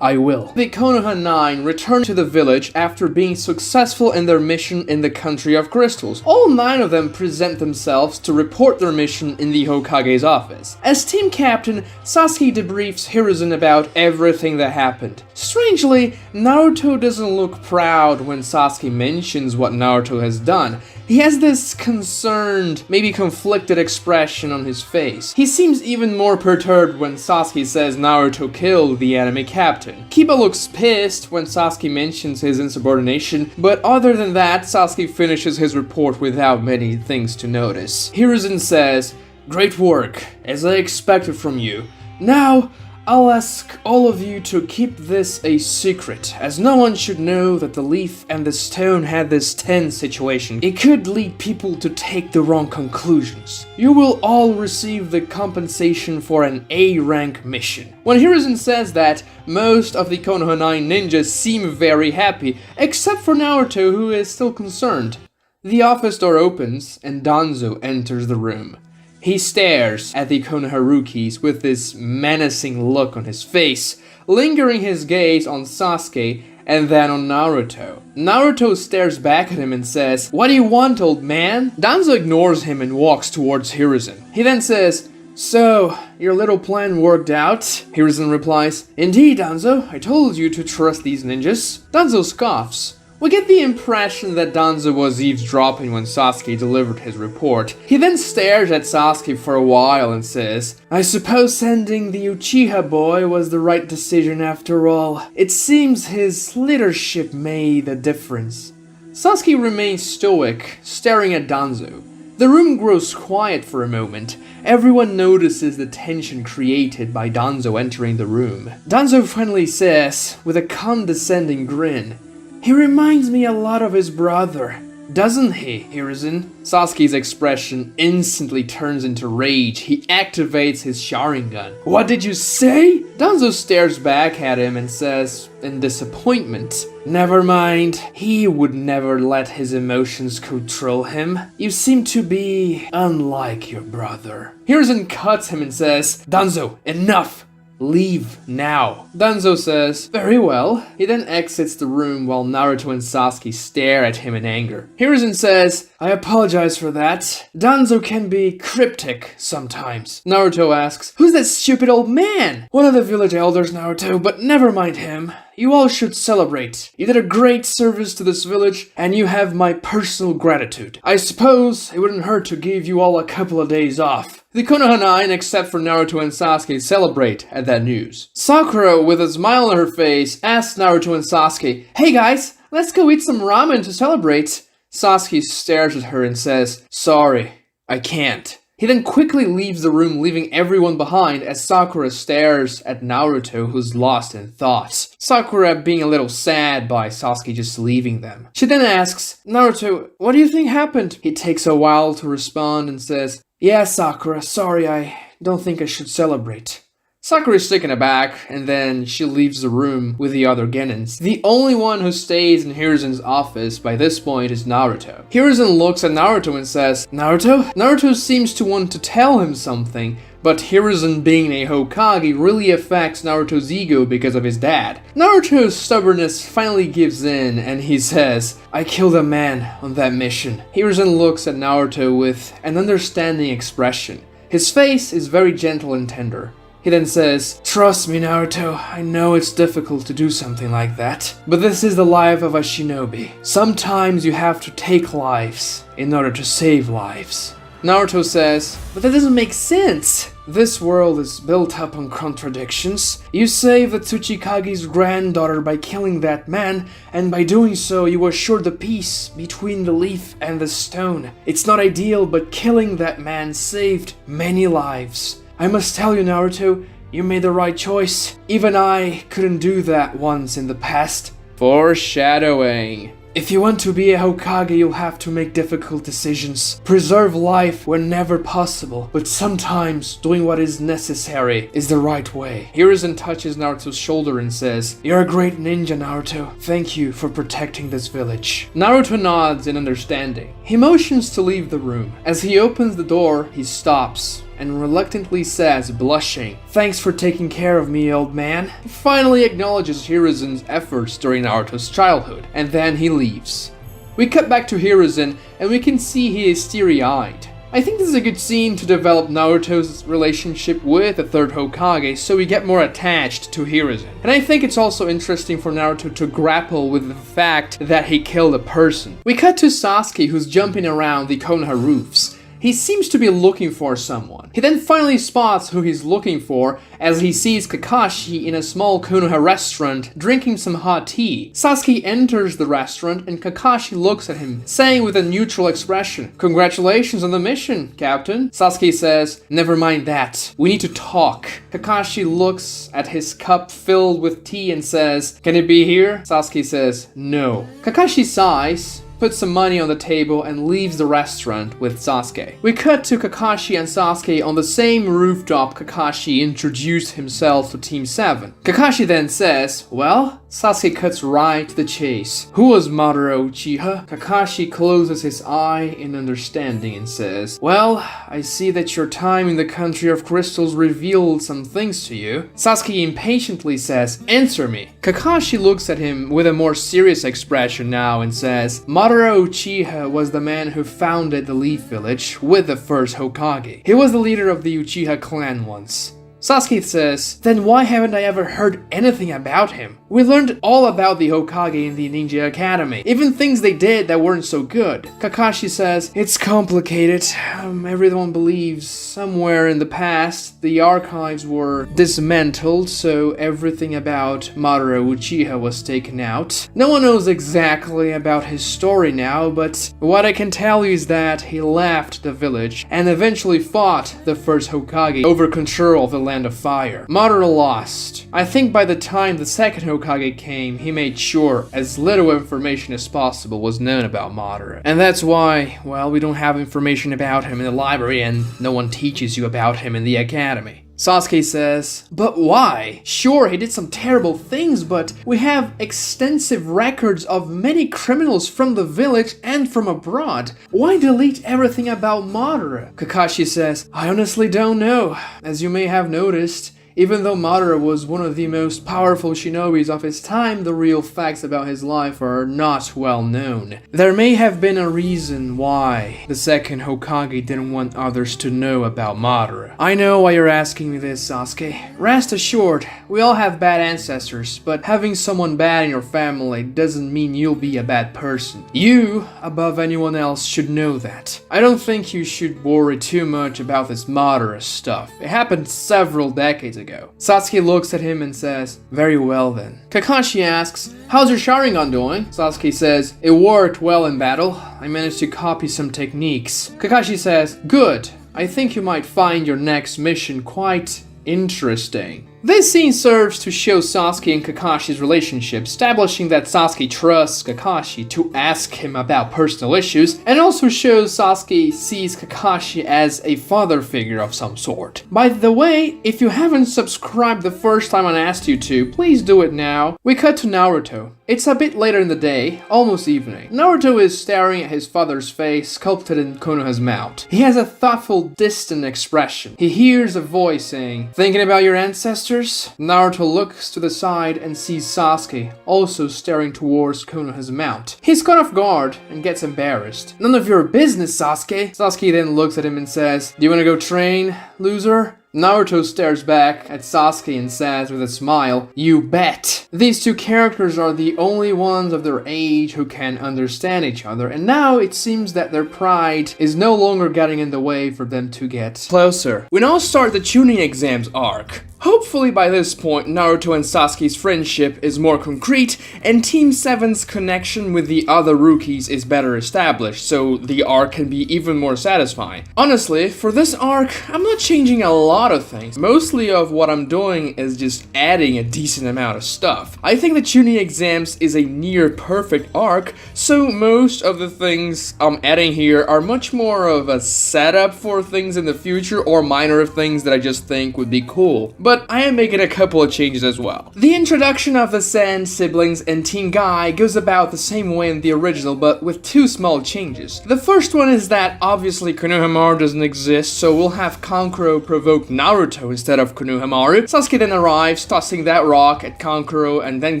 [SPEAKER 1] "I will." The Konoha 9 return to the village after being successful in their mission in the Country of Crystals. All 9 of them present themselves to report their mission in the Hokage's office. As team captain, Sasuke debriefs Hiruzen about everything that happened. Strangely, Naruto doesn't look proud when Sasuke mentions what Naruto has done. He has this concerned, maybe conflicted expression on his face. He seems even more perturbed when Sasuke says Naruto killed the enemy captain. Kiba looks pissed when Sasuke mentions his insubordination, but other than that, Sasuke finishes his report without many things to notice. Hiruzen says, "Great work, as I expected from you. Now, I'll ask all of you to keep this a secret, as no one should know that the leaf and the stone had this tense situation. It could lead people to take the wrong conclusions. You will all receive the compensation for an A-rank mission." When Hiruzen says that, most of the Konoha 9 ninjas seem very happy, except for Naruto, who is still concerned. The office door opens, and Danzo enters the room. He stares at the Konoharukis with this menacing look on his face, lingering his gaze on Sasuke and then on Naruto. Naruto stares back at him and says, "What do you want, old man?" Danzo ignores him and walks towards Hiruzen. He then says, "So, your little plan worked out?" Hiruzen replies, "Indeed, Danzo, I told you to trust these ninjas." Danzo scoffs. We get the impression that Danzo was eavesdropping when Sasuke delivered his report. He then stares at Sasuke for a while and says, "I suppose sending the Uchiha boy was the right decision after all. It seems his leadership made a difference." Sasuke remains stoic, staring at Danzo. The room grows quiet for a moment. Everyone notices the tension created by Danzo entering the room. Danzo finally says, with a condescending grin, "He reminds me a lot of his brother, doesn't he, Hiruzen?" Sasuke's expression instantly turns into rage. He activates his Sharingan. "What did you say?" Danzo stares back at him and says, in disappointment, "Never mind. He would never let his emotions control him. You seem to be unlike your brother." Hiruzen cuts him and says, "Danzo, enough! Leave now. Danzo says, very well. He then exits the room while Naruto and Sasuke stare at him in anger. Hiruzen says, I apologize for that. Danzo can be cryptic sometimes. Naruto asks, who's that stupid old man? One of the village elders, Naruto, but never mind him. You all should celebrate. You did a great service to this village, and you have my personal gratitude. I suppose it wouldn't hurt to give you all a couple of days off. The Konoha 9, except for Naruto and Sasuke, celebrate at that news. Sakura, with a smile on her face, asks Naruto and Sasuke, hey guys, let's go eat some ramen to celebrate. Sasuke stares at her and says, sorry, I can't. He then quickly leaves the room, leaving everyone behind as Sakura stares at Naruto, who's lost in thoughts. Sakura being a little sad by Sasuke just leaving them. She then asks, Naruto, what do you think happened? He takes a while to respond and says, yeah, Sakura, sorry, I don't think I should celebrate. Sakura is taken aback, and then she leaves the room with the other Genins. The only one who stays in Hiruzen's office by this point is Naruto. Hiruzen looks at Naruto and says, Naruto? Naruto seems to want to tell him something, but Hiruzen being a Hokage really affects Naruto's ego because of his dad. Naruto's stubbornness finally gives in, and he says, I killed a man on that mission. Hiruzen looks at Naruto with an understanding expression. His face is very gentle and tender. He then says, trust me, Naruto, I know it's difficult to do something like that, but this is the life of a shinobi. Sometimes you have to take lives in order to save lives. Naruto says, but that doesn't make sense. This world is built up on contradictions. You save the Tsuchikage's granddaughter by killing that man, and by doing so you assure the peace between the leaf and the stone. It's not ideal, but killing that man saved many lives. I must tell you, Naruto, you made the right choice. Even I couldn't do that once in the past. Foreshadowing. If you want to be a Hokage, you'll have to make difficult decisions. Preserve life whenever possible, but sometimes doing what is necessary is the right way. Hiruzen touches Naruto's shoulder and says, you're a great ninja, Naruto. Thank you for protecting this village. Naruto nods in understanding. He motions to leave the room. As he opens the door, he stops and reluctantly says, blushing, thanks for taking care of me, old man. He finally acknowledges Hiruzen's efforts during Naruto's childhood, and then he leaves. We cut back to Hiruzen, and we can see he is teary-eyed. I think this is a good scene to develop Naruto's relationship with the third Hokage, so we get more attached to Hiruzen. And I think it's also interesting for Naruto to grapple with the fact that he killed a person. We cut to Sasuke, who's jumping around the Konoha roofs. He seems to be looking for someone. He then finally spots who he's looking for as he sees Kakashi in a small Konoha restaurant drinking some hot tea. Sasuke enters the restaurant and Kakashi looks at him, saying with a neutral expression, congratulations on the mission, Captain. Sasuke says, never mind that. We need to talk. Kakashi looks at his cup filled with tea and says, can it be here? Sasuke says, no. Kakashi sighs, puts some money on the table and leaves the restaurant with Sasuke. We cut to Kakashi and Sasuke on the same rooftop Kakashi introduced himself to Team 7. Kakashi then says, well, Sasuke cuts right to the chase. Who was Madara Uchiha? Kakashi closes his eye in understanding and says, well, I see that your time in the country of crystals revealed some things to you. Sasuke impatiently says, answer me. Kakashi looks at him with a more serious expression now and says, Madara Uchiha was the man who founded the Leaf Village with the first Hokage. He was the leader of the Uchiha clan once. Sasuke says, then why haven't I ever heard anything about him? We learned all about the Hokage in the Ninja Academy, even things they did that weren't so good. Kakashi says, it's complicated. Everyone believes somewhere in the past the archives were dismantled, so everything about Madara Uchiha was taken out. No one knows exactly about his story now, but what I can tell you is that he left the village and eventually fought the first Hokage over control of the Land of Fire. Madara lost. I think by the time the second Hokage came, he made sure as little information as possible was known about Madara. And that's why, well, we don't have information about him in the library and no one teaches you about him in the academy. Sasuke says, but why? Sure, he did some terrible things, but we have extensive records of many criminals from the village and from abroad. Why delete everything about Madara? Kakashi says, I honestly don't know. As you may have noticed, Even though Madara was one of the most powerful shinobis of his time, the real facts about his life are not well known. There may have been a reason why the second Hokage didn't want others to know about Madara. I know why you're asking me this, Sasuke. Rest assured, we all have bad ancestors, but having someone bad in your family doesn't mean you'll be a bad person. You, above anyone else, should know that. I don't think you should worry too much about this Madara stuff. It happened several decades ago. Sasuke looks at him and says, very well then. Kakashi asks, how's your Sharingan doing? Sasuke says, it worked well in battle. I managed to copy some techniques. Kakashi says, good. I think you might find your next mission quite interesting. This scene serves to show Sasuke and Kakashi's relationship, establishing that Sasuke trusts Kakashi to ask him about personal issues, and also shows Sasuke sees Kakashi as a father figure of some sort. By the way, if you haven't subscribed the first time I asked you to, please do it now. We cut to Naruto. It's a bit later in the day, almost evening. Naruto is staring at his father's face sculpted in Konoha's mount. He has a thoughtful, distant expression. He hears a voice saying, thinking about your ancestors? Naruto looks to the side and sees Sasuke, also staring towards Konoha's mount. He's caught off guard and gets embarrassed. None of your business, Sasuke. Sasuke then looks at him and says, do you wanna go train, loser? Naruto stares back at Sasuke and says with a smile, you bet. These two characters are the only ones of their age who can understand each other, and now it seems that their pride is no longer getting in the way for them to get closer. We now start the tuning exams arc. Hopefully by this point, Naruto and Sasuke's friendship is more concrete, and Team 7's connection with the other rookies is better established, so the arc can be even more satisfying. Honestly, for this arc, I'm not changing a lot of things. Mostly of what I'm doing is just adding a decent amount of stuff. I think the tuning exams is a near perfect arc, so most of the things I'm adding here are much more of a setup for things in the future or minor things that I just think would be cool. But I am making a couple of changes as well. The introduction of the Sand siblings and Team Guy goes about the same way in the original, but with two small changes. The first one is that obviously Konohamaru doesn't exist, so we'll have Kankuro provoke Naruto instead of Konohamaru. Sasuke then arrives, tossing that rock at Kankuro, and then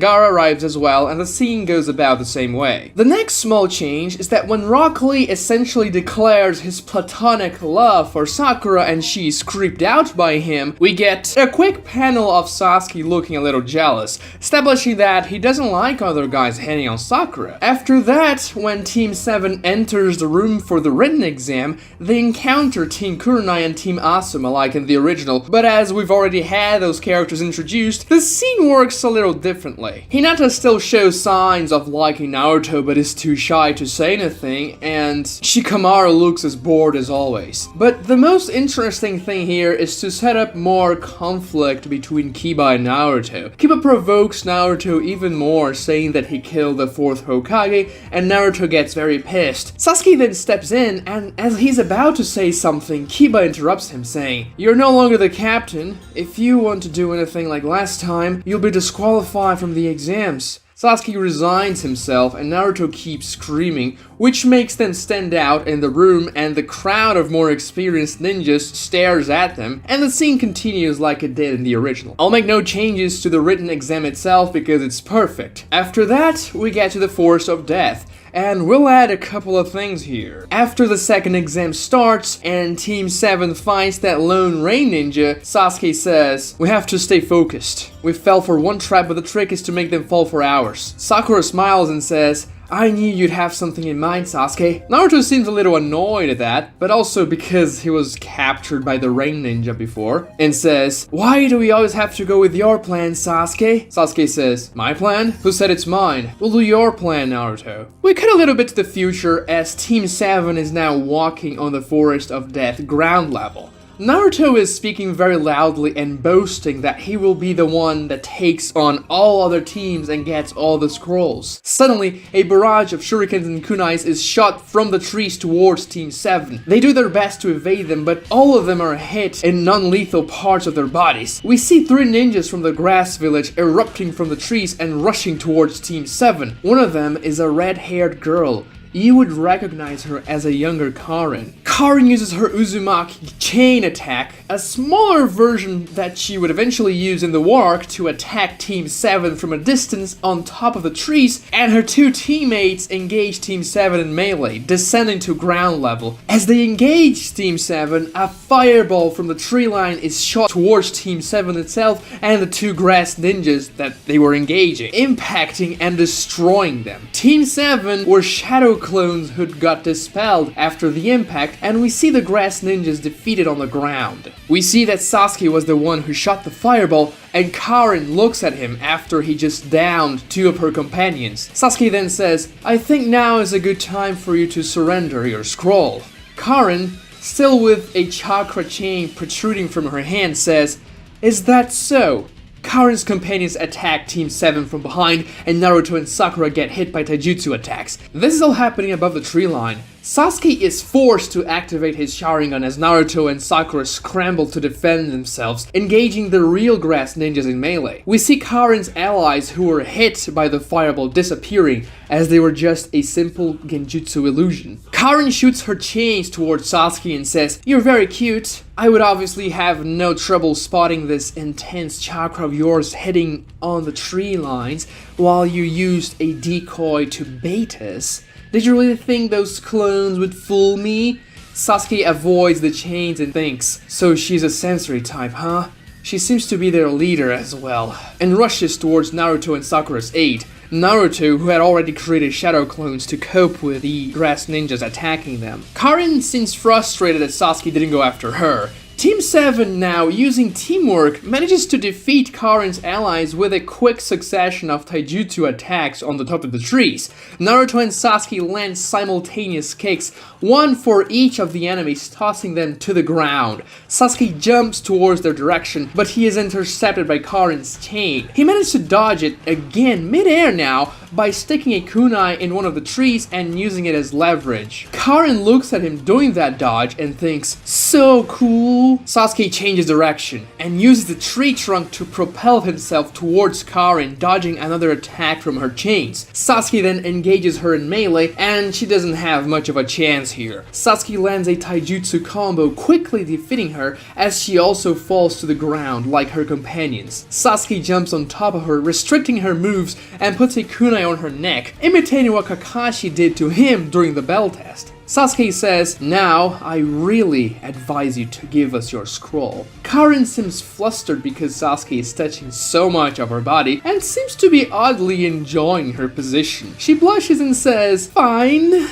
[SPEAKER 1] Gaara arrives as well, and the scene goes about the same way. The next small change is that when Rock Lee essentially declares his platonic love for Sakura and she's creeped out by him, we get a quick panel of Sasuke looking a little jealous, establishing that he doesn't like other guys hitting on Sakura. After that, when Team 7 enters the room for the written exam, they encounter Team Kurenai and Team Asuma like in the original, but as we've already had those characters introduced, the scene works a little differently. Hinata still shows signs of liking Naruto but is too shy to say anything, and Shikamaru looks as bored as always. But the most interesting thing here is to set up more conflict between Kiba and Naruto. Kiba provokes Naruto even more, saying that he killed the 4th Hokage, and Naruto gets very pissed. Sasuke then steps in, and as he's about to say something, Kiba interrupts him, saying, "You're no longer the captain. If you want to do anything like last time, you'll be disqualified from the exams." Sasuke resigns himself and Naruto keeps screaming, which makes them stand out in the room, and the crowd of more experienced ninjas stares at them, and the scene continues like it did in the original. I'll make no changes to the written exam itself because it's perfect. After that, we get to the Forest of Death. And we'll add a couple of things here. After the second exam starts and Team 7 finds that lone rain ninja, Sasuke says, "We have to stay focused. We fell for one trap, but the trick is to make them fall for ours." Sakura smiles and says, "I knew you'd have something in mind, Sasuke." Naruto seems a little annoyed at that, but also because he was captured by the rain ninja before, and says, "Why do we always have to go with your plan, Sasuke?" Sasuke says, "My plan? Who said it's mine? We'll do your plan, Naruto." We cut a little bit to the future as Team 7 is now walking on the Forest of Death ground level. Naruto is speaking very loudly and boasting that he will be the one that takes on all other teams and gets all the scrolls. Suddenly, a barrage of shurikens and kunais is shot from the trees towards Team 7. They do their best to evade them, but all of them are hit in non-lethal parts of their bodies. We see 3 ninjas from the grass village erupting from the trees and rushing towards Team 7. One of them is a red-haired girl. You would recognize her as a younger Karen. Karin uses her Uzumaki chain attack, a smaller version that she would eventually use in the war arc to attack Team 7 from a distance on top of the trees, and her two teammates engage Team 7 in melee, descending to ground level. As they engage Team 7, a fireball from the tree line is shot towards Team 7 itself and the two grass ninjas that they were engaging, impacting and destroying them. Team 7 were shadow clones who got dispelled after the impact, and we see the grass ninjas defeated on the ground. We see that Sasuke was the one who shot the fireball, and Karin looks at him after he just downed two of her companions. Sasuke then says, "I think now is a good time for you to surrender your scroll." Karin, still with a chakra chain protruding from her hand, says, "Is that so?" Karin's companions attack Team 7 from behind, and Naruto and Sakura get hit by taijutsu attacks. This is all happening above the tree line. Sasuke is forced to activate his Sharingan as Naruto and Sakura scramble to defend themselves, engaging the real grass ninjas in melee. We see Karin's allies who were hit by the fireball disappearing, as they were just a simple genjutsu illusion. Karin shoots her chains towards Sasuke and says, "You're very cute. I would obviously have no trouble spotting this intense chakra of yours hitting on the tree lines while you used a decoy to bait us. Did you really think those clones would fool me?" Sasuke avoids the chains and thinks, "So she's a sensory type, huh?" She seems to be their leader as well, and rushes towards Naruto and Sakura's aid. Naruto, who had already created shadow clones to cope with the grass ninjas attacking them. Karin seems frustrated that Sasuke didn't go after her. Team 7 now, using teamwork, manages to defeat Karin's allies with a quick succession of taijutsu attacks on the top of the trees. Naruto and Sasuke land simultaneous kicks, one for each of the enemies, tossing them to the ground. Sasuke jumps towards their direction, but he is intercepted by Karin's chain. He manages to dodge it again mid-air now by sticking a kunai in one of the trees and using it as leverage. Karin looks at him doing that dodge and thinks, "So cool." Sasuke changes direction and uses the tree trunk to propel himself towards Karin, dodging another attack from her chains. Sasuke then engages her in melee, and she doesn't have much of a chance here. Sasuke lands a taijutsu combo, quickly defeating her as she also falls to the ground like her companions. Sasuke jumps on top of her, restricting her moves, and puts a kunai on her neck, imitating what Kakashi did to him during the bell test. Sasuke says, "Now, I really advise you to give us your scroll." Karin seems flustered because Sasuke is touching so much of her body and seems to be oddly enjoying her position. She blushes and says, "Fine,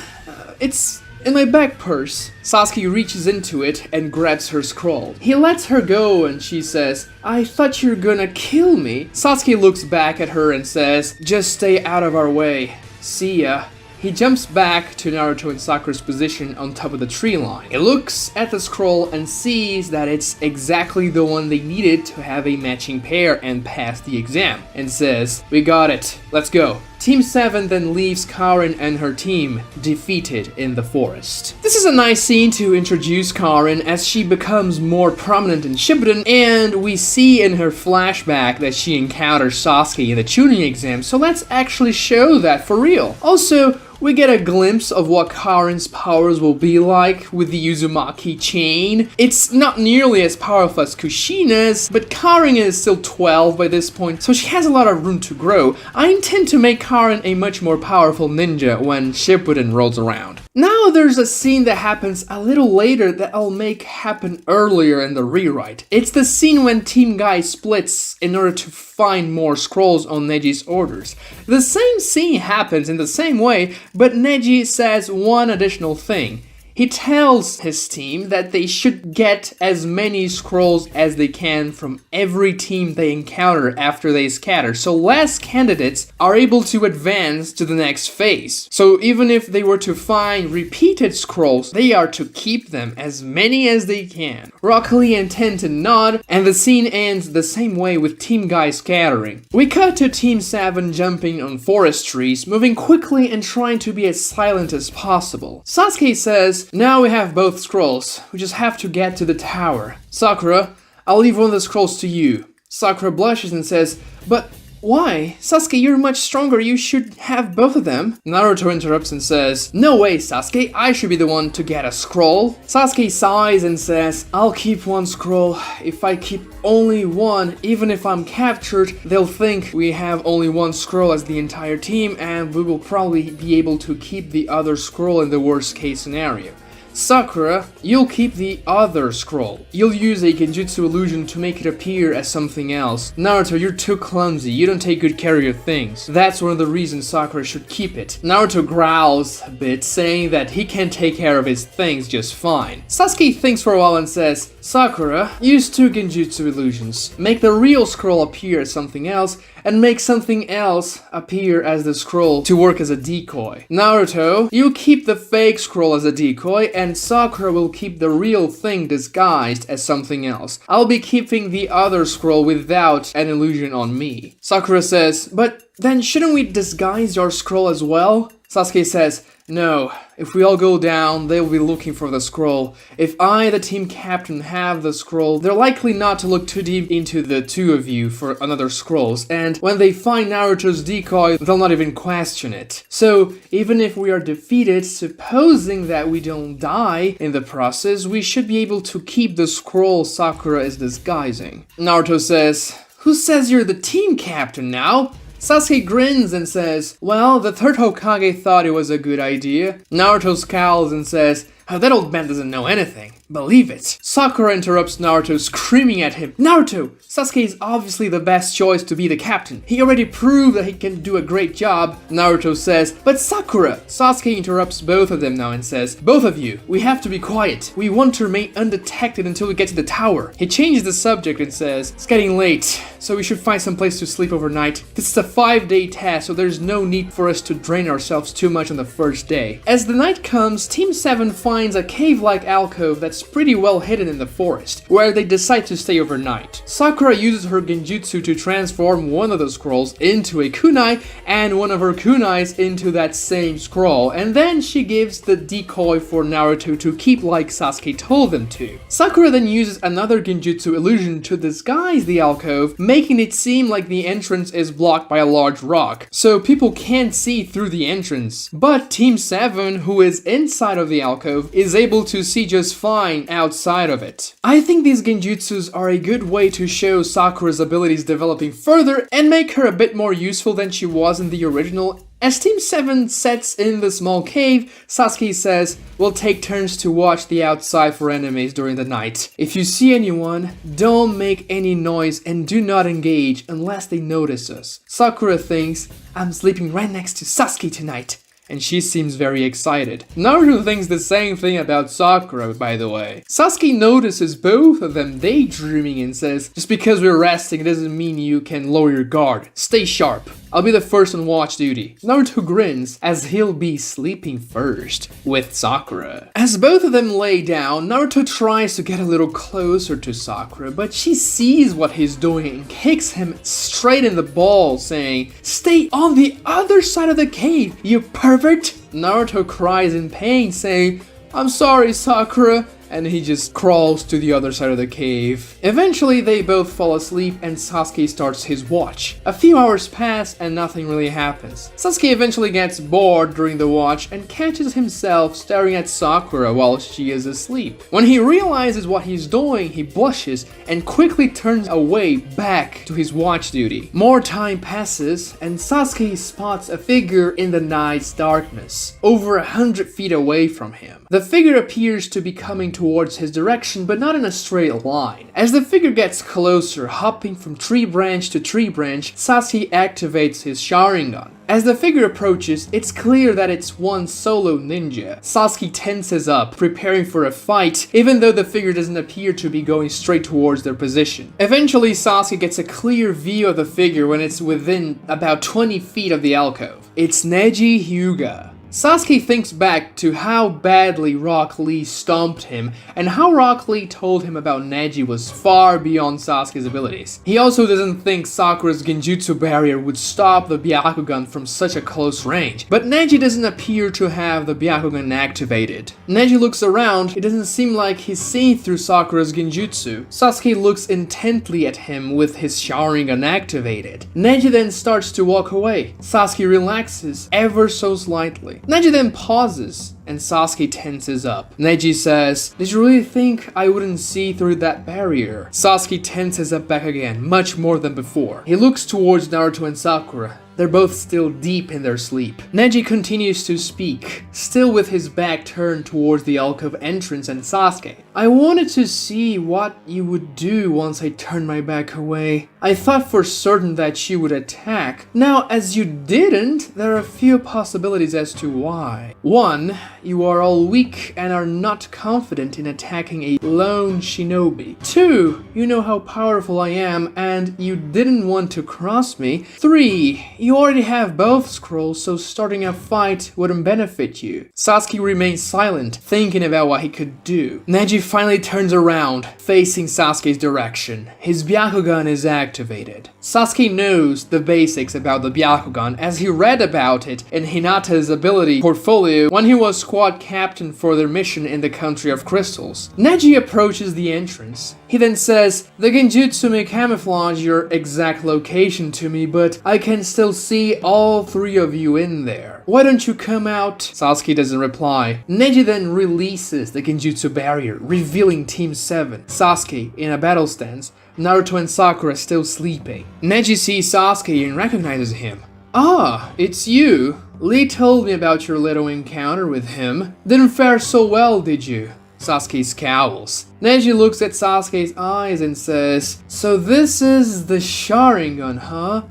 [SPEAKER 1] it's in my back purse." Sasuke reaches into it and grabs her scroll. He lets her go and she says, "I thought you were gonna kill me." Sasuke looks back at her and says, "Just stay out of our way. See ya." He jumps back to Naruto and Sakura's position on top of the tree line. He looks at the scroll and sees that it's exactly the one they needed to have a matching pair and pass the exam, and says, "We got it, let's go." Team 7 then leaves Karin and her team defeated in the forest. This is a nice scene to introduce Karin as she becomes more prominent in Shippuden, and we see in her flashback that she encounters Sasuke in the Chunin exam, so let's actually show that for real. Also, we get a glimpse of what Karin's powers will be like with the Uzumaki chain. It's not nearly as powerful as Kushina's, but Karin is still 12 by this point, so she has a lot of room to grow. I intend to make Karin a much more powerful ninja when Shippuden rolls around. Now there's a scene that happens a little later that I'll make happen earlier in the rewrite. It's the scene when Team Guy splits in order to find more scrolls on Neji's orders. The same scene happens in the same way, but Neji says one additional thing. He tells his team that they should get as many scrolls as they can from every team they encounter after they scatter, so less candidates are able to advance to the next phase. So even if they were to find repeated scrolls, they are to keep them as many as they can. Rock Lee and Tenten nod, and the scene ends the same way with Team Guy scattering. We cut to Team 7 jumping on forest trees, moving quickly and trying to be as silent as possible. Sasuke says, "Now we have both scrolls. We just have to get to the tower. Sakura, I'll leave one of the scrolls to you." Sakura blushes and says, "But Why? Sasuke, you're much stronger, you should have both of them. Naruto interrupts and says, no way, Sasuke, I should be the one to get a scroll. Sasuke sighs and says, I'll keep one scroll. If I keep only one, even if I'm captured, they'll think we have only one scroll as the entire team, and we will probably be able to keep the other scroll in the worst case scenario. Sakura, you'll keep the other scroll. You'll use a genjutsu illusion to make it appear as something else. Naruto, you're too clumsy, you don't take good care of your things. That's one of the reasons Sakura should keep it. Naruto growls a bit, saying that he can take care of his things just fine. Sasuke thinks for a while and says, Sakura, use 2 genjutsu illusions. Make the real scroll appear as something else, and make something else appear as the scroll to work as a decoy. Naruto, you keep the fake scroll as a decoy, and Sakura will keep the real thing disguised as something else. I'll be keeping the other scroll without an illusion on me. Sakura says, but then shouldn't we disguise your scroll as well? Sasuke says, no, if we all go down, they'll be looking for the scroll. If I, the team captain, have the scroll, they're likely not to look too deep into the 2 of you for another scrolls, and when they find Naruto's decoy, they'll not even question it. So, even if we are defeated, supposing that we don't die in the process, we should be able to keep the scroll Sakura is disguising. Naruto says, who says you're the team captain now? Sasuke grins and says, well, the 3rd Hokage thought it was a good idea. Naruto scowls and says, oh, that old man doesn't know anything. Believe it. Sakura interrupts Naruto, screaming at him, Naruto, Sasuke is obviously the best choice to be the captain. He already proved that he can do a great job. Naruto says, but Sakura. Sasuke interrupts both of them now and says, both of you, we have to be quiet. We want to remain undetected until we get to the tower. He changes the subject and says, it's getting late, so we should find some place to sleep overnight. This is a 5-day test, so there's no need for us to drain ourselves too much on the first day. As the night comes, Team 7 finds a cave-like alcove that's pretty well hidden in the forest, where they decide to stay overnight. Sakura uses her genjutsu to transform one of the scrolls into a kunai, and one of her kunais into that same scroll, and then she gives the decoy for Naruto to keep like Sasuke told them to. Sakura then uses another genjutsu illusion to disguise the alcove, making it seem like the entrance is blocked by a large rock, so people can't see through the entrance. But Team 7, who is inside of the alcove, is able to see just fine outside of it. I think these genjutsus are a good way to show Sakura's abilities developing further and make her a bit more useful than she was in the original. As Team 7 sets in the small cave, Sasuke says, we'll take turns to watch the outside for enemies during the night. If you see anyone, don't make any noise and do not engage unless they notice us. Sakura thinks, I'm sleeping right next to Sasuke tonight. And she seems very excited. Naruto thinks the same thing about Sakura, by the way. Sasuke notices both of them daydreaming and says, just because we're resting doesn't mean you can lower your guard. Stay sharp. I'll be the first on watch duty. Naruto grins as he'll be sleeping first with Sakura. As both of them lay down, Naruto tries to get a little closer to Sakura, but she sees what he's doing and kicks him straight in the balls, saying, stay on the other side of the cave, you pervert! Naruto cries in pain, saying, I'm sorry, Sakura, and he just crawls to the other side of the cave. Eventually, they both fall asleep and Sasuke starts his watch. A few hours pass and nothing really happens. Sasuke eventually gets bored during the watch and catches himself staring at Sakura while she is asleep. When he realizes what he's doing, he blushes and quickly turns away back to his watch duty. More time passes and Sasuke spots a figure in the night's darkness, over 100 feet away from him. The figure appears to be coming towards his direction, but not in a straight line. As the figure gets closer, hopping from tree branch to tree branch, Sasuke activates his Sharingan. As the figure approaches, it's clear that it's one solo ninja. Sasuke tenses up, preparing for a fight, even though the figure doesn't appear to be going straight towards their position. Eventually, Sasuke gets a clear view of the figure when it's within about 20 feet of the alcove. It's Neji Hyuga. Sasuke thinks back to how badly Rock Lee stomped him and how Rock Lee told him about Neji was far beyond Sasuke's abilities. He also doesn't think Sakura's genjutsu barrier would stop the Byakugan from such a close range, but Neji doesn't appear to have the Byakugan activated. Neji looks around, it doesn't seem like he's seeing through Sakura's genjutsu. Sasuke looks intently at him with his Sharingan activated. Neji then starts to walk away. Sasuke relaxes ever so slightly. Neji then pauses, and Sasuke tenses up. Neji says, "Did you really think I wouldn't see through that barrier?" Sasuke tenses up back again, much more than before. He looks towards Naruto and Sakura. They're both still deep in their sleep. Neji continues to speak, still with his back turned towards the alcove entrance and Sasuke. "I wanted to see what you would do once I turned my back away. I thought for certain that you would attack. Now, as you didn't, there are a few possibilities as to why. 1. You are all weak and are not confident in attacking a lone shinobi. 2. You know how powerful I am and you didn't want to cross me. 3. You already have both scrolls, so starting a fight wouldn't benefit you." Sasuke remains silent, thinking about what he could do. Neji finally turns around, facing Sasuke's direction. His Byakugan is activated. Sasuke knows the basics about the Byakugan as he read about it in Hinata's ability portfolio when he was squad captain for their mission in the country of crystals. Neji approaches the entrance. He then says, "The genjutsu may camouflage your exact location to me, but I can still see all 3 of you in there. Why don't you come out?" Sasuke doesn't reply. Neji then releases the genjutsu barrier, revealing Team 7, Sasuke in a battle stance, Naruto and Sakura still sleeping. Neji sees Sasuke and recognizes him. "Ah, it's you. Lee told me about your little encounter with him. Didn't fare so well, did you?" Sasuke scowls. Neji looks at Sasuke's eyes and says, "So this is the Sharingan, huh?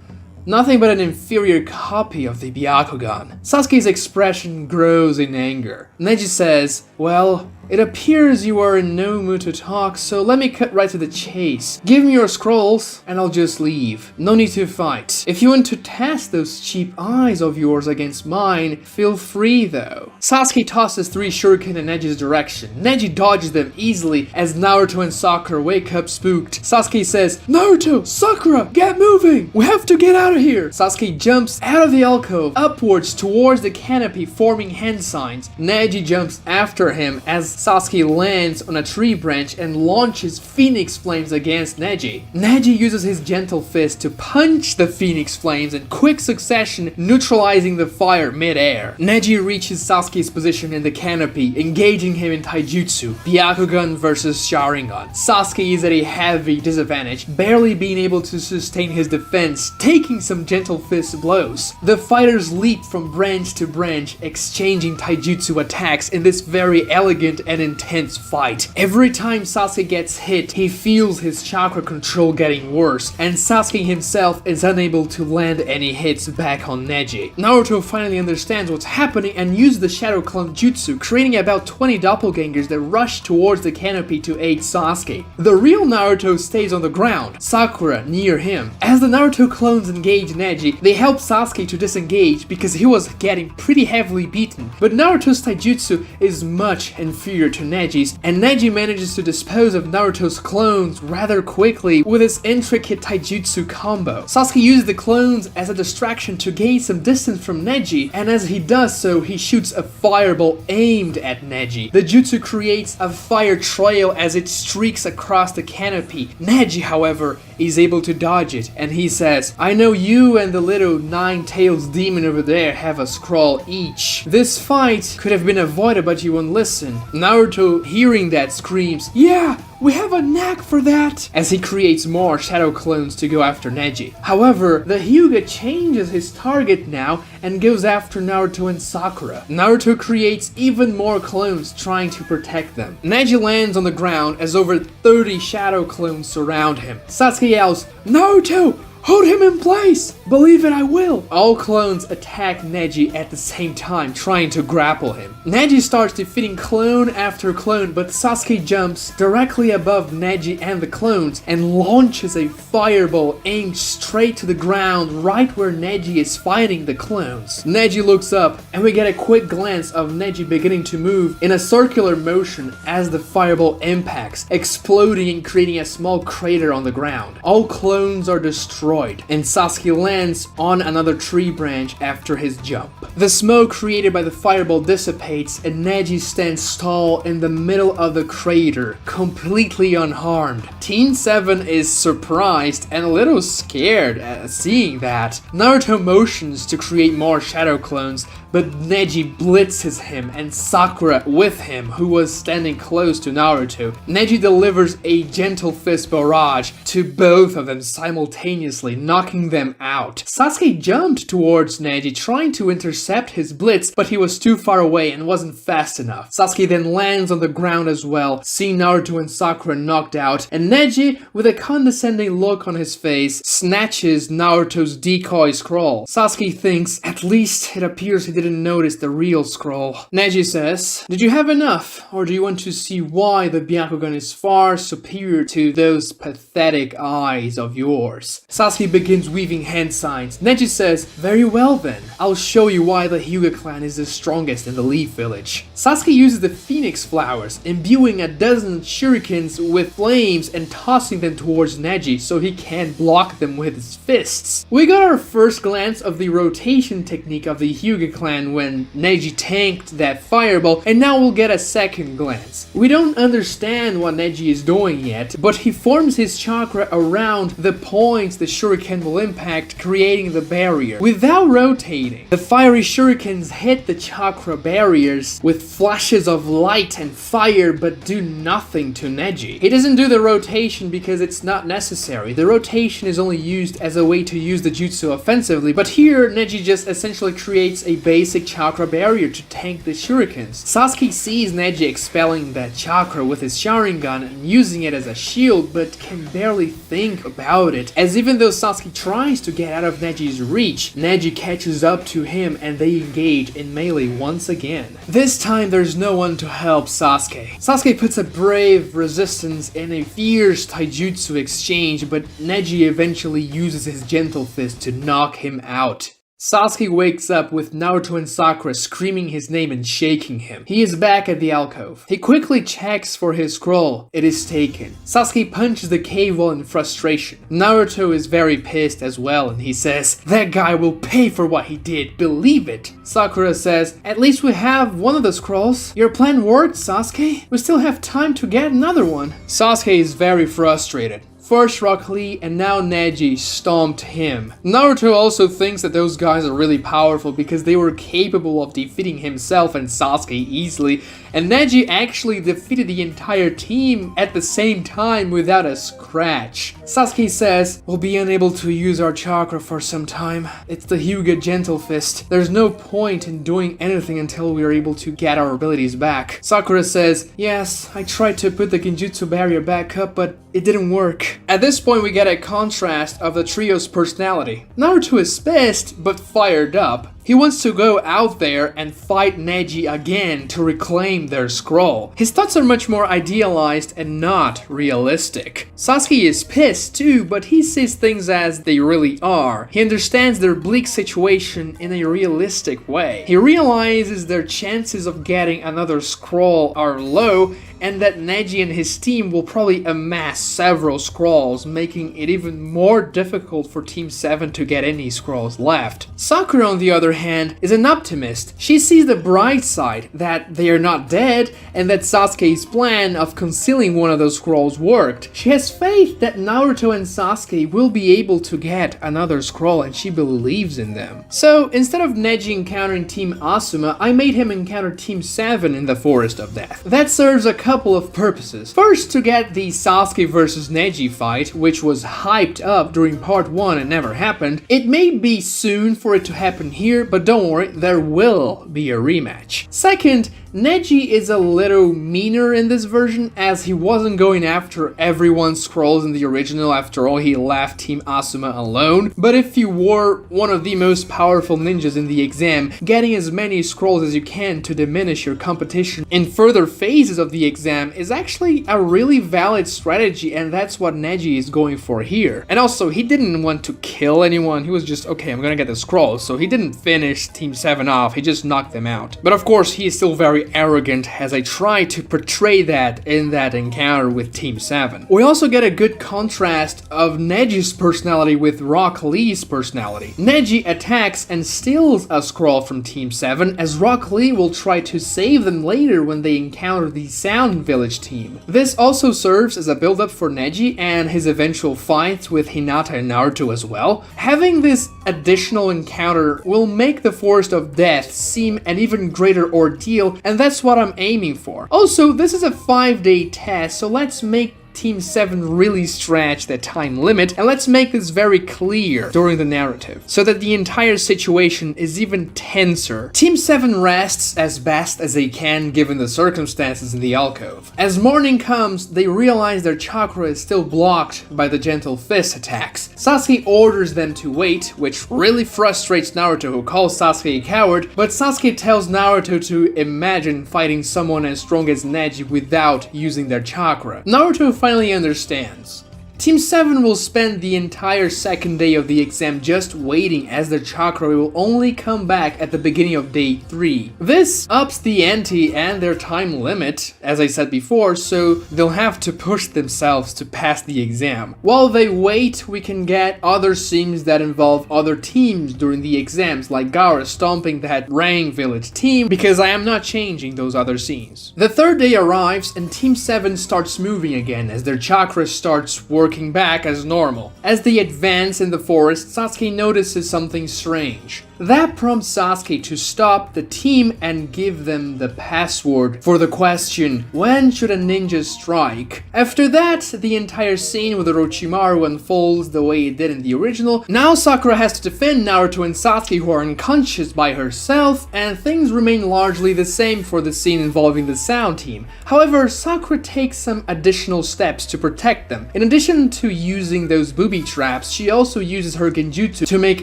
[SPEAKER 1] Nothing but an inferior copy of the Byakugan." Sasuke's expression grows in anger. Neji says, "Well, it appears you are in no mood to talk, so let me cut right to the chase. Give me your scrolls, and I'll just leave. No need to fight. If you want to test those cheap eyes of yours against mine, feel free though." Sasuke tosses 3 shuriken in Neji's direction. Neji dodges them easily as Naruto and Sakura wake up spooked. Sasuke says, "Naruto, Sakura, get moving! We have to get out of here!" Sasuke jumps out of the alcove, upwards towards the canopy, forming hand signs. Neji jumps after him as Sasuke lands on a tree branch and launches phoenix flames against Neji. Neji uses his gentle fist to punch the phoenix flames in quick succession, neutralizing the fire mid-air. Neji reaches Sasuke's position in the canopy, engaging him in taijutsu, Byakugan versus Sharingan. Sasuke is at a heavy disadvantage, barely being able to sustain his defense, taking some gentle fist blows. The fighters leap from branch to branch, exchanging taijutsu attacks in this very elegant and intense fight. Every time Sasuke gets hit, he feels his chakra control getting worse, and Sasuke himself is unable to land any hits back on Neji. Naruto finally understands what's happening and uses the Shadow Clone Jutsu, creating about 20 doppelgangers that rush towards the canopy to aid Sasuke. The real Naruto stays on the ground, Sakura near him. As the Naruto clones engage Neji, they help Sasuke to disengage because he was getting pretty heavily beaten, but Naruto's taijutsu is much inferior to Neji's, and Neji manages to dispose of Naruto's clones rather quickly with his intricate taijutsu combo. Sasuke uses the clones as a distraction to gain some distance from Neji, and as he does so, he shoots a fireball aimed at Neji. The jutsu creates a fire trail as it streaks across the canopy. Neji, however, is able to dodge it, and he says, "I know you and the little 9-tailed demon over there have a scroll each. This fight could have been avoided, but you won't listen." Naruto, hearing that, screams, "Yeah! We have a knack for that!" as he creates more shadow clones to go after Neji. However, the Hyuga changes his target now and goes after Naruto and Sakura. Naruto creates even more clones trying to protect them. Neji lands on the ground as over 30 shadow clones surround him. Sasuke yells, "Naruto! Hold him in place! Believe it, I will!" All clones attack Neji at the same time, trying to grapple him. Neji starts defeating clone after clone, but Sasuke jumps directly above Neji and the clones and launches a fireball aimed straight to the ground right where Neji is fighting the clones. Neji looks up and we get a quick glance of Neji beginning to move in a circular motion as the fireball impacts, exploding and creating a small crater on the ground. All clones are destroyed and Sasuke lands on another tree branch after his jump. The smoke created by the fireball dissipates and Neji stands tall in the middle of the crater, completely unharmed. Team 7 is surprised and a little scared at seeing that. Naruto motions to create more shadow clones, but Neji blitzes him and Sakura with him, who was standing close to Naruto. Neji delivers a gentle fist barrage to both of them simultaneously, knocking them out. Sasuke jumped towards Neji, trying to intercept his blitz, but he was too far away and wasn't fast enough. Sasuke then lands on the ground as well, seeing Naruto and Sakura knocked out, and Neji, with a condescending look on his face, snatches Naruto's decoy scroll. Sasuke thinks, at least it appears he didn't notice the real scroll. Neji says, did you have enough, or do you want to see why the Byakugan is far superior to those pathetic eyes of yours? Sasuke begins weaving hand signs. Neji says, very well then, I'll show you why the Hyuga clan is the strongest in the Leaf Village. Sasuke uses the phoenix flowers, imbuing a dozen shurikens with flames and tossing them towards Neji so he can't block them with his fists. We got our first glance of the rotation technique of the Hyuga clan when Neji tanked that fireball, and now we'll get a second glance. We don't understand what Neji is doing yet, but he forms his chakra around the points the shuriken will impact, creating the barrier. Without rotating, the fiery shurikens hit the chakra barriers with flashes of light and fire but do nothing to Neji. He doesn't do the rotation because it's not necessary. The rotation is only used as a way to use the jutsu offensively, but here Neji just essentially creates a basic chakra barrier to tank the shurikens. Sasuke sees Neji expelling that chakra with his Sharingan and using it as a shield, but can barely think about it, as even though Sasuke tries to get out of Neji's reach, Neji catches up to him and they engage in melee once again. This time there's no one to help Sasuke. Sasuke puts a brave resistance in a fierce taijutsu exchange, but Neji eventually uses his gentle fist to knock him out. Sasuke wakes up with Naruto and Sakura screaming his name and shaking him. He is back at the alcove. He quickly checks for his scroll. It is taken. Sasuke punches the cave wall in frustration. Naruto is very pissed as well and he says, that guy will pay for what he did, believe it. Sakura says, at least we have one of the scrolls. Your plan worked, Sasuke. We still have time to get another one. Sasuke is very frustrated. First Rock Lee and now Neji stomped him. Naruto also thinks that those guys are really powerful because they were capable of defeating himself and Sasuke easily, and Neji actually defeated the entire team at the same time without a scratch. Sasuke says, we'll be unable to use our chakra for some time. It's the Hyuga Gentle Fist. There's no point in doing anything until we are able to get our abilities back. Sakura says, yes, I tried to put the Genjutsu barrier back up, but it didn't work. At this point we get a contrast of the trio's personality. Naruto is pissed, but fired up. He wants to go out there and fight Neji again to reclaim their scroll. His thoughts are much more idealized and not realistic. Sasuke is pissed too, but he sees things as they really are. He understands their bleak situation in a realistic way. He realizes their chances of getting another scroll are low, and that Neji and his team will probably amass several scrolls, making it even more difficult for Team 7 to get any scrolls left. Sakura, on the other hand, is an optimist. She sees the bright side, that they are not dead, and that Sasuke's plan of concealing one of those scrolls worked. She has faith that Naruto and Sasuke will be able to get another scroll, and she believes in them. So, instead of Neji encountering Team Asuma, I made him encounter Team 7 in the Forest of Death. That serves a couple of purposes. First, to get the Sasuke vs Neji fight, which was hyped up during part 1 and never happened. It may be soon for it to happen here, but don't worry, there will be a rematch. Second, Neji is a little meaner in this version, as he wasn't going after everyone's scrolls in the original. After all, he left Team Asuma alone. But if you were one of the most powerful ninjas in the exam, getting as many scrolls as you can to diminish your competition in further phases of the exam is actually a really valid strategy, and that's what Neji is going for here. And also, he didn't want to kill anyone. He was just, okay, I'm gonna get the scrolls. So he didn't finish Team 7 off, he just knocked them out. But of course, he is still very arrogant, as I try to portray that in that encounter with Team 7. We also get a good contrast of Neji's personality with Rock Lee's personality. Neji attacks and steals a scroll from Team 7, as Rock Lee will try to save them later when they encounter the Sound Village team. This also serves as a build-up for Neji and his eventual fights with Hinata and Naruto as well. Having this additional encounter will make the Forest of Death seem an even greater ordeal, and that's what I'm aiming for. Also, this is a 5-day test, so let's make Team 7 really stretch their time limit, and let's make this very clear during the narrative, so that the entire situation is even tenser. Team 7 rests as best as they can given the circumstances in the alcove. As morning comes, they realize their chakra is still blocked by the gentle fist attacks. Sasuke orders them to wait, which really frustrates Naruto, who calls Sasuke a coward, but Sasuke tells Naruto to imagine fighting someone as strong as Neji without using their chakra. Naruto finally understands. Team 7 will spend the entire second day of the exam just waiting, as their chakra will only come back at the beginning of day 3. This ups the ante and their time limit, as I said before, so they'll have to push themselves to pass the exam. While they wait, we can get other scenes that involve other teams during the exams, like Gaara stomping that Rang Village team, because I am not changing those other scenes. The third day arrives and Team 7 starts moving again, as their chakra starts working back as normal. As they advance in the forest, Sasuke notices something strange. That prompts Sasuke to stop the team and give them the password for the question, when should a ninja strike? After that, the entire scene with Orochimaru unfolds the way it did in the original. Now Sakura has to defend Naruto and Sasuke, who are unconscious by herself, and things remain largely the same for the scene involving the Sound team. However, Sakura takes some additional steps to protect them. In addition to using those booby traps, she also uses her genjutsu to make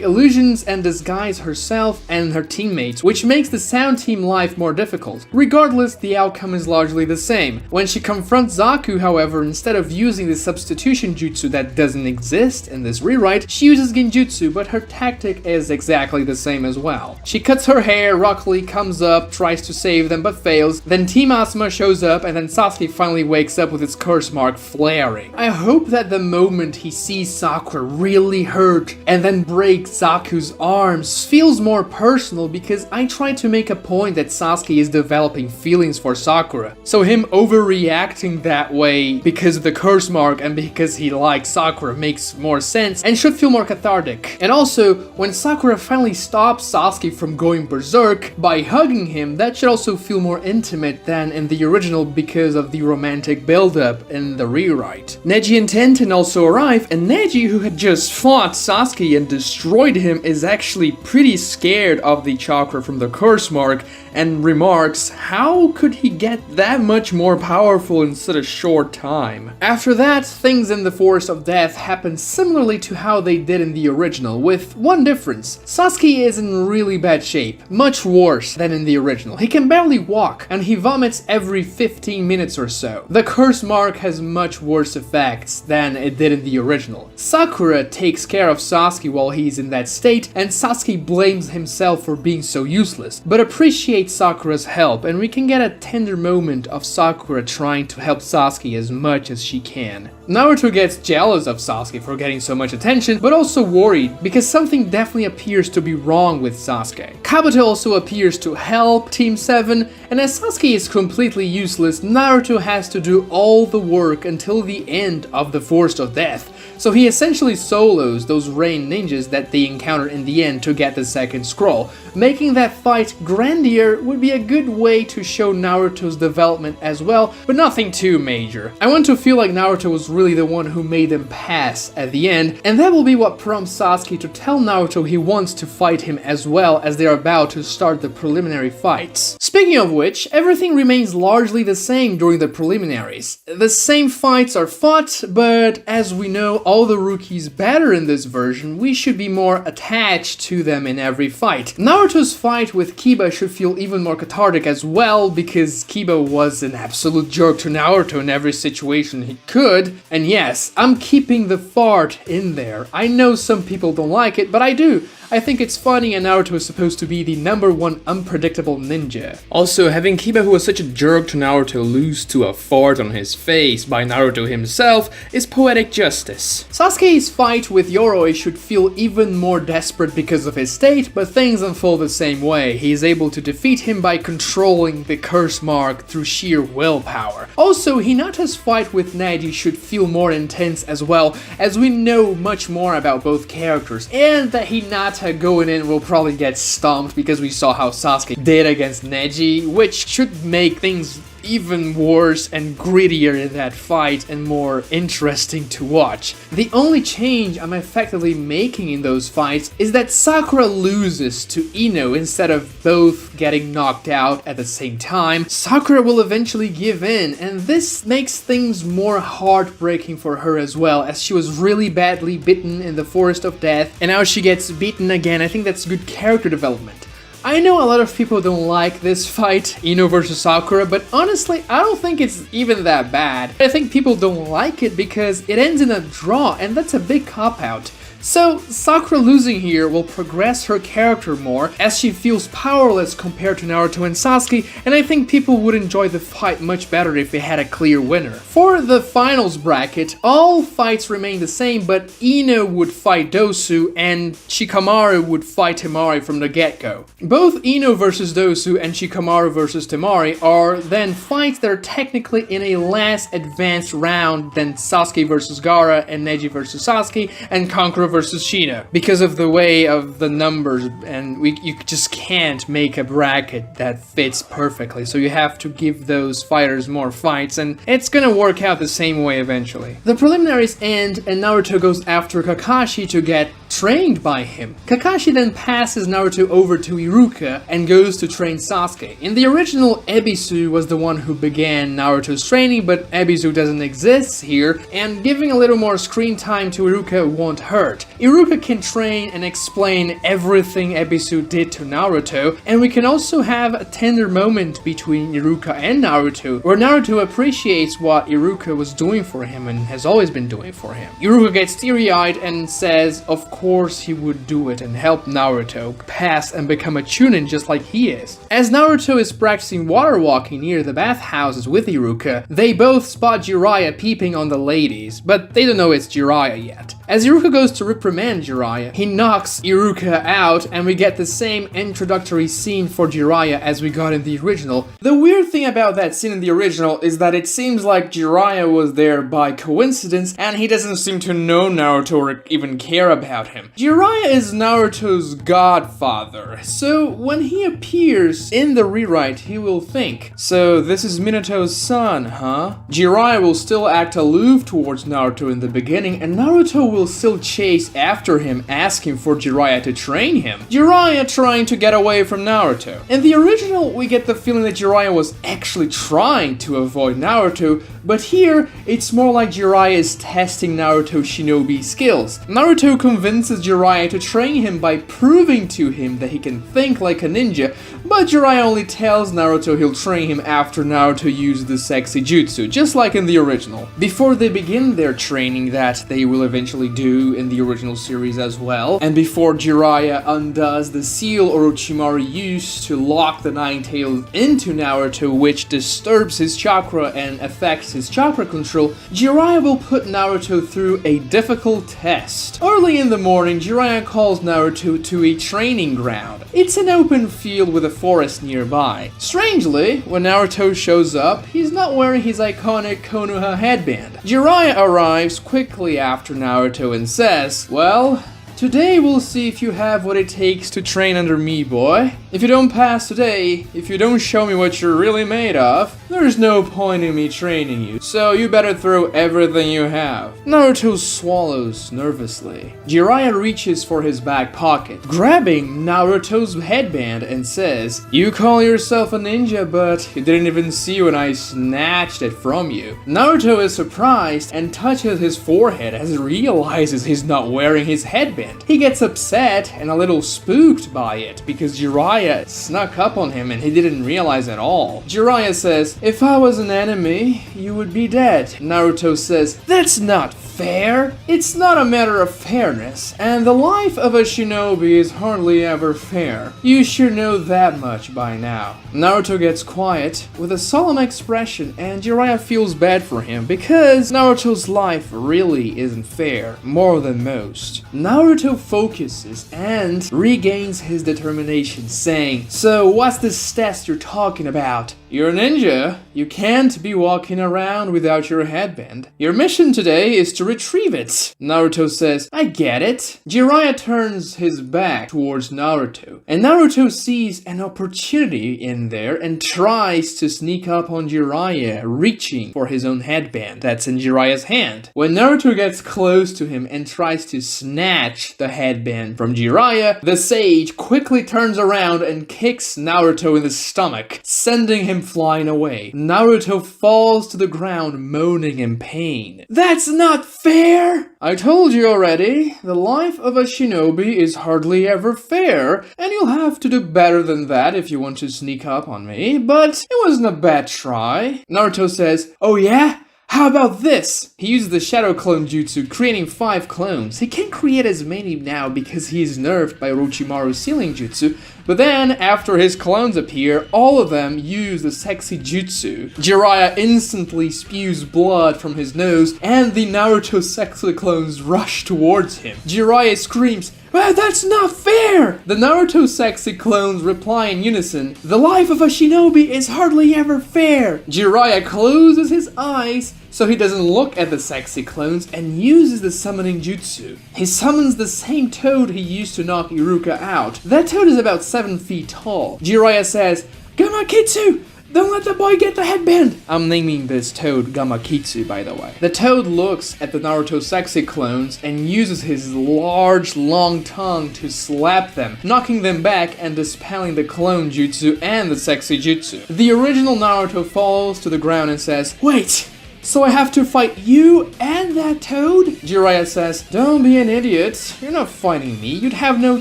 [SPEAKER 1] illusions and disguise herself and her teammates, which makes the Sound team life more difficult. Regardless, the outcome is largely the same. When she confronts Zaku, however, instead of using the substitution jutsu that doesn't exist in this rewrite, she uses genjutsu, but her tactic is exactly the same as well. She cuts her hair, Rock Lee comes up, tries to save them but fails, then Team Asuma shows up, and then Sasuke finally wakes up with its curse mark flaring. I hope that the moment he sees Sakura really hurt and then breaks Zaku's arms feels more personal, because I try to make a point that Sasuke is developing feelings for Sakura. So him overreacting that way because of the curse mark and because he likes Sakura makes more sense and should feel more cathartic. And also, when Sakura finally stops Sasuke from going berserk by hugging him, that should also feel more intimate than in the original because of the romantic build-up in the rewrite. Neji and Tenten also arrive, and Neji, who had just fought Sasuke and destroyed him, is actually pretty scared of the chakra from the curse mark and remarks, how could he get that much more powerful in such a short time? After that, things in the Forest of Death happen similarly to how they did in the original, with one difference. Sasuke is in really bad shape, much worse than in the original. He can barely walk, and he vomits every 15 minutes or so. The curse mark has much worse effects than it did in the original. Sakura takes care of Sasuke while he's in that state, and Sasuke blames himself for being so useless, but appreciates Sakura's help, and we can get a tender moment of Sakura trying to help Sasuke as much as she can. Naruto gets jealous of Sasuke for getting so much attention, but also worried because something definitely appears to be wrong with Sasuke. Kabuto also appears to help Team 7, and as Sasuke is completely useless, Naruto has to do all the work until the end of the Forest of Death, so he essentially solos those rain ninjas that they encounter in the end to get the second scroll. Making that fight grandier would be a good way to show Naruto's development as well, but nothing too major. I want to feel like Naruto was really the one who made them pass at the end, and that will be what prompts Sasuke to tell Naruto he wants to fight him as well as they are about to start the preliminary fights. Speaking of which, everything remains largely the same during the preliminaries. The same fights are fought, but as we know all the rookies better in this version, we should be more attached to them in every fight. Naruto's fight with Kiba should feel even more cathartic as well, because Kiba was an absolute jerk to Naruto in every situation he could. And yes, I'm keeping the fart in there. I know some people don't like it, but I do. I think it's funny, and Naruto is supposed to be the #1 unpredictable ninja. Also, having Kiba, who was such a jerk to Naruto, lose to a fart on his face by Naruto himself is poetic justice. Sasuke's fight with Yoroi should feel even more desperate because of his state, but things unfold the same way. He is able to defeat him by controlling the curse mark through sheer willpower. Also, Hinata's fight with Neji should feel more intense as well, as we know much more about both characters, and that Hinata going in will probably get stomped because we saw how Sasuke did against Neji, which should make things even worse and grittier in that fight and more interesting to watch. The only change I'm effectively making in those fights is that Sakura loses to Ino instead of both getting knocked out at the same time. Sakura will eventually give in, and this makes things more heartbreaking for her as well, as she was really badly bitten in the Forest of Death and now she gets beaten again. I think that's good character development. I know a lot of people don't like this fight, Ino versus Sakura, but honestly, I don't think it's even that bad. I think people don't like it because it ends in a draw, and that's a big cop-out. So, Sakura losing here will progress her character more, as she feels powerless compared to Naruto and Sasuke, and I think people would enjoy the fight much better if they had a clear winner. For the finals bracket, all fights remain the same, but Ino would fight Dosu, and Shikamaru would fight Temari from the get-go. Both Ino versus Dosu and Shikamaru versus Temari are then fights that are technically in a less advanced round than Sasuke versus Gaara and Neji versus Sasuke and Kankura versus Shino, because of the way of the numbers, and you just can't make a bracket that fits perfectly, so you have to give those fighters more fights, and it's gonna work out the same way eventually. The preliminaries end, and Naruto goes after Kakashi to get trained by him. Kakashi then passes Naruto over to Iruka and goes to train Sasuke. In the original, Ebisu was the one who began Naruto's training, but Ebisu doesn't exist here, and giving a little more screen time to Iruka won't hurt. Iruka can train and explain everything Ebisu did to Naruto, and we can also have a tender moment between Iruka and Naruto, where Naruto appreciates what Iruka was doing for him and has always been doing for him. Iruka gets teary-eyed and says of course he would do it and help Naruto pass and become a Chunin just like he is. As Naruto is practicing water walking near the bathhouses with Iruka, they both spot Jiraiya peeping on the ladies, but they don't know it's Jiraiya yet. As Iruka goes to reprimand Jiraiya, he knocks Iruka out, and we get the same introductory scene for Jiraiya as we got in the original. The weird thing about that scene in the original is that it seems like Jiraiya was there by coincidence, and he doesn't seem to know Naruto or even care about him. Jiraiya is Naruto's godfather, so when he appears in the rewrite, he will think, so this is Minato's son, huh? Jiraiya will still act aloof towards Naruto in the beginning, and Naruto will still chase after him, asking for Jiraiya to train him. Jiraiya trying to get away from Naruto. In the original, we get the feeling that Jiraiya was actually trying to avoid Naruto, but here, it's more like Jiraiya is testing Naruto's shinobi skills. Naruto convinces Jiraiya to train him by proving to him that he can think like a ninja, but Jiraiya only tells Naruto he'll train him after Naruto uses the sexy jutsu, just like in the original. Before they begin their training that they will eventually do in the original series as well, and before Jiraiya undoes the seal Orochimaru used to lock the Nine Tails into Naruto, which disturbs his chakra and affects his chakra control, Jiraiya will put Naruto through a difficult test. Early in the morning, Jiraiya calls Naruto to a training ground. It's an open field with a forest nearby. Strangely, when Naruto shows up, he's not wearing his iconic Konoha headband. Jiraiya arrives quickly after Naruto and says, well, today we'll see if you have what it takes to train under me, boy. If you don't pass today, if you don't show me what you're really made of, there's no point in me training you, so you better throw everything you have. Naruto swallows nervously. Jiraiya reaches for his back pocket, grabbing Naruto's headband and says, "You call yourself a ninja, but you didn't even see when I snatched it from you." Naruto is surprised and touches his forehead as he realizes he's not wearing his headband. He gets upset and a little spooked by it because Jiraiya snuck up on him and he didn't realize at all. Jiraiya says, "If I was an enemy, you would be dead." Naruto says, "That's not fair. It's not a matter of fairness, and the life of a shinobi is hardly ever fair. You should know that much by now." Naruto gets quiet with a solemn expression, and Jiraiya feels bad for him because Naruto's life really isn't fair, more than most. Naruto focuses and regains his determination, saying, "So what's this test you're talking about? You're a ninja. You can't be walking around without your headband. Your mission today is to retrieve it." Naruto says, "I get it." Jiraiya turns his back towards Naruto, and Naruto sees an opportunity in there and tries to sneak up on Jiraiya, reaching for his own headband that's in Jiraiya's hand. When Naruto gets close to him and tries to snatch the headband from Jiraiya, the sage quickly turns around and kicks Naruto in the stomach, sending him flying away. Naruto falls to the ground, moaning in pain. "That's not fair!" "I told you already, the life of a shinobi is hardly ever fair, and you'll have to do better than that if you want to sneak up on me, but it wasn't a bad try." Naruto says, "Oh yeah? How about this?" He uses the shadow clone jutsu, creating 5 clones. He can't create as many now because he is nerfed by Orochimaru's sealing jutsu, but then, after his clones appear, all of them use the sexy jutsu. Jiraiya instantly spews blood from his nose, and the Naruto sexy clones rush towards him. Jiraiya screams, "Well, that's not fair!" The Naruto sexy clones reply in unison, "The life of a shinobi is hardly ever fair." Jiraiya closes his eyes so he doesn't look at the sexy clones and uses the summoning jutsu. He summons the same toad he used to knock Iruka out. That toad is about 7 feet tall. Jiraiya says, "Gamakitsu! Don't let the boy get the headband!" I'm naming this toad Gamakitsu, by the way. The toad looks at the Naruto sexy clones and uses his large, long tongue to slap them, knocking them back and dispelling the clone jutsu and the sexy jutsu. The original Naruto falls to the ground and says, "Wait! So I have to fight you and that toad?" Jiraiya says, "Don't be an idiot. You're not fighting me. You'd have no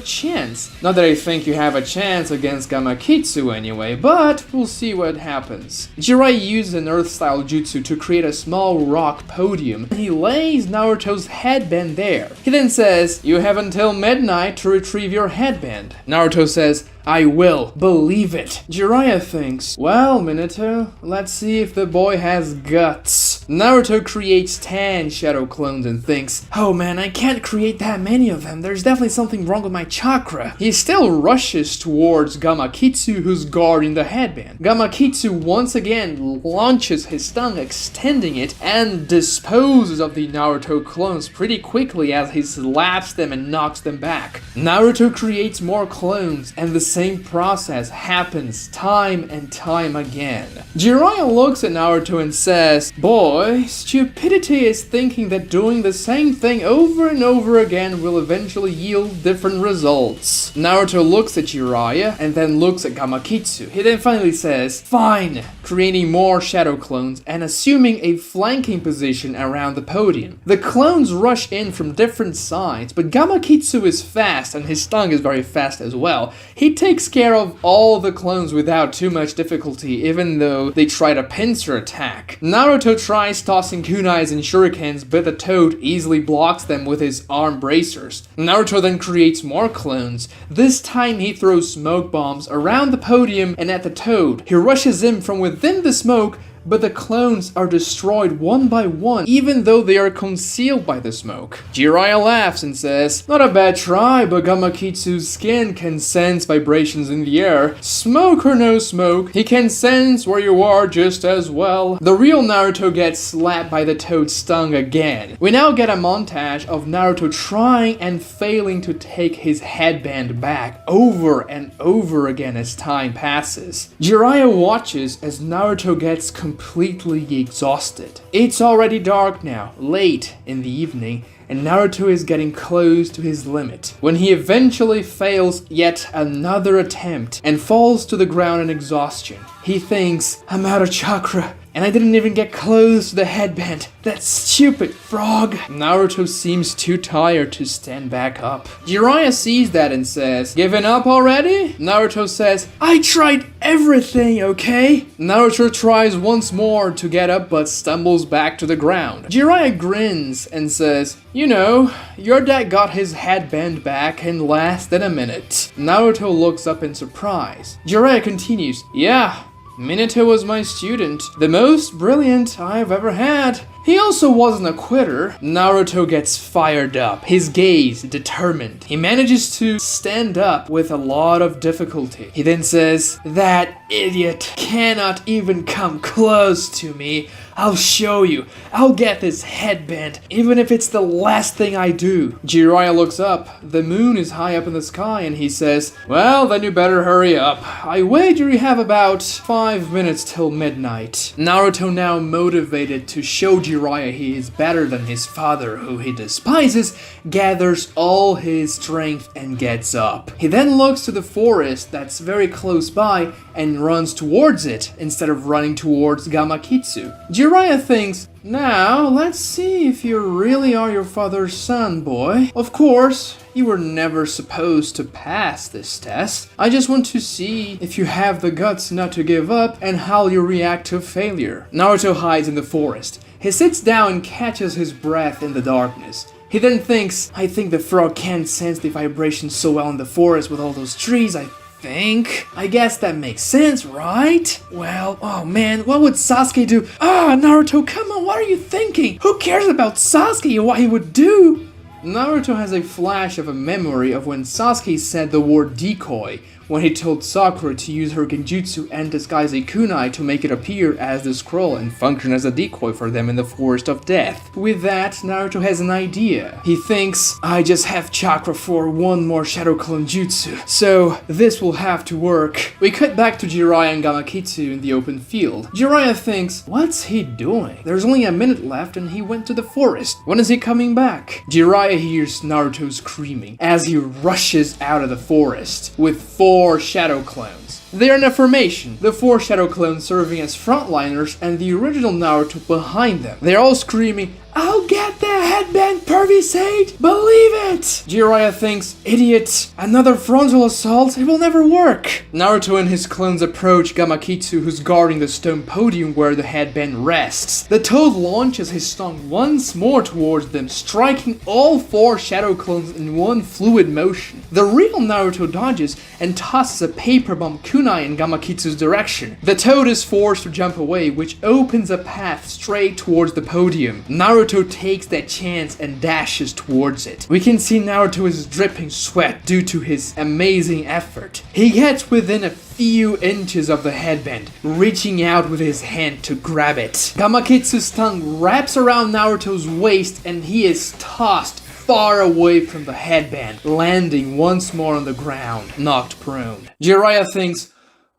[SPEAKER 1] chance. Not that I think you have a chance against Gamakitsu anyway, but we'll see what happens." Jiraiya uses an earth-style jutsu to create a small rock podium. He lays Naruto's headband there. He then says, "You have until midnight to retrieve your headband." Naruto says, "I will. Believe it." Jiraiya thinks, "Well, Minato, let's see if the boy has guts." Naruto creates 10 shadow clones and thinks, "Oh man, I can't create that many of them. There's definitely something wrong with my chakra." He still rushes towards Gamakitsu, who's guarding the headband. Gamakitsu once again launches his tongue, extending it, and disposes of the Naruto clones pretty quickly as he slaps them and knocks them back. Naruto creates more clones, and the same process happens time and time again. Jiraiya looks at Naruto and says, "Boy, stupidity is thinking that doing the same thing over and over again will eventually yield different results." Naruto looks at Jiraiya and then looks at Gamakitsu. He then finally says, "Fine," creating more shadow clones and assuming a flanking position around the podium. The clones rush in from different sides, but Gamakitsu is fast and his tongue is very fast as well. He takes care of all the clones without too much difficulty, even though they try to pincer attack. Naruto tries tossing kunais and shurikens, but the toad easily blocks them with his arm bracers. Naruto then creates more clones. This time he throws smoke bombs around the podium and at the toad. He rushes in from within the smoke, but the clones are destroyed one by one, even though they are concealed by the smoke. Jiraiya laughs and says, "Not a bad try, but Gamakitsu's skin can sense vibrations in the air. Smoke or no smoke, he can sense where you are just as well." The real Naruto gets slapped by the toad's stung again. We now get a montage of Naruto trying and failing to take his headband back over and over again as time passes. Jiraiya watches as Naruto gets completely exhausted. It's already dark now, late in the evening, and Naruto is getting close to his limit when he eventually fails yet another attempt and falls to the ground in exhaustion. He thinks, "I'm out of chakra, and I didn't even get close to the headband. That stupid frog." Naruto seems too tired to stand back up. Jiraiya sees that and says, "Given up already?" Naruto says, "I tried everything, okay?" Naruto tries once more to get up but stumbles back to the ground. Jiraiya grins and says, "You know, your dad got his headband back in less than a minute." Naruto looks up in surprise. Jiraiya continues, "Yeah, Minato was my student, the most brilliant I've ever had. He also wasn't a quitter." Naruto gets fired up, his gaze determined. He manages to stand up with a lot of difficulty. He then says, "That idiot cannot even come close to me. I'll show you. I'll get this headband, even if it's the last thing I do." Jiraiya looks up. The moon is high up in the sky and he says, "Well, then you better hurry up. I wager you have about 5 minutes till midnight." Naruto, now motivated to show Jiraiya he is better than his father, who he despises, gathers all his strength and gets up. He then looks to the forest that's very close by and runs towards it instead of running towards Gamakitsu. Jiraiya thinks, "Now, let's see if you really are your father's son, boy. Of course, you were never supposed to pass this test. I just want to see if you have the guts not to give up and how you react to failure." Naruto hides in the forest. He sits down and catches his breath in the darkness. He then thinks, "I think the frog can't sense the vibrations so well in the forest with all those trees, I guess that makes sense, right? Well, oh man, what would Sasuke do? Naruto, come on, what are you thinking? Who cares about Sasuke and what he would do?" Naruto has a flash of a memory of when Sasuke said the word decoy, when he told Sakura to use her genjutsu and disguise a kunai to make it appear as the scroll and function as a decoy for them in the Forest of Death. With that, Naruto has an idea. He thinks, "I just have chakra for one more shadow clone jutsu, so this will have to work." We cut back to Jiraiya and Gamakitsu in the open field. Jiraiya thinks, "What's he doing? There's only a minute left and he went to the forest. When is he coming back?" Jiraiya hears Naruto screaming as he rushes out of the forest with 4 shadow clones. They are in a formation, the 4 shadow clones serving as frontliners and the original Naruto behind them. They're all screaming, "I'll get the headband, Pervy Sage! Believe it!" Jiraiya thinks, "Idiot! Another frontal assault? It will never work!" Naruto and his clones approach Gamakitsu, who's guarding the stone podium where the headband rests. The toad launches his tongue once more towards them, striking all 4 shadow clones in one fluid motion. The real Naruto dodges and tosses a paper bomb kunai in Gamakitsu's direction. The toad is forced to jump away, which opens a path straight towards the podium. Naruto takes that chance and dashes towards it. We can see Naruto is dripping sweat due to his amazing effort. He gets within a few inches of the headband, reaching out with his hand to grab it. Gamakitsu's tongue wraps around Naruto's waist and he is tossed far away from the headband, landing once more on the ground, knocked prone. Jiraiya thinks,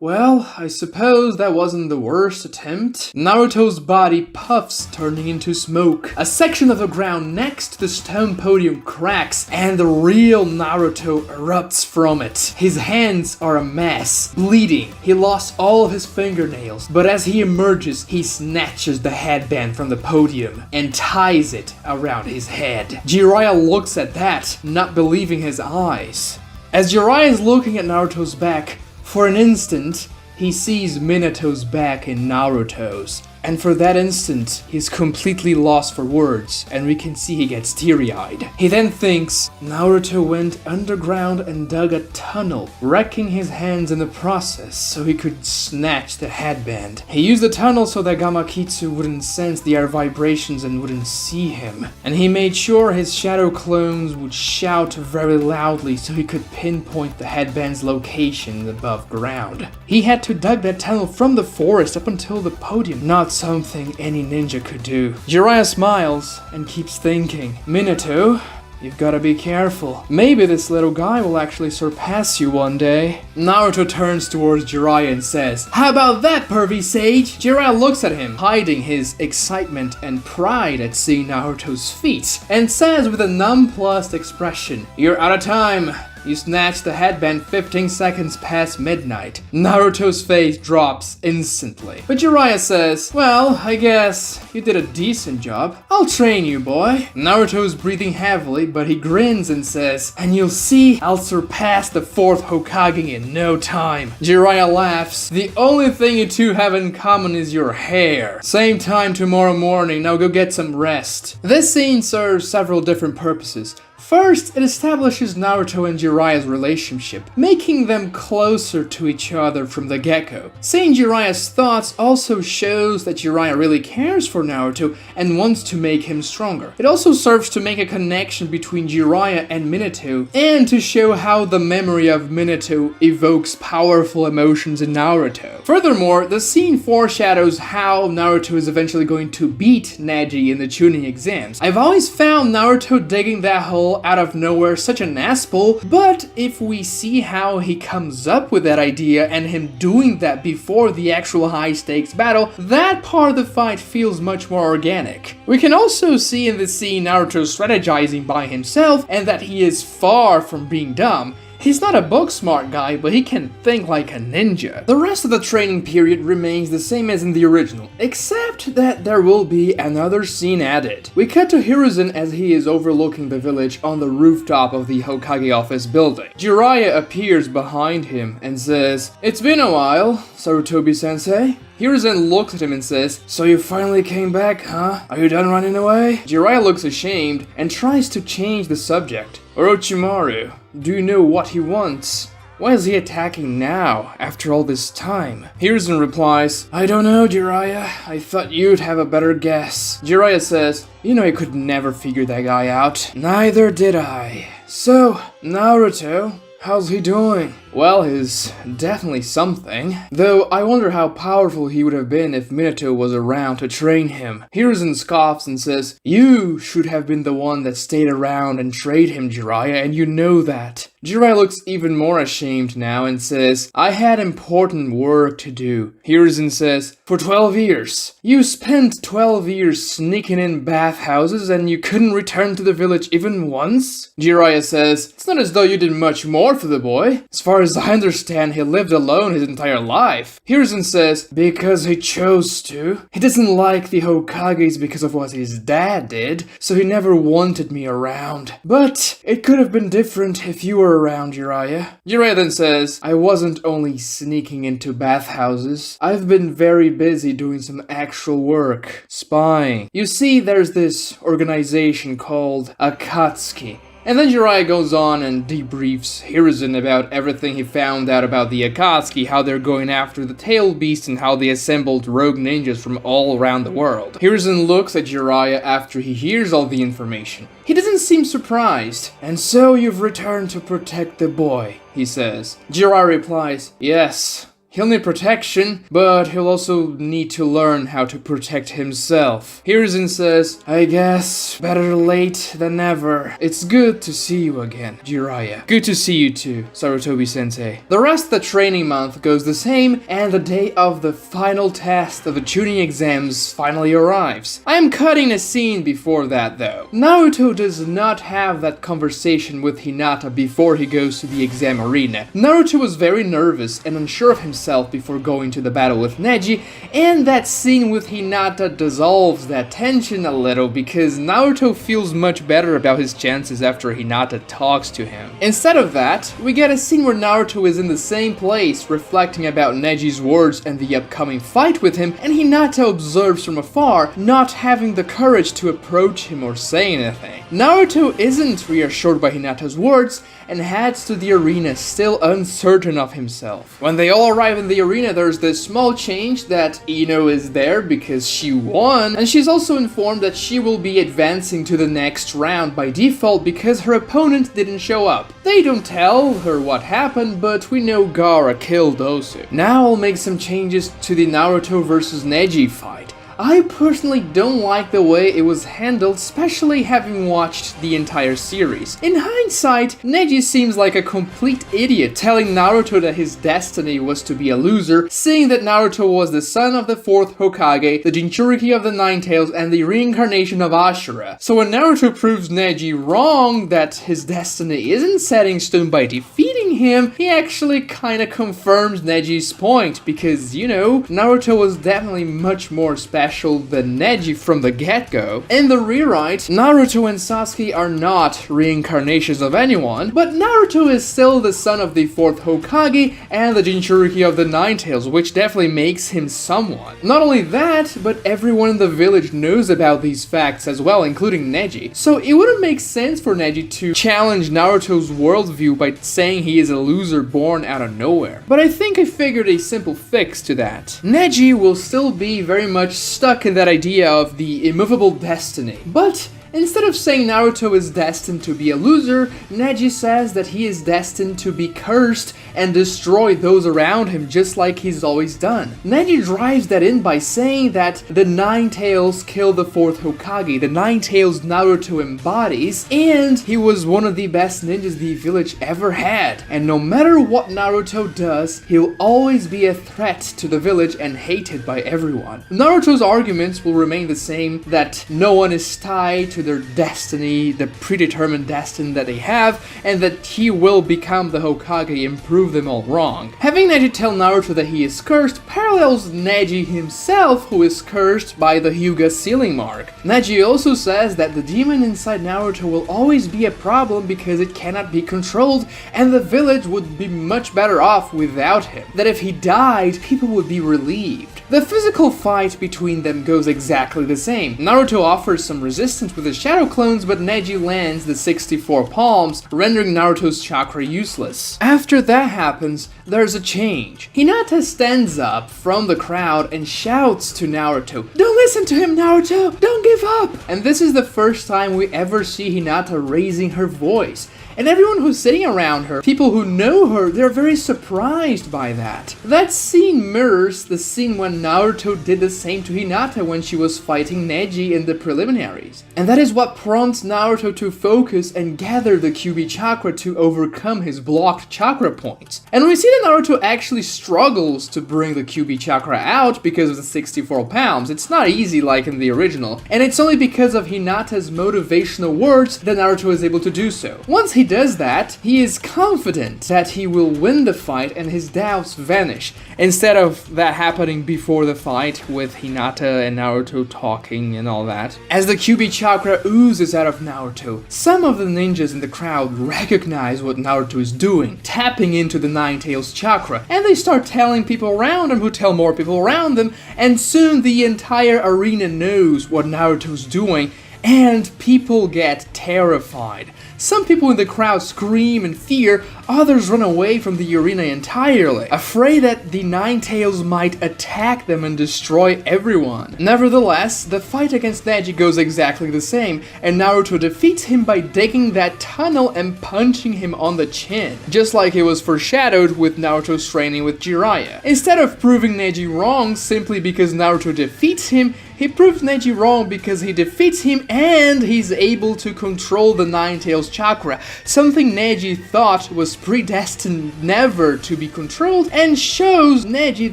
[SPEAKER 1] "Well, I suppose that wasn't the worst attempt." Naruto's body puffs, turning into smoke. A section of the ground next to the stone podium cracks, and the real Naruto erupts from it. His hands are a mess, bleeding. He lost all of his fingernails, but as he emerges, he snatches the headband from the podium and ties it around his head. Jiraiya looks at that, not believing his eyes. As Jiraiya is looking at Naruto's back, for an instant, he sees Minato's back in Naruto's. And for that instant, he's completely lost for words, and we can see he gets teary-eyed. He then thinks Naruto went underground and dug a tunnel, wrecking his hands in the process so he could snatch the headband. He used the tunnel so that Gamakitsu wouldn't sense the air vibrations and wouldn't see him. And he made sure his shadow clones would shout very loudly so he could pinpoint the headband's location above ground. He had to dug that tunnel from the forest up until the podium, not something any ninja could do. Jiraiya smiles and keeps thinking, Minato, you've gotta be careful. Maybe this little guy will actually surpass you one day. Naruto turns towards Jiraiya and says, how about that, pervy sage? Jiraiya looks at him, hiding his excitement and pride at seeing Naruto's feat, and says with a nonplussed expression, you're out of time. You snatched the headband 15 seconds past midnight. Naruto's face drops instantly. But Jiraiya says, well, I guess you did a decent job. I'll train you, boy. Naruto is breathing heavily, but he grins and says, and you'll see I'll surpass the 4th Hokage in no time. Jiraiya laughs. The only thing you two have in common is your hair. Same time tomorrow morning, now go get some rest. This scene serves several different purposes. First, it establishes Naruto and Jiraiya's relationship, making them closer to each other from the get-go. Seeing Jiraiya's thoughts also shows that Jiraiya really cares for Naruto and wants to make him stronger. It also serves to make a connection between Jiraiya and Minato, and to show how the memory of Minato evokes powerful emotions in Naruto. Furthermore, the scene foreshadows how Naruto is eventually going to beat Neji in the Chunin exams. I've always found Naruto digging that hole out of nowhere such an asshole, but if we see how he comes up with that idea and him doing that before the actual high stakes battle, that part of the fight feels much more organic. We can also see in this scene Naruto strategizing by himself and that he is far from being dumb. He's not a book-smart guy, but he can think like a ninja. The rest of the training period remains the same as in the original, except that there will be another scene added. We cut to Hiruzen as he is overlooking the village on the rooftop of the Hokage office building. Jiraiya appears behind him and says, it's been a while, Sarutobi-sensei. Hiruzen looks at him and says, so you finally came back, huh? Are you done running away? Jiraiya looks ashamed and tries to change the subject. Orochimaru, do you know what he wants? Why is he attacking now, after all this time? Hiruzen replies, I don't know, Jiraiya. I thought you'd have a better guess. Jiraiya says, you know I could never figure that guy out. Neither did I. So, Naruto, how's he doing? Well, he's definitely something. Though I wonder how powerful he would have been if Minato was around to train him. Hiruzen scoffs and says, you should have been the one that stayed around and trained him, Jiraiya, and you know that. Jiraiya looks even more ashamed now and says, I had important work to do. Hiruzen says, for 12 years. You spent 12 years sneaking in bathhouses and you couldn't return to the village even once? Jiraiya says, it's not as though you did much more for the boy. As far as I understand, he lived alone his entire life. Hiruzen says, because he chose to. He doesn't like the Hokages because of what his dad did, so he never wanted me around. But it could have been different if you were around, Jiraiya. Jiraiya then says, I wasn't only sneaking into bathhouses. I've been very busy doing some actual work. Spying. You see, there's this organization called Akatsuki. And then Jiraiya goes on and debriefs Hiruzen about everything he found out about the Akatsuki, how they're going after the tail beast, and how they assembled rogue ninjas from all around the world. Hiruzen looks at Jiraiya after he hears all the information. He doesn't seem surprised. And so you've returned to protect the boy, he says. Jiraiya replies, yes. He'll need protection, but he'll also need to learn how to protect himself. Hiruzen says, I guess better late than never. It's good to see you again, Jiraiya. Good to see you too, Sarutobi-sensei. The rest of the training month goes the same, and the day of the final test of the Chunin exams finally arrives. I am cutting a scene before that though. Naruto does not have that conversation with Hinata before he goes to the exam arena. Naruto was very nervous and unsure of himself himself before going to the battle with Neji, and that scene with Hinata dissolves that tension a little because Naruto feels much better about his chances after Hinata talks to him. Instead of that, we get a scene where Naruto is in the same place, reflecting about Neji's words and the upcoming fight with him, and Hinata observes from afar, not having the courage to approach him or say anything. Naruto isn't reassured by Hinata's words and heads to the arena still uncertain of himself. When they all arrive in the arena, there's this small change that Ino is there because she won, and she's also informed that she will be advancing to the next round by default because her opponent didn't show up. They don't tell her what happened, but we know Gaara killed Osu. Now I'll make some changes to the Naruto vs Neji fight. I personally don't like the way it was handled, especially having watched the entire series. In hindsight, Neji seems like a complete idiot, telling Naruto that his destiny was to be a loser, seeing that Naruto was the son of the 4th Hokage, the Jinchuriki of the Nine Tails, and the reincarnation of Ashura. So when Naruto proves Neji wrong that his destiny isn't set in stone by defeating him, he actually kinda confirms Neji's point, because, you know, Naruto was definitely much more special than Neji from the get-go. In the rewrite, Naruto and Sasuke are not reincarnations of anyone, but Naruto is still the son of the 4th Hokage and the Jinchuriki of the Nine Tails, which definitely makes him someone. Not only that, but everyone in the village knows about these facts as well, including Neji. So it wouldn't make sense for Neji to challenge Naruto's worldview by saying he is a loser born out of nowhere. But I think I figured a simple fix to that. Neji will still be very much stuck in that idea of the immovable destiny. But instead of saying Naruto is destined to be a loser, Neji says that he is destined to be cursed and destroy those around him just like he's always done. Neji drives that in by saying that the Nine Tails killed the 4th Hokage, the Nine Tails Naruto embodies, and he was one of the best ninjas the village ever had. And no matter what Naruto does, he'll always be a threat to the village and hated by everyone. Naruto's arguments will remain the same, that no one is tied to their destiny, the predetermined destiny that they have, and that he will become the Hokage and prove them all wrong. Having Neji tell Naruto that he is cursed parallels Neji himself, who is cursed by the Hyuga sealing mark. Neji also says that the demon inside Naruto will always be a problem because it cannot be controlled, and the village would be much better off without him. That if he died, people would be relieved. The physical fight between them goes exactly the same. Naruto offers some resistance with his shadow clones, but Neji lands the 64 palms, rendering Naruto's chakra useless. After that happens, there's a change. Hinata stands up from the crowd and shouts to Naruto, "Don't listen to him, Naruto! Don't give up!" And this is the first time we ever see Hinata raising her voice. And everyone who's sitting around her, people who know her, they're very surprised by that. That scene mirrors the scene when Naruto did the same to Hinata when she was fighting Neji in the preliminaries. And that is what prompts Naruto to focus and gather the Kyuubi chakra to overcome his blocked chakra points. And we see that Naruto actually struggles to bring the Kyuubi chakra out because of the 64 palms. It's not easy like in the original. And it's only because of Hinata's motivational words that Naruto is able to do so. Once he does that, he is confident that he will win the fight and his doubts vanish, instead of that happening before the fight with Hinata and Naruto talking and all that. As the Kyuubi chakra oozes out of Naruto, some of the ninjas in the crowd recognize what Naruto is doing, tapping into the Nine Tails chakra, and they start telling people around them who tell more people around them, and soon the entire arena knows what Naruto's doing, and people get terrified. Some people in the crowd scream in fear, others run away from the arena entirely, afraid that the Nine Tails might attack them and destroy everyone. Nevertheless, the fight against Neji goes exactly the same, and Naruto defeats him by digging that tunnel and punching him on the chin, just like it was foreshadowed with Naruto's training with Jiraiya. Instead of proving Neji wrong simply because Naruto defeats him, he proves Neji wrong because he defeats him and he's able to control the Nine-Tails chakra, something Neji thought was predestined never to be controlled, and shows Neji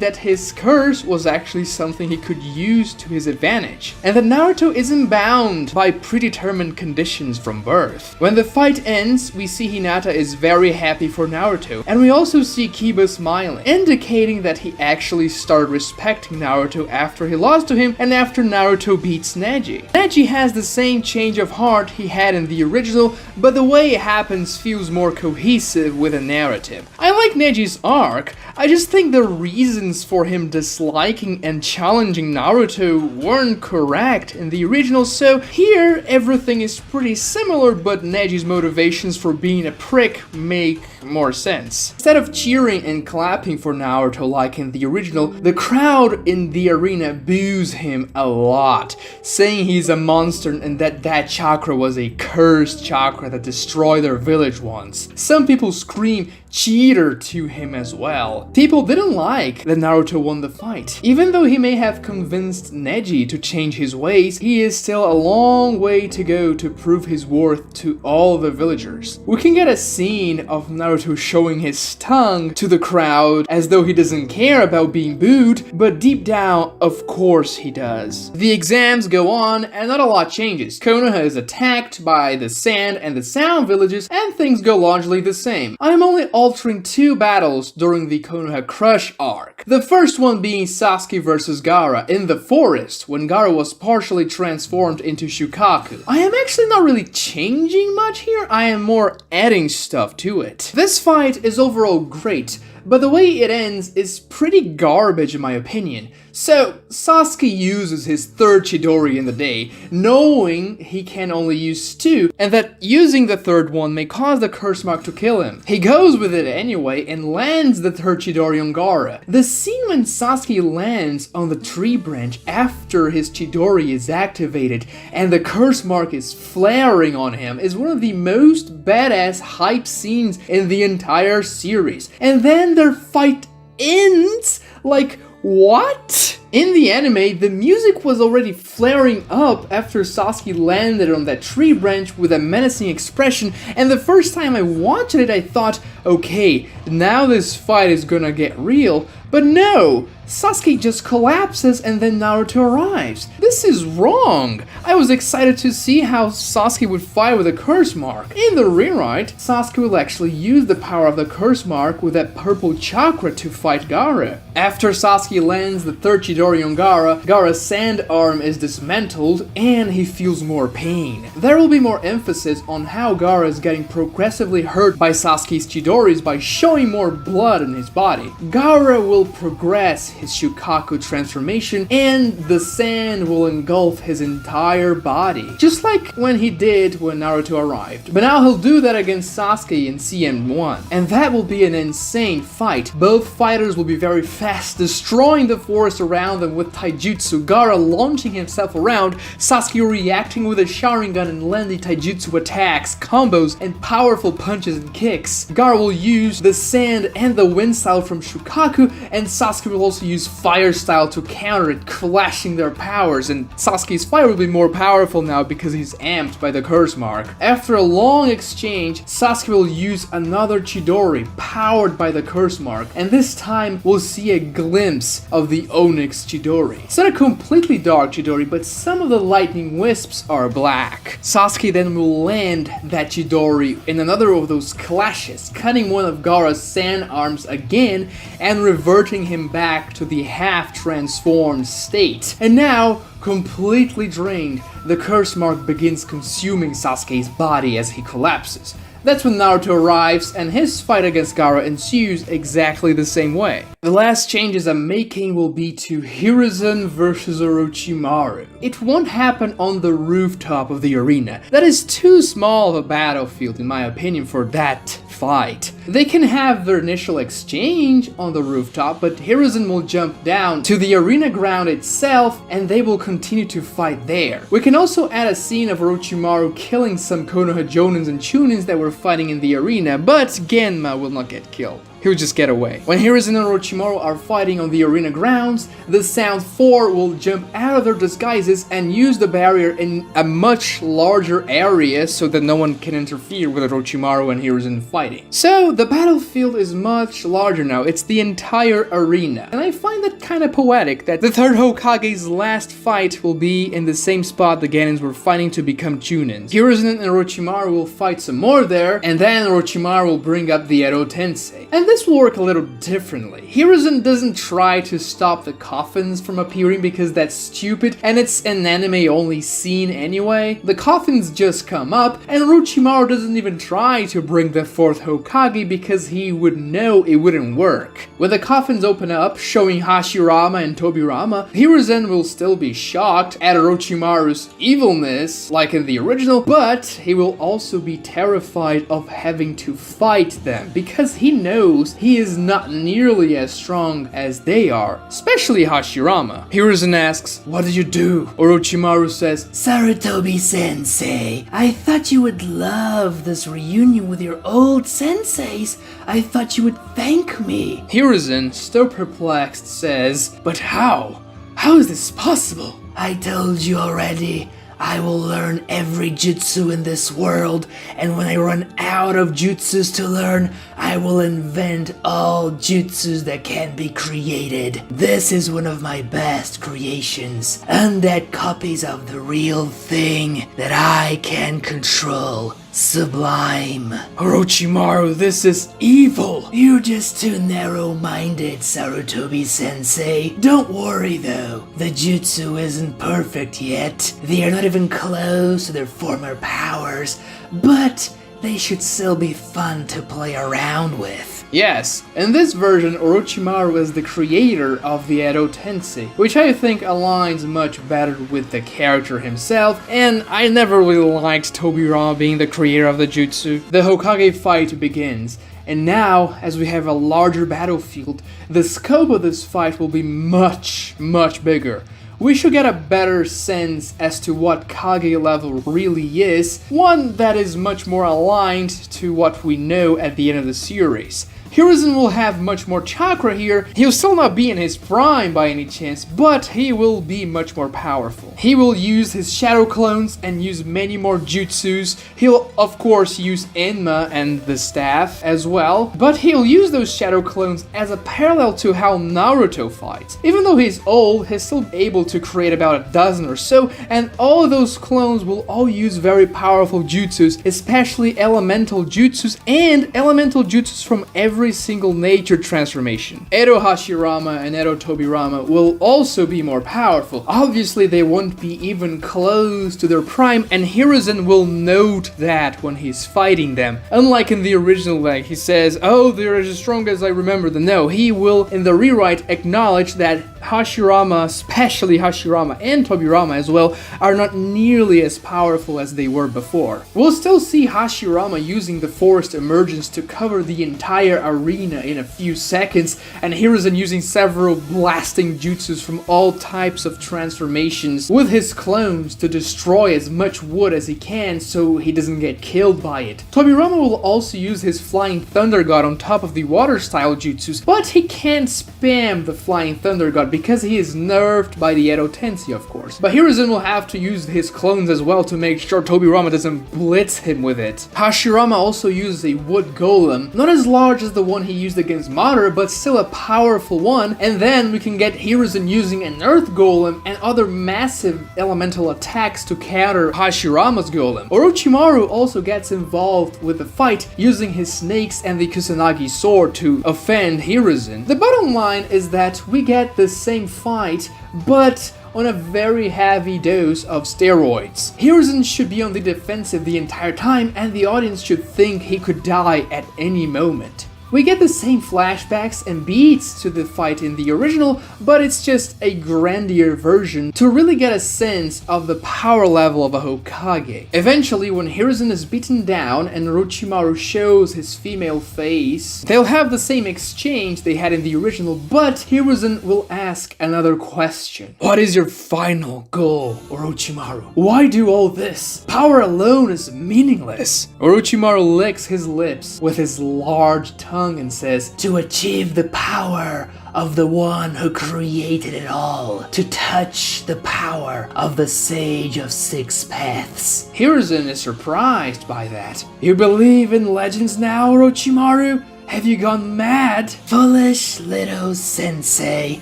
[SPEAKER 1] that his curse was actually something he could use to his advantage, and that Naruto isn't bound by predetermined conditions from birth. When the fight ends, we see Hinata is very happy for Naruto, and we also see Kiba smiling, indicating that he actually started respecting Naruto after he lost to him and after Naruto beats Neji. Neji has the same change of heart he had in the original, but the way it happens feels more cohesive with a narrative. I like Neji's arc, I just think the reasons for him disliking and challenging Naruto weren't correct in the original, so here everything is pretty similar, but Neji's motivations for being a prick make more sense. Instead of cheering and clapping for Naruto like in the original, the crowd in the arena boos him a lot, saying he's a monster and that chakra was a cursed chakra that destroyed their village once. Some people scream cheater to him as well. People didn't like that Naruto won the fight. Even though he may have convinced Neji to change his ways, he is still a long way to go to prove his worth to all the villagers. We can get a scene of Naruto showing his tongue to the crowd as though he doesn't care about being booed, but deep down, of course he does. The exams go on and not a lot changes. Konoha is attacked by the sand and the sound villages and things go largely the same. I am only altering two battles during the Konoha Crush arc. The first one being Sasuke vs Gaara in the forest when Gaara was partially transformed into Shukaku. I am actually not really changing much here, I am more adding stuff to it. This fight is overall great, but the way it ends is pretty garbage in my opinion. So, Sasuke uses his third Chidori in the day, knowing he can only use two, and that using the third one may cause the curse mark to kill him. He goes with it anyway and lands the third Chidori on Gaara. The scene when Sasuke lands on the tree branch after his Chidori is activated and the curse mark is flaring on him is one of the most badass hype scenes in the entire series. And then their fight ends like, what? In the anime, the music was already flaring up after Sasuke landed on that tree branch with a menacing expression, and the first time I watched it I thought, okay, now this fight is gonna get real, but no! Sasuke just collapses and then Naruto arrives. This is wrong! I was excited to see how Sasuke would fight with a curse mark. In the rewrite, Sasuke will actually use the power of the curse mark with that purple chakra to fight Gaara. After Sasuke lands the third Chidori on Gaara, Gaara's sand arm is dismantled and he feels more pain. There will be more emphasis on how Gaara is getting progressively hurt by Sasuke's Chidoris by showing more blood in his body. Gaara will progress his Shukaku transformation and the sand will engulf his entire body, just like when he did when Naruto arrived. But now he'll do that against Sasuke in CM1, and that will be an insane fight. Both fighters will be very fast, destroying the forest around them with taijutsu, Gaara launching himself around, Sasuke reacting with a Sharingan and landing taijutsu attacks, combos, and powerful punches and kicks. Gaara will use the sand and the wind style from Shukaku, and Sasuke will also use fire style to counter it, clashing their powers, and Sasuke's fire will be more powerful now because he's amped by the curse mark. After a long exchange, Sasuke will use another Chidori powered by the curse mark, and this time we'll see a glimpse of the Onyx Chidori. It's not a completely dark Chidori, but some of the lightning wisps are black. Sasuke then will land that Chidori in another of those clashes, cutting one of Gaara's sand arms again and reverting him back to the half-transformed state. And now, completely drained, the curse mark begins consuming Sasuke's body as he collapses. That's when Naruto arrives and his fight against Gaara ensues exactly the same way. The last changes I'm making will be to Hiruzen vs Orochimaru. It won't happen on the rooftop of the arena. That is too small of a battlefield in my opinion for that fight. They can have their initial exchange on the rooftop, but Hiruzen will jump down to the arena ground itself and they will continue to fight there. We can also add a scene of Orochimaru killing some Konoha Jonins and Chunins that were fighting in the arena, but Genma will not get killed. he'll just get away. When Hiruzen and Orochimaru are fighting on the arena grounds, the Sound 4 will jump out of their disguises and use the barrier in a much larger area so that no one can interfere with Orochimaru and Hiruzen fighting. So the battlefield is much larger now, it's the entire arena. And I find that kind of poetic that the third Hokage's last fight will be in the same spot the Genins were fighting to become Chunins. Hiruzen and Orochimaru will fight some more there, and then Orochimaru will bring up the Edo Tensei. And this will work a little differently. Hiruzen doesn't try to stop the coffins from appearing because that's stupid, and it's an anime-only scene anyway. The coffins just come up, and Orochimaru doesn't even try to bring the fourth Hokage because he would know it wouldn't work. When the coffins open up, showing Hashirama and Tobirama, Hiruzen will still be shocked at Orochimaru's evilness, like in the original, but he will also be terrified of having to fight them, because he knows he is not nearly as strong as they are, especially Hashirama. Hiruzen asks, "What did you do?" Orochimaru says,
[SPEAKER 2] "Sarutobi-sensei, I thought you would love this reunion with your old senseis. I thought you would thank me."
[SPEAKER 1] Hiruzen, still perplexed, says, "But how? How is this possible?"
[SPEAKER 2] "I told you already. I will learn every jutsu in this world, and when I run out of jutsus to learn, I will invent all jutsus that can be created. This is one of my best creations, undead copies of the real thing that I can control. Sublime."
[SPEAKER 1] Orochimaru, this is evil.
[SPEAKER 2] "You're just too narrow-minded, Sarutobi-sensei. Don't worry though, the jutsu isn't perfect yet. They are not even close to their former powers, but they should still be fun to play around with."
[SPEAKER 1] Yes, in this version, Orochimaru is the creator of the Edo Tensei, which I think aligns much better with the character himself, and I never really liked Tobirama being the creator of the jutsu. The Hokage fight begins, and now, as we have a larger battlefield, the scope of this fight will be much bigger. We should get a better sense as to what Kage level really is, one that is much more aligned to what we know at the end of the series. Hiruzen will have much more chakra here. He'll still not be in his prime by any chance, but he will be much more powerful. He will use his shadow clones and use many more jutsus. He'll of course use Enma and the staff as well, but he'll use those shadow clones as a parallel to how Naruto fights. Even though he's old, he's still able to create about a dozen or so, and all of those clones will all use very powerful jutsus, especially elemental jutsus and elemental jutsus from every single nature transformation. Edo Hashirama and Edo Tobirama will also be more powerful. Obviously they won't be even close to their prime, and Hiruzen will note that when he's fighting them. Unlike in the original, like he says, "Oh, they're as strong as I remember them." No, he will in the rewrite acknowledge that Hashirama, especially Hashirama and Tobirama as well, are not nearly as powerful as they were before. We'll still see Hashirama using the forced emergence to cover the entire arena in a few seconds, and Hiruzen using several blasting jutsus from all types of transformations with his clones to destroy as much wood as he can so he doesn't get killed by it. Tobirama will also use his Flying Thunder God on top of the water style jutsus, but he can't spam the Flying Thunder God because he is nerfed by the Edo Tensei, of course. But Hiruzen will have to use his clones as well to make sure Tobirama doesn't blitz him with it. Hashirama also uses a wood golem, not as large as the one he used against Madara, but still a powerful one, and then we can get Hiruzen using an earth golem and other massive elemental attacks to counter Hashirama's golem. Orochimaru also gets involved with the fight using his snakes and the Kusanagi sword to offend Hiruzen. The bottom line is that we get the same fight, but on a very heavy dose of steroids. Hiruzen should be on the defensive the entire time, and the audience should think he could die at any moment. We get the same flashbacks and beats to the fight in the original, but it's just a grandier version to really get a sense of the power level of a Hokage. Eventually, when Hiruzen is beaten down and Orochimaru shows his female face, they'll have the same exchange they had in the original, but Hiruzen will ask another question. "What is your final goal, Orochimaru? Why do all this? Power alone is meaningless." Orochimaru licks his lips with his large tongue tongue and says,
[SPEAKER 2] "To achieve the power of the one who created it all, to touch the power of the Sage of Six Paths."
[SPEAKER 1] Hiruzen is surprised by that. "You believe in legends now, Orochimaru? Have you gone mad?"
[SPEAKER 2] "Foolish little sensei.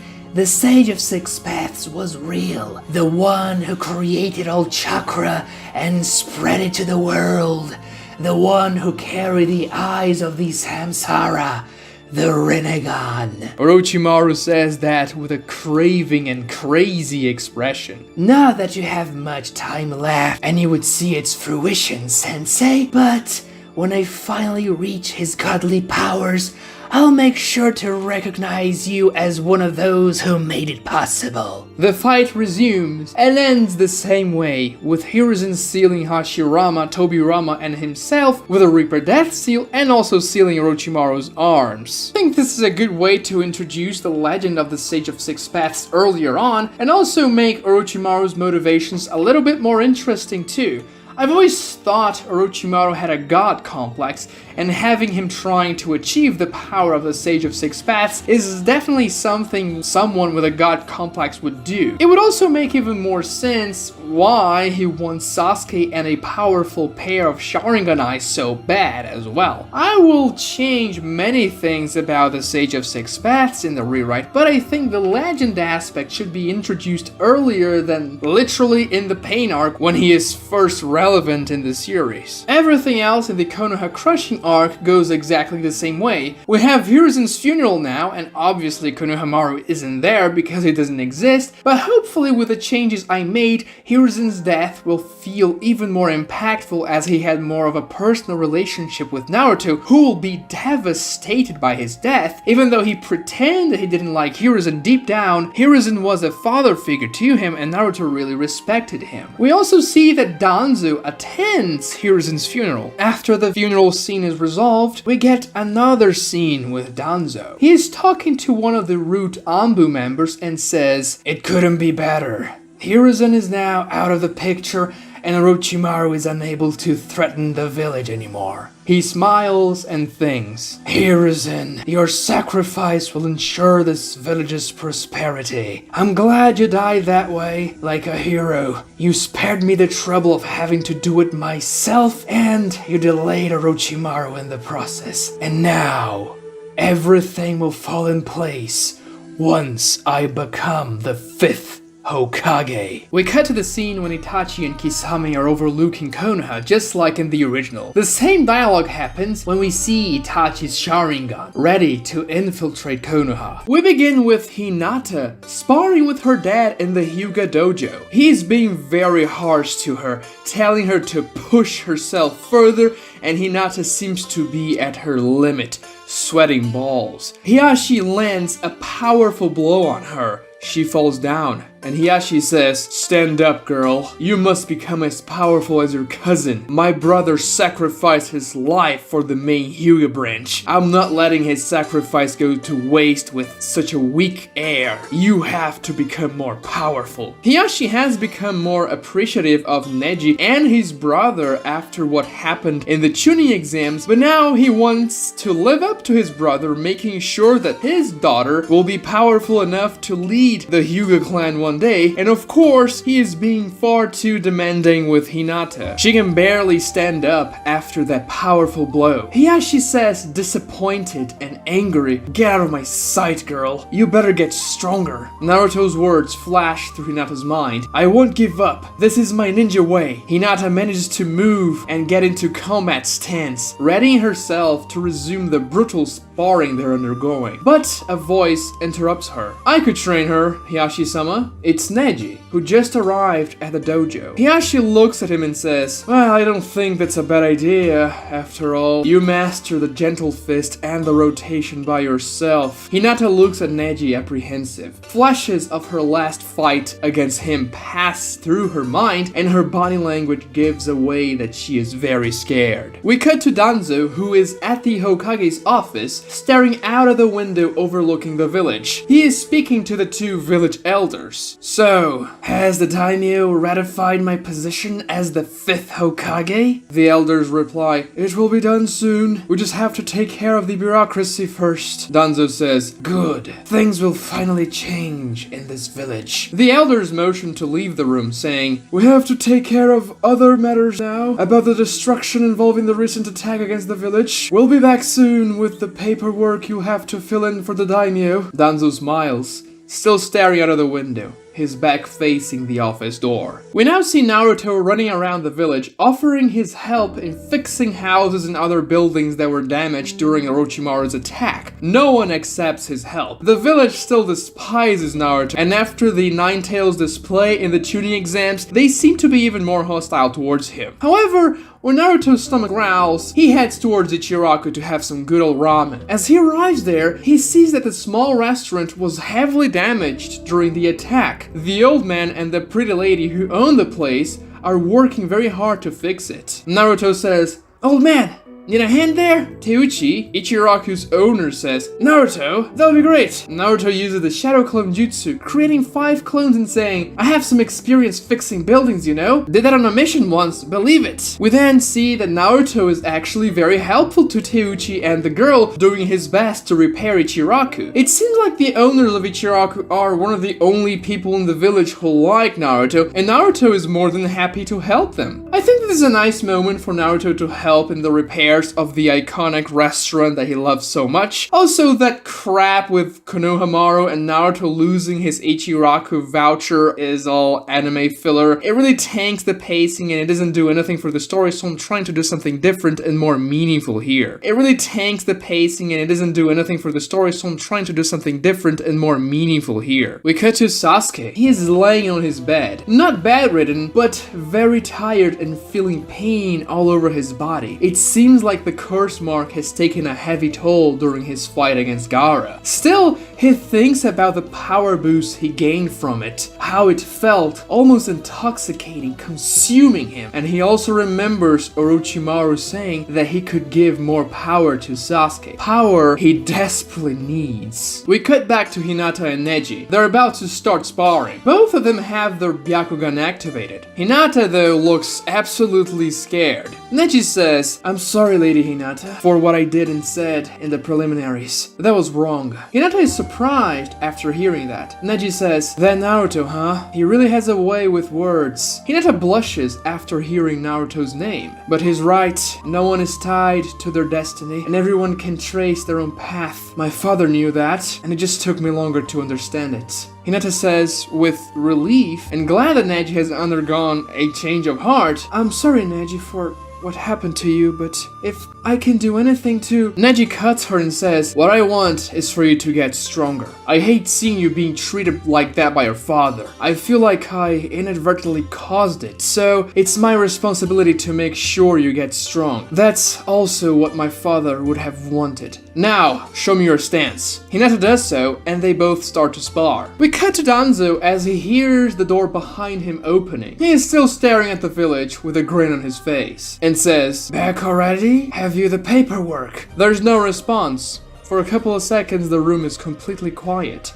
[SPEAKER 2] The Sage of Six Paths was real. The one who created all chakra and spread it to the world. The one who carried the eyes of the samsara. The Rinnegan."
[SPEAKER 1] Orochimaru says that with a craving and crazy expression.
[SPEAKER 2] "Not that you have much time left and you would see its fruition, sensei, but when I finally reach his godly powers, I'll make sure to recognize you as one of those who made it possible."
[SPEAKER 1] The fight resumes and ends the same way, with Hiruzen sealing Hashirama, Tobirama, and himself with a Reaper Death Seal and also sealing Orochimaru's arms. I think this is a good way to introduce the legend of the Sage of Six Paths earlier on and also make Orochimaru's motivations a little bit more interesting too. I've always thought Orochimaru had a god complex, and having him trying to achieve the power of the Sage of Six Paths is definitely something someone with a god complex would do. It would also make even more sense why he wants Sasuke and a powerful pair of Sharingan eyes so bad as well. I will change many things about the Sage of Six Paths in the rewrite, but I think the legend aspect should be introduced earlier than literally in the Pain arc when he is first relevant in the series. Everything else in the Konoha crushing arc goes exactly the same way. We have Hiruzen's funeral now, and obviously Konohamaru isn't there because he doesn't exist, but hopefully with the changes I made, Hiruzen's death will feel even more impactful as he had more of a personal relationship with Naruto, who will be devastated by his death. Even though he pretended he didn't like Hiruzen, deep down, Hiruzen was a father figure to him and Naruto really respected him. We also see that Danzo attends Hiruzen's funeral. After the funeral scene is resolved, we get another scene with Danzo. He is talking to one of the Root Anbu members and says, "It couldn't be better. Hiruzen is now out of the picture and Orochimaru is unable to threaten the village anymore." He smiles and thinks, "Hiruzen, your sacrifice will ensure this village's prosperity. I'm glad you died that way, like a hero. You spared me the trouble of having to do it myself, and you delayed Orochimaru in the process. And now, everything will fall in place once I become the 5th Hokage." We cut to the scene when Itachi and Kisame are overlooking Konoha, just like in the original. The same dialogue happens when we see Itachi's Sharingan, ready to infiltrate Konoha. We begin with Hinata sparring with her dad in the Hyuga dojo. He's being very harsh to her, telling her to push herself further, and Hinata seems to be at her limit, sweating balls. Hiashi lands a powerful blow on her. She falls down, and Hiashi says, "Stand up, girl. You must become as powerful as your cousin. My brother sacrificed his life for the main Hyuga branch. I'm not letting his sacrifice go to waste with such a weak heir. You have to become more powerful." Hiashi has become more appreciative of Neji and his brother after what happened in the Chunin exams, but now he wants to live up to his brother, making sure that his daughter will be powerful enough to lead the Hyuga clan one day, and of course, he is being far too demanding with Hinata. She can barely stand up after that powerful blow. Hiashi says, disappointed and angry, "Get out of my sight, girl. You better get stronger." Naruto's words flash through Hinata's mind. "I won't give up. This is my ninja way." Hinata manages to move and get into combat stance, readying herself to resume the brutal sparring they're undergoing. But a voice interrupts her. "I could train her, Hiashi-sama." It's Neji, who just arrived at the dojo. Hiashi looks at him and says, "Well, I don't think that's a bad idea. After all, you master the gentle fist and the rotation by yourself." Hinata looks at Neji apprehensive. Flashes of her last fight against him pass through her mind, and her body language gives away that she is very scared. We cut to Danzo, who is at the Hokage's office, staring out of the window overlooking the village. He is speaking to the two village elders. whispers. So, has the daimyo ratified my position as the 5th Hokage? The elders reply, it will be done soon. We just have to take care of the bureaucracy first. Danzo says, good. Things will finally change in this village. The elders motion to leave the room, saying, we have to take care of other matters now about the destruction involving the recent attack against the village. We'll be back soon with the paperwork you have to fill in for the daimyo. Danzo smiles, still staring out of the window, his back facing the office door. We now see Naruto running around the village, offering his help in fixing houses and other buildings that were damaged during Orochimaru's attack. No one accepts his help. The village still despises Naruto, and after the Nine-Tails display in the tuning exams, they seem to be even more hostile towards him. However, when Naruto's stomach growls, he heads towards Ichiraku to have some good old ramen. As he arrives there, he sees that the small restaurant was heavily damaged during the attack. The old man and the pretty lady who own the place are working very hard to fix it. Naruto says, old man, need a hand there? Teuchi, Ichiraku's owner, says, Naruto, that'll be great. Naruto uses the Shadow Clone Jutsu, creating 5 clones and saying, I have some experience fixing buildings, you know? Did that on a mission once, believe it. We then see that Naruto is actually very helpful to Teuchi and the girl, doing his best to repair Ichiraku. It seems like the owners of Ichiraku are one of the only people in the village who like Naruto, and Naruto is more than happy to help them. I think this is a nice moment for Naruto to help in the repair of the iconic restaurant that he loves so much. Also, that crap with Konohamaru and Naruto losing his Ichiraku voucher is all anime filler. It really tanks the pacing and it doesn't do anything for the story, so I'm trying to do something different and more meaningful here. It really tanks the pacing and it doesn't do anything for the story, so I'm trying to do something different and more meaningful here. We cut to Sasuke. He is laying on his bed. Not bedridden, but very tired and feeling pain all over his body. It seems like the curse mark has taken a heavy toll during his fight against Gaara. Still, he thinks about the power boost he gained from it, how it felt almost intoxicating, consuming him, and he also remembers Orochimaru saying that he could give more power to Sasuke. Power he desperately needs. We cut back to Hinata and Neji. They're about to start sparring. Both of them have their Byakugan activated. Hinata, though, looks absolutely scared. Neji says, I'm sorry, Lady Hinata, for what I did and said in the preliminaries. That was wrong. Hinata is surprised after hearing that. Neji says, that Naruto, huh? He really has a way with words. Hinata blushes after hearing Naruto's name. But he's right, no one is tied to their destiny, and everyone can trace their own path. My father knew that, and it just took me longer to understand it. Hinata says, with relief, and glad that Neji has undergone a change of heart, I'm sorry, Neji, for what happened to you, but if I can do anything to... Neji cuts her and says, what I want is for you to get stronger. I hate seeing you being treated like that by your father. I feel like I inadvertently caused it, so it's my responsibility to make sure you get strong. That's also what my father would have wanted. Now, show me your stance. Hinata does so, and they both start to spar. We cut to Danzo as he hears the door behind him opening. He is still staring at the village with a grin on his face, and says, back already? Have you the paperwork? There's no response. For a couple of seconds, the room is completely quiet.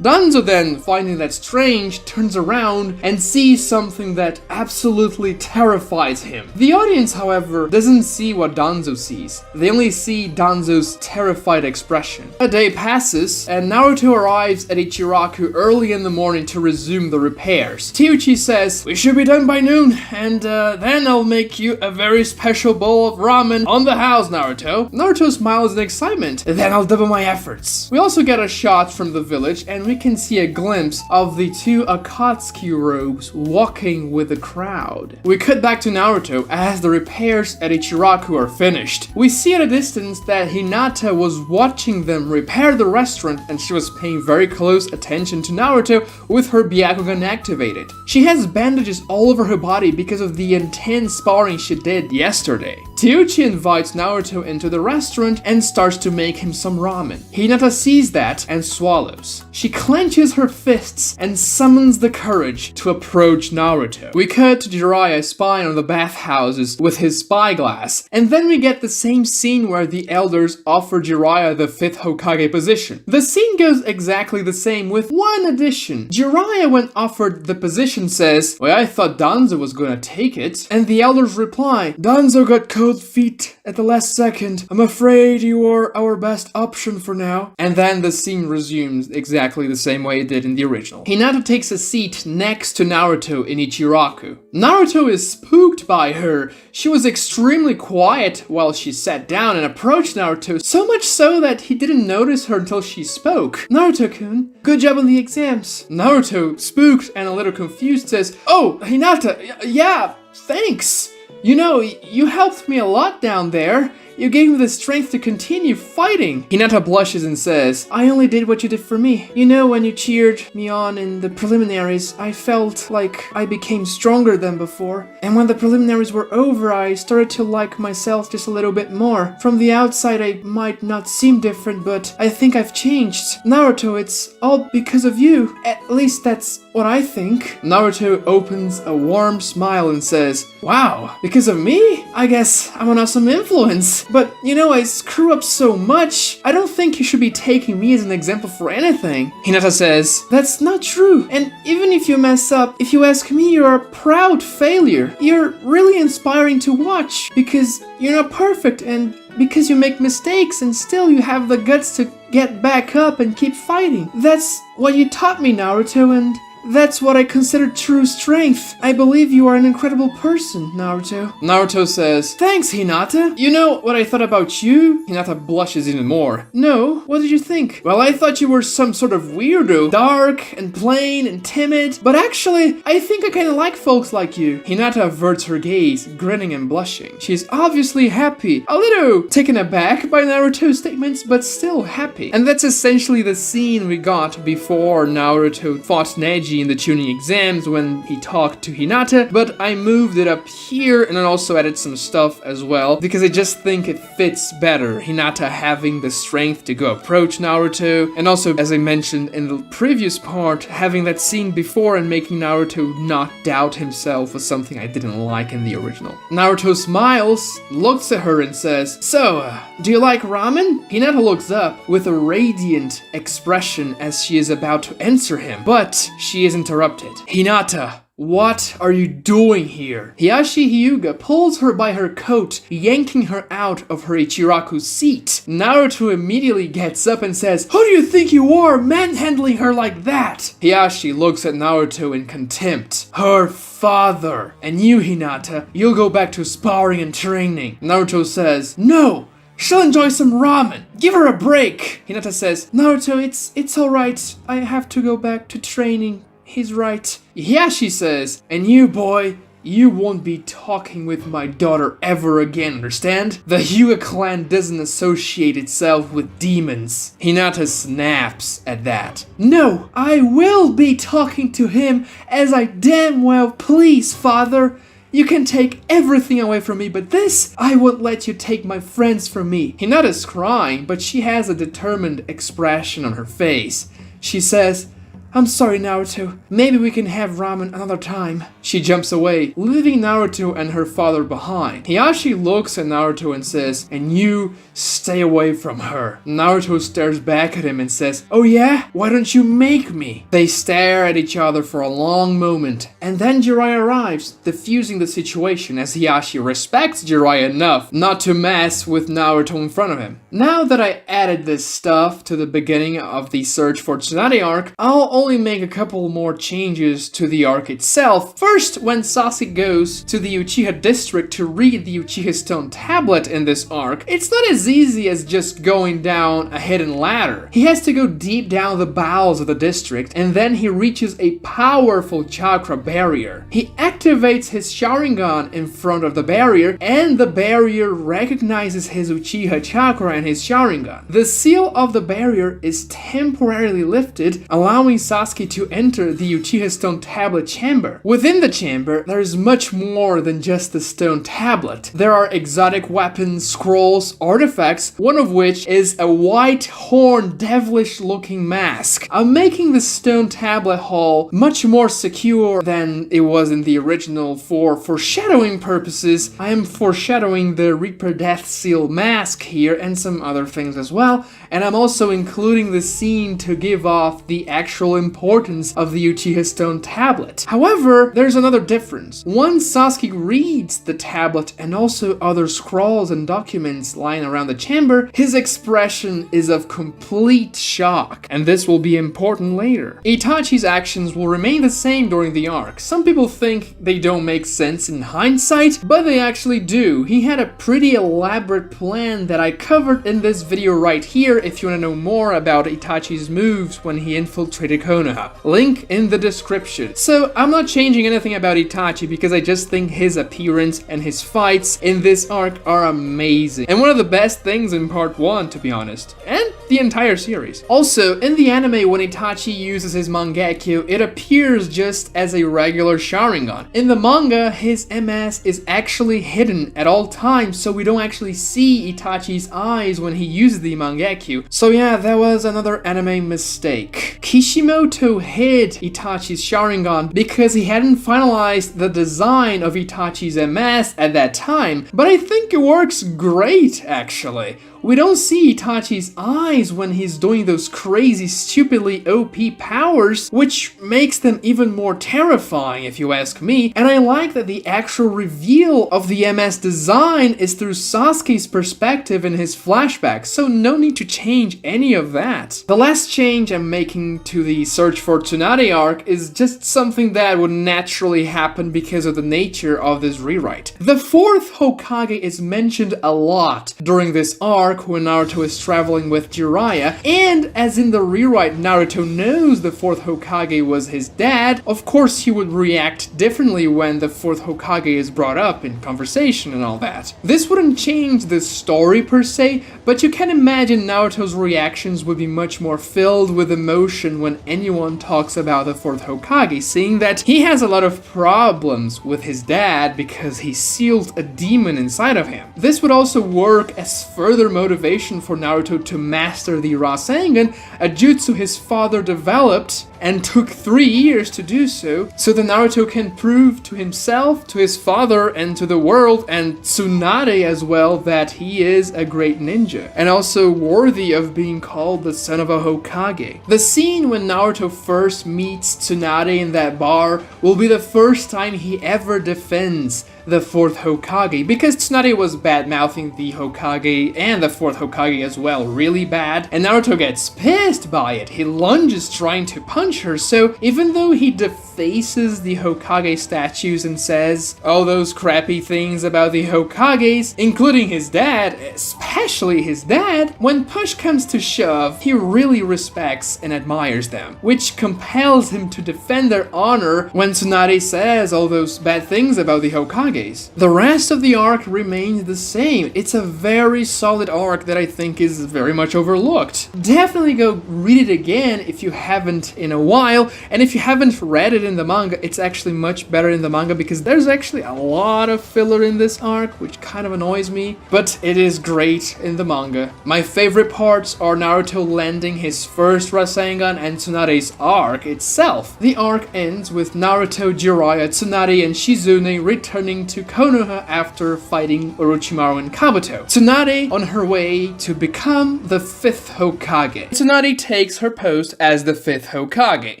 [SPEAKER 1] Danzo then, finding that strange, turns around and sees something that absolutely terrifies him. The audience, however, doesn't see what Danzo sees. They only see Danzo's terrified expression. A day passes, and Naruto arrives at Ichiraku early in the morning to resume the repairs. Teuchi says, we should be done by noon, and then I'll make you a very special bowl of ramen on the house, Naruto. Naruto smiles in excitement, then I'll double my efforts. We also get a shot from the village, and we can see a glimpse of the 2 Akatsuki robes walking with the crowd. We cut back to Naruto as the repairs at Ichiraku are finished. We see at a distance that Hinata was watching them repair the restaurant, and she was paying very close attention to Naruto with her Byakugan activated. She has bandages all over her body because of the intense sparring she did yesterday. Teuchi invites Naruto into the restaurant and starts to make him some ramen. Hinata sees that and swallows. She clenches her fists and summons the courage to approach Naruto. We cut to Jiraiya spying on the bathhouses with his spyglass, and then we get the same scene where the elders offer Jiraiya the 5th Hokage position. The scene goes exactly the same with one addition. Jiraiya, when offered the position, says, "Well, I thought Danzo was gonna take it," and the elders reply, "Danzo got cold feet at the last second. I'm afraid you are our best option for now." And then the scene resumes exactly the same way it did in the original. Hinata takes a seat next to Naruto in Ichiraku. Naruto is spooked by her. She was extremely quiet while she sat down and approached Naruto, so much so that he didn't notice her until she spoke. "Naruto-kun, good job on the exams." Naruto, spooked and a little confused, says, "Oh, Hinata, yeah, thanks. You know, you helped me a lot down there. You gave me the strength to continue fighting." Hinata blushes and says, "I only did what you did for me. You know, when you cheered me on in the preliminaries, I felt like I became stronger than before. And when the preliminaries were over, I started to like myself just a little bit more. From the outside, I might not seem different, but I think I've changed. Naruto, it's all because of you. At least that's what I think." Naruto opens a warm smile and says, "Wow, because of me? I guess I'm an awesome influence. But, you know, I screw up so much. I don't think you should be taking me as an example for anything." Hinata says, "That's not true. And even if you mess up, if you ask me, you're a proud failure. You're really inspiring to watch because you're not perfect and because you make mistakes and still you have the guts to get back up and keep fighting. That's what you taught me, Naruto, and that's what I consider true strength. I believe you are an incredible person, Naruto." Naruto says, "Thanks, Hinata. You know what I thought about you?" Hinata blushes even more. "No, what did you think?" "Well, I thought you were some sort of weirdo, dark and plain and timid, but actually, I think I kinda like folks like you." Hinata averts her gaze, grinning and blushing. She's obviously happy, a little taken aback by Naruto's statements, but still happy. And that's essentially the scene we got before Naruto fought Neji in the tuning exams when he talked to Hinata, but I moved it up here and I also added some stuff as well because I just think it fits better. Hinata having the strength to go approach Naruto, and also, as I mentioned in the previous part, having that scene before and making Naruto not doubt himself was something I didn't like in the original. Naruto smiles, looks at her and says, "So, do you like ramen?" Hinata looks up with a radiant expression as she is about to answer him, but she is interrupted. "Hinata, what are you doing here?" Hiyashi Hyuga pulls her by her coat, yanking her out of her Ichiraku seat. Naruto immediately gets up and says, "Who do you think you are, manhandling her like that?" Hiyashi looks at Naruto in contempt. "Her father. And you, Hinata, you'll go back to sparring and training." Naruto says, "No! She'll enjoy some ramen. Give her a break." Hinata says, "Naruto, it's alright. I have to go back to training. He's right." Hiyashi says, "And you, boy, you won't be talking with my daughter ever again, understand? The Hyuga clan doesn't associate itself with demons." Hinata snaps at that. "No, I will be talking to him as I damn well please, father. You can take everything away from me, but this, I won't let you take my friends from me." Hinata's crying, but she has a determined expression on her face. She says, "I'm sorry, Naruto. Maybe we can have ramen another time." She jumps away, leaving Naruto and her father behind. Hiyashi looks at Naruto and says, "And you stay away from her." Naruto stares back at him and says, "Oh yeah? Why don't you make me?" They stare at each other for a long moment, and then Jiraiya arrives, diffusing the situation as Hiyashi respects Jiraiya enough not to mess with Naruto in front of him. Now that I added this stuff to the beginning of the Search for Tsunade arc, I'll only make a couple more changes to the arc itself. First, when Sasuke goes to the Uchiha district to read the Uchiha Stone tablet in this arc, it's not as easy as just going down a hidden ladder. He has to go deep down the bowels of the district, and then he reaches a powerful chakra barrier. He activates his Sharingan in front of the barrier, and the barrier recognizes his Uchiha chakra and his Sharingan. The seal of the barrier is temporarily lifted, allowing Sasuke to enter the Uchiha Stone Tablet chamber. Within the chamber, there is much more than just the stone tablet. There are exotic weapons, scrolls, artifacts, one of which is a white horn devilish looking mask. I'm making the stone tablet hall much more secure than it was in the original for foreshadowing purposes. I am foreshadowing the Reaper Death Seal mask here and some other things as well, and I'm also including the scene to give off the actual importance of the Uchiha Stone tablet. However, there's another difference. Once Sasuke reads the tablet and also other scrolls and documents lying around the chamber, his expression is of complete shock, and this will be important later. Itachi's actions will remain the same during the arc. Some people think they don't make sense in hindsight, but they actually do. He had a pretty elaborate plan that I covered in this video right here if you want to know more about Itachi's moves when he infiltrated Konoha. Link in the description. So I'm not changing anything about Itachi because I just think his appearance and his fights in this arc are amazing. And one of the best things in part 1, to be honest. And the entire series. Also, in the anime when Itachi uses his Mangekyo, it appears just as a regular Sharingan. In the manga, his MS is actually hidden at all times, so we don't actually see Itachi's eyes when he uses the Mangekyo. So yeah, that was another anime mistake. Kishimoto hid Itachi's Sharingan because he hadn't finalized the design of Itachi's MS at that time, but I think it works great actually. We don't see Itachi's eyes when he's doing those crazy, stupidly OP powers, which makes them even more terrifying if you ask me, and I like that the actual reveal of the MS design is through Sasuke's perspective in his flashback, so no need to change any of that. The last change I'm making to the Search for Tsunade arc is just something that would naturally happen because of the nature of this rewrite. The fourth Hokage is mentioned a lot during this arc when Naruto is traveling with Jiraiya, and as in the rewrite Naruto knows the fourth Hokage was his dad, of course he would react differently when the fourth Hokage is brought up in conversation and all that. This wouldn't change the story per se, but you can imagine Naruto's reactions would be much more filled with emotion when anyone talks about the fourth Hokage, seeing that he has a lot of problems with his dad because he sealed a demon inside of him. This would also work as further motivation for Naruto to master the Rasengan, a jutsu his father developed and took 3 years to do so that Naruto can prove to himself, to his father, and to the world, and Tsunade as well, that he is a great ninja, and also worthy of being called the son of a Hokage. The scene when Naruto first meets Tsunade in that bar will be the first time he ever defends the fourth Hokage, because Tsunade was bad-mouthing the Hokage and the fourth Hokage as well, really bad, and Naruto gets pissed by it. He lunges trying to punch her, so even though he defaces the Hokage statues and says all those crappy things about the Hokages, including his dad, especially his dad, when push comes to shove, he really respects and admires them, which compels him to defend their honor when Tsunade says all those bad things about the Hokage. The rest of the arc remains the same. It's a very solid arc that I think is very much overlooked. Definitely go read it again if you haven't in a while, and if you haven't read it in the manga, it's actually much better in the manga because there's actually a lot of filler in this arc, which kind of annoys me, but it is great in the manga. My favorite parts are Naruto landing his first Rasengan and Tsunade's arc itself. The arc ends with Naruto, Jiraiya, Tsunade, and Shizune returning to Konoha after fighting Orochimaru and Kabuto. Tsunade on her way to become the 5th Hokage. Tsunade takes her post as the 5th Hokage.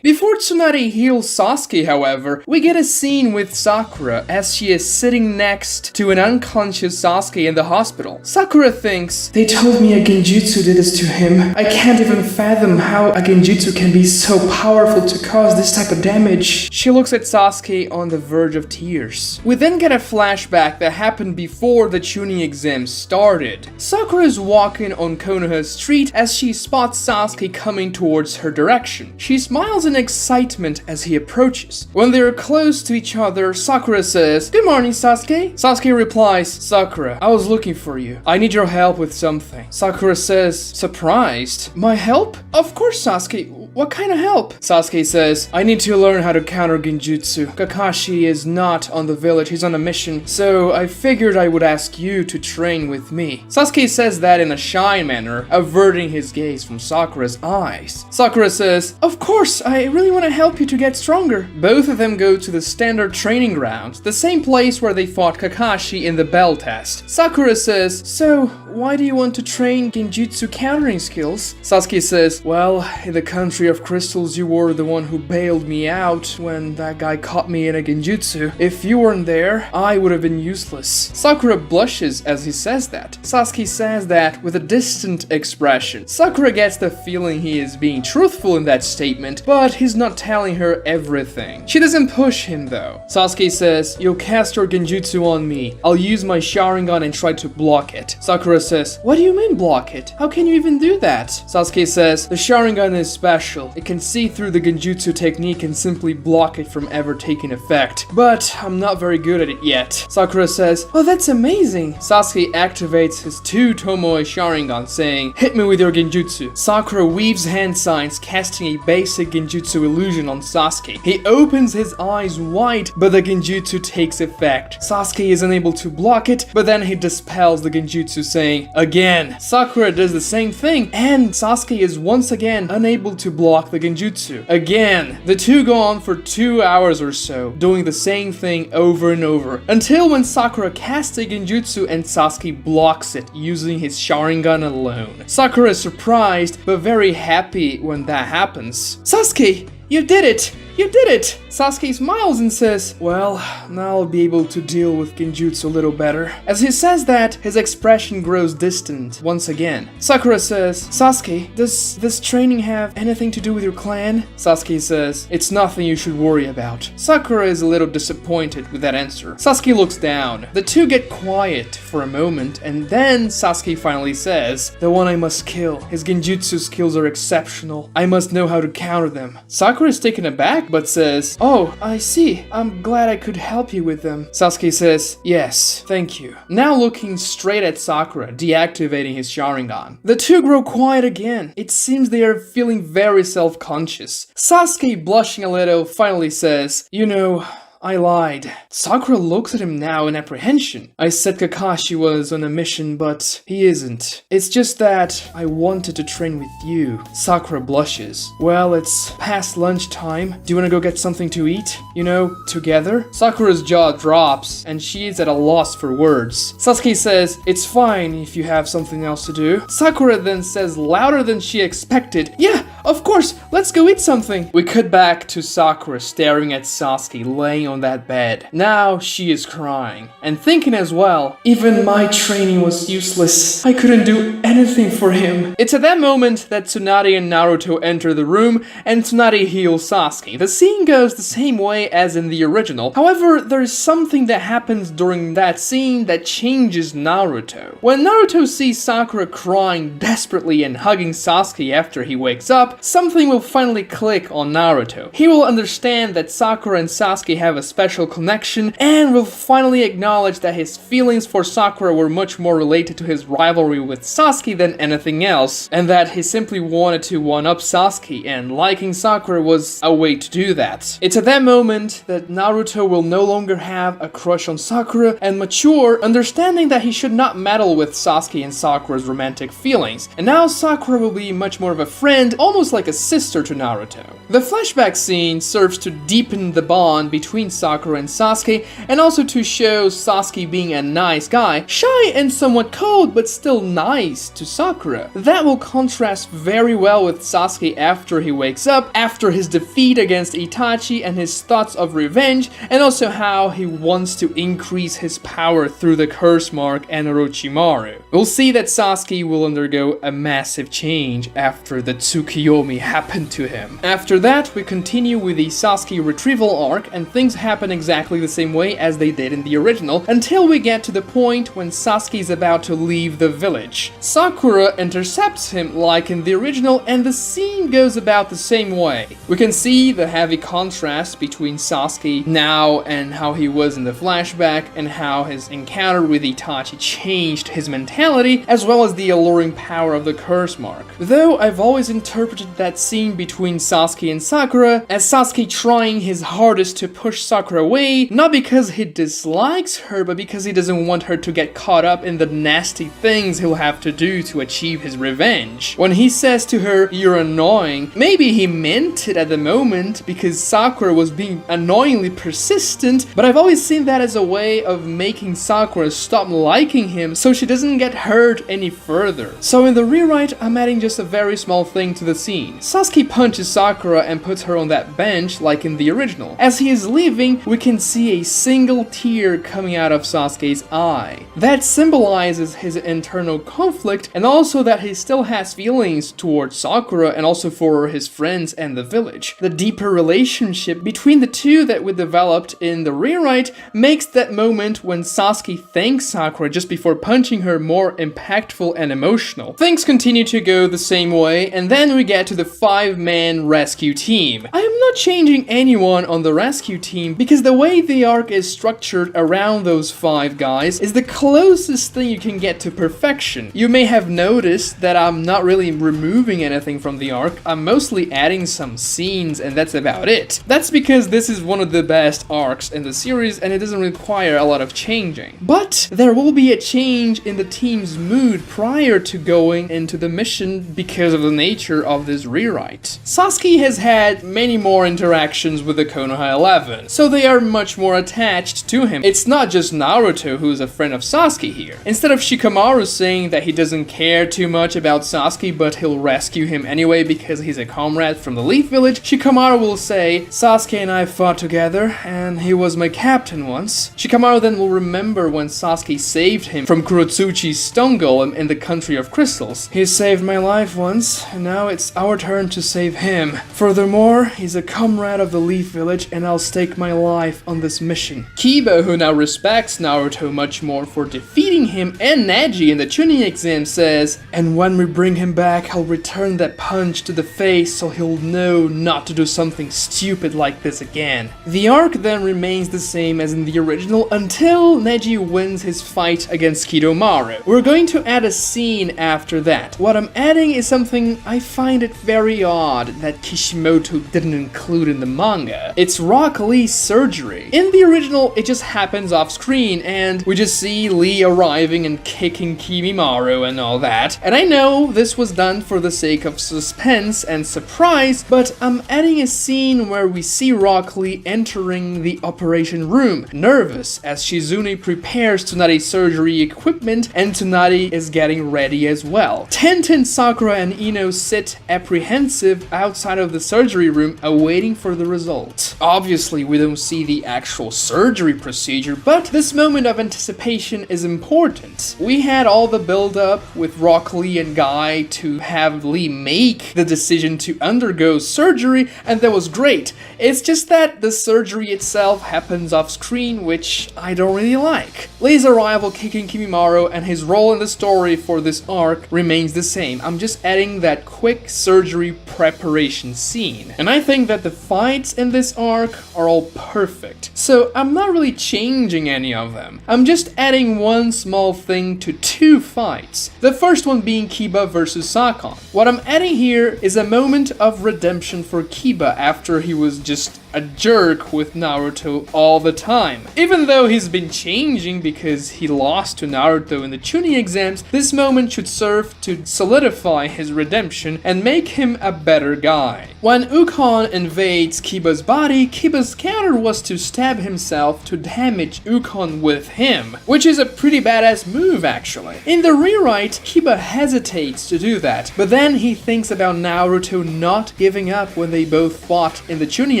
[SPEAKER 1] Before Tsunade heals Sasuke, however, we get a scene with Sakura as she is sitting next to an unconscious Sasuke in the hospital. Sakura thinks, "They told me a genjutsu did this to him. I can't even fathom how a genjutsu can be so powerful to cause this type of damage." She looks at Sasuke on the verge of tears. We then get a flashback that happened before the Chunin exam started. Sakura is walking on Konoha Street as she spots Sasuke coming towards her direction. She smiles in excitement as he approaches. When they are close to each other, Sakura says, "Good morning, Sasuke." Sasuke replies, "Sakura, I was looking for you. I need your help with something." Sakura says, surprised, "My help? Of course, Sasuke. What kind of help? Sasuke says, I need to learn how to counter genjutsu. Kakashi is not on the village, he's on a mission, so I figured I would ask you to train with me. Sasuke says that in a shy manner, averting his gaze from Sakura's eyes. Sakura says, of course, I really want to help you to get stronger. Both of them go to the standard training ground, the same place where they fought Kakashi in the bell test. Sakura says, so, why do you want to train genjutsu countering skills? Sasuke says, well, in the country of crystals you were the one who bailed me out when that guy caught me in a genjutsu. If you weren't there, I would have been useless. Sakura blushes as he says that. Sasuke says that with a distant expression. Sakura gets the feeling he is being truthful in that statement, but he's not telling her everything. She doesn't push him though. Sasuke says, you'll cast your genjutsu on me. I'll use my Sharingan and try to block it. Sakura says, what do you mean block it? How can you even do that? Sasuke says, the Sharingan is special. It can see through the genjutsu technique and simply block it from ever taking effect. But I'm not very good at it yet. Sakura says, oh, that's amazing. Sasuke activates his two Tomoe Sharingan, saying, hit me with your genjutsu. Sakura weaves hand signs, casting a basic genjutsu illusion on Sasuke. He opens his eyes wide, but the genjutsu takes effect. Sasuke is unable to block it, but then he dispels the genjutsu, saying, again. Sakura does the same thing, and Sasuke is once again unable to block the genjutsu. Again. The two go on for 2 hours or so, doing the same thing over and over, until when Sakura casts a genjutsu and Sasuke blocks it, using his Sharingan alone. Sakura is surprised, but very happy when that happens. Sasuke! You did it! You did it! Sasuke smiles and says, well, now I'll be able to deal with genjutsu a little better. As he says that, his expression grows distant once again. Sakura says, Sasuke, does this training have anything to do with your clan? Sasuke says, it's nothing you should worry about. Sakura is a little disappointed with that answer. Sasuke looks down. The two get quiet for a moment, and then Sasuke finally says, the one I must kill. His genjutsu skills are exceptional. I must know how to counter them. Sakura is taken aback, but says, oh, I see. I'm glad I could help you with them. Sasuke says, yes, thank you. Now looking straight at Sakura, deactivating his Sharingan. The two grow quiet again. It seems they are feeling very self-conscious. Sasuke, blushing a little, finally says, you know, I lied. Sakura looks at him now in apprehension. I said Kakashi was on a mission, but he isn't. It's just that I wanted to train with you. Sakura blushes. Well, it's past lunchtime. Do you want to go get something to eat? You know, together? Sakura's jaw drops, and she is at a loss for words. Sasuke says, it's fine if you have something else to do. Sakura then says louder than she expected, yeah, of course, let's go eat something. We cut back to Sakura staring at Sasuke laying on that bed. Now she is crying and thinking as well, even my training was useless. I couldn't do anything for him. It's at that moment that Tsunade and Naruto enter the room and Tsunade heals Sasuke. The scene goes the same way as in the original. However, there is something that happens during that scene that changes Naruto. When Naruto sees Sakura crying desperately and hugging Sasuke after he wakes up, something will finally click on Naruto. He will understand that Sakura and Sasuke have a special connection and will finally acknowledge that his feelings for Sakura were much more related to his rivalry with Sasuke than anything else, and that he simply wanted to one-up Sasuke, and liking Sakura was a way to do that. It's at that moment that Naruto will no longer have a crush on Sakura and mature, understanding that he should not meddle with Sasuke and Sakura's romantic feelings, and now Sakura will be much more of a friend, almost like a sister to Naruto. The flashback scene serves to deepen the bond between Sakura and Sasuke, and also to show Sasuke being a nice guy, shy and somewhat cold, but still nice to Sakura. That will contrast very well with Sasuke after he wakes up, after his defeat against Itachi and his thoughts of revenge, and also how he wants to increase his power through the curse mark and Orochimaru. We'll see that Sasuke will undergo a massive change after the Tsukiyomi happened to him. After that, we continue with the Sasuke retrieval arc, and things happen exactly the same way as they did in the original, until we get to the point when Sasuke is about to leave the village. Sakura intercepts him like in the original, and the scene goes about the same way. We can see the heavy contrast between Sasuke now and how he was in the flashback, and how his encounter with Itachi changed his mentality, as well as the alluring power of the curse mark. Though I've always interpreted loved that scene between Sasuke and Sakura, as Sasuke trying his hardest to push Sakura away, not because he dislikes her, but because he doesn't want her to get caught up in the nasty things he'll have to do to achieve his revenge. When he says to her, "You're annoying," maybe he meant it at the moment because Sakura was being annoyingly persistent, but I've always seen that as a way of making Sakura stop liking him so she doesn't get hurt any further. So in the rewrite, I'm adding just a very small thing to the scene. Sasuke punches Sakura and puts her on that bench like in the original. As he is leaving, we can see a single tear coming out of Sasuke's eye. That symbolizes his internal conflict and also that he still has feelings towards Sakura and also for his friends and the village. The deeper relationship between the two that we developed in the rewrite makes that moment when Sasuke thanks Sakura just before punching her more impactful and emotional. Things continue to go the same way, and then we get to the 5-man rescue team. I am not changing anyone on the rescue team because the way the arc is structured around those 5 guys is the closest thing you can get to perfection. You may have noticed that I'm not really removing anything from the arc, I'm mostly adding some scenes and that's about it. That's because this is one of the best arcs in the series and it doesn't require a lot of changing. But there will be a change in the team's mood prior to going into the mission because of the nature of this rewrite. Sasuke has had many more interactions with the Konoha 11, so they are much more attached to him. It's not just Naruto who's a friend of Sasuke here. Instead of Shikamaru saying that he doesn't care too much about Sasuke but he'll rescue him anyway because he's a comrade from the Leaf Village, Shikamaru will say, "Sasuke and I fought together and he was my captain once." Shikamaru then will remember when Sasuke saved him from Kurotsuchi's stone golem in the country of crystals. "He saved my life once, and now it's our turn to save him. Furthermore, he's a comrade of the Leaf Village and I'll stake my life on this mission." Kiba, who now respects Naruto much more for defeating him and Neji in the Chunin exam, says, "And when we bring him back, I'll return that punch to the face so he'll know not to do something stupid like this again." The arc then remains the same as in the original until Neji wins his fight against Kidomaru. We're going to add a scene after that. What I'm adding is something I find it very odd that Kishimoto didn't include in the manga. It's Rock Lee's surgery. In the original, it just happens off screen and we just see Lee arriving and kicking Kimimaru and all that. And I know this was done for the sake of suspense and surprise, but I'm adding a scene where we see Rock Lee entering the operation room, nervous as Shizune prepares Tsunade surgery equipment and Tsunade is getting ready as well. Tenten, Sakura, and Ino sit apprehensive outside of the surgery room awaiting for the result. Obviously, we don't see the actual surgery procedure, but this moment of anticipation is important. We had all the build-up with Rock Lee and Guy to have Lee make the decision to undergo surgery, and that was great. It's just that the surgery itself happens off screen, which I don't really like. Lee's arrival kicking Kimimaru and his role in the story for this arc remains the same. I'm just adding that quick surgery preparation scene. And I think that the fights in this arc are all perfect. So I'm not really changing any of them. I'm just adding one small thing to 2 fights. The first one being Kiba versus Sakon. What I'm adding here is a moment of redemption for Kiba after he was just a jerk with Naruto all the time. Even though he's been changing because he lost to Naruto in the Chunin exams, this moment should serve to solidify his redemption and make him a better guy. When Ukon invades Kiba's body, Kiba's counter was to stab himself to damage Ukon with him, which is a pretty badass move actually. In the rewrite, Kiba hesitates to do that, but then he thinks about Naruto not giving up when they both fought in the Chunin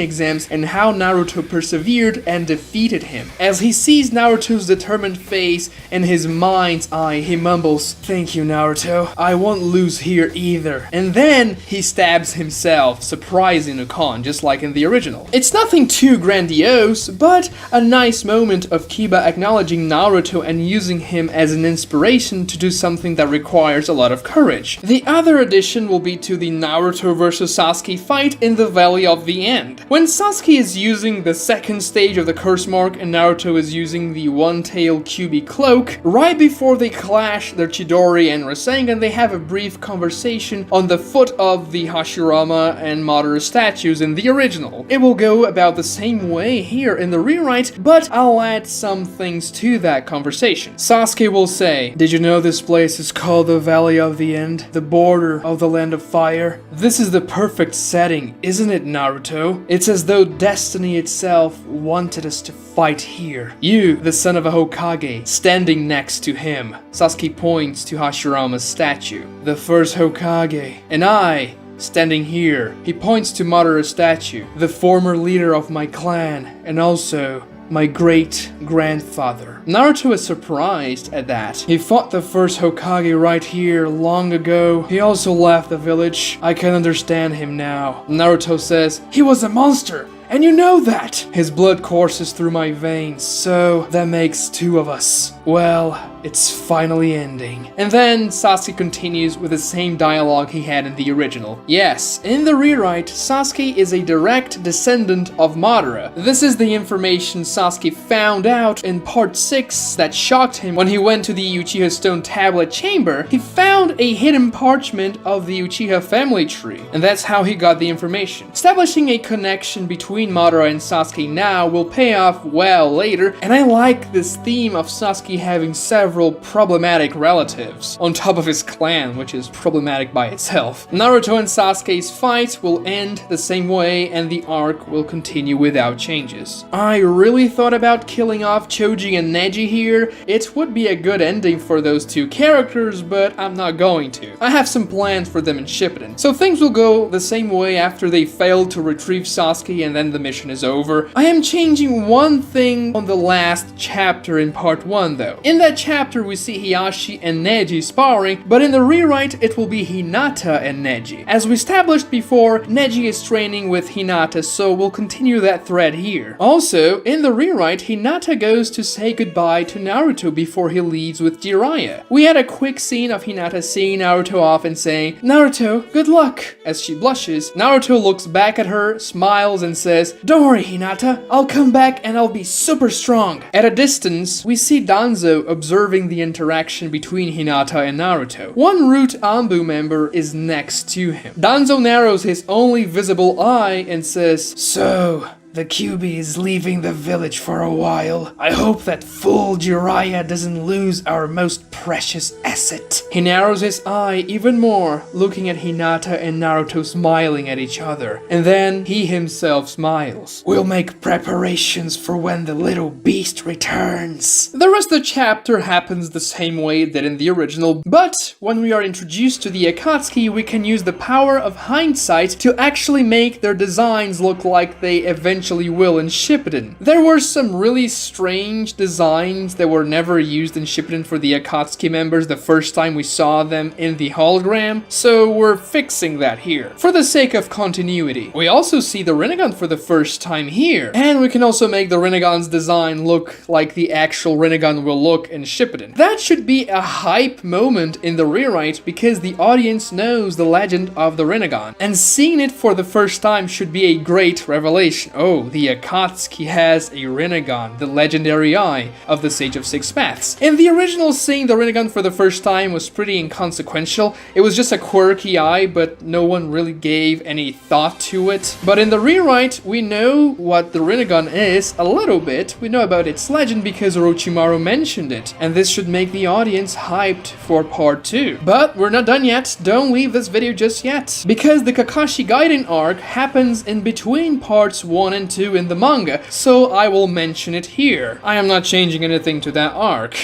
[SPEAKER 1] exams and how Naruto persevered and defeated him. As he sees Naruto's determined face in his mind's eye, he mumbles, "Thank you, Naruto. I won't lose here either." And then he stabs himself, surprising Ukon, just like in the original. It's nothing too grandiose, but a nice moment of Kiba acknowledging Naruto and using him as an inspiration to do something that requires a lot of courage. The other addition will be to the Naruto vs Sasuke fight in the Valley of the End. When Sasuke Sasuke is using the second stage of the curse mark and Naruto is using the one-tailed Kyuubi cloak. Right before they clash their Chidori and Rasengan, they have a brief conversation on the foot of the Hashirama and Madara statues in the original. It will go about the same way here in the rewrite, but I'll add some things to that conversation. Sasuke will say, "Did you know this place is called the Valley of the End, the border of the Land of Fire? This is the perfect setting, isn't it, Naruto? It's as though destiny itself wanted us to fight here. You, the son of a Hokage, standing next to him." Sasuke points to Hashirama's statue. "The first Hokage. And I, standing here." He points to Madara's statue. "The former leader of my clan, and also my great-grandfather." Naruto is surprised at that. "He fought the first Hokage right here long ago. He also left the village. I can understand him now." Naruto says, "He was a monster, and you know that. His blood courses through my veins, so that makes two of us. Well, it's finally ending." And then Sasuke continues with the same dialogue he had in the original. Yes, in the rewrite, Sasuke is a direct descendant of Madara. This is the information Sasuke found out in part 6 that shocked him when he went to the Uchiha Stone Tablet Chamber. He found a hidden parchment of the Uchiha family tree, and that's how he got the information. Establishing a connection between Madara and Sasuke now will pay off well later, and I like this theme of Sasuke having several problematic relatives on top of his clan, which is problematic by itself. Naruto and Sasuke's fight will end the same way and the arc will continue without changes. I really thought about killing off Choji and Neji here. It would be a good ending for those two characters, but I'm not going to. I have some plans for them in Shippuden. So things will go the same way after they fail to retrieve Sasuke and then the mission is over. I am changing one thing on the last chapter in part 1 though. In that chapter we see Hiyashi and Neji sparring, but in the rewrite it will be Hinata and Neji. As we established before, Neji is training with Hinata, so we'll continue that thread here. Also, in the rewrite, Hinata goes to say goodbye to Naruto before he leaves with Jiraiya. We had a quick scene of Hinata seeing Naruto off and saying, "Naruto, good luck." As she blushes, Naruto looks back at her, smiles and says, "Don't worry, Hinata, I'll come back and I'll be super strong." At a distance, we see Danzo observing the interaction between Hinata and Naruto. One Root Anbu member is next to him. Danzo narrows his only visible eye and says, "So, the Kyuubi is leaving the village for a while. I hope that fool Jiraiya doesn't lose our most precious asset." He narrows his eye even more, looking at Hinata and Naruto smiling at each other. And then he himself smiles. "We'll make preparations for when the little beast returns." The rest of the chapter happens the same way it did in the original, but when we are introduced to the Akatsuki, we can use the power of hindsight to actually make their designs look like they eventually will in Shippuden. There were some really strange designs that were never used in Shippuden for the Akatsuki members the first time we saw them in the hologram, so we're fixing that here, for the sake of continuity. We also see the Rinnegan for the first time here, and we can also make the Rinnegan's design look like the actual Rinnegan will look in Shippuden. That should be a hype moment in the rewrite because the audience knows the legend of the Rinnegan, and seeing it for the first time should be a great revelation. Oh, the Akatsuki has a Rinnegan, the legendary eye of the Sage of Six Paths. In the original, seeing the Rinnegan for the first time was pretty inconsequential. It was just a quirky eye, but no one really gave any thought to it. But in the rewrite, we know what the Rinnegan is a little bit. We know about its legend because Orochimaru mentioned it, and this should make the audience hyped for part 2. But we're not done yet. Don't leave this video just yet, because the Kakashi Gaiden arc happens in between parts 1 and 2 in the manga, so I will mention it here. I am not changing anything to that arc.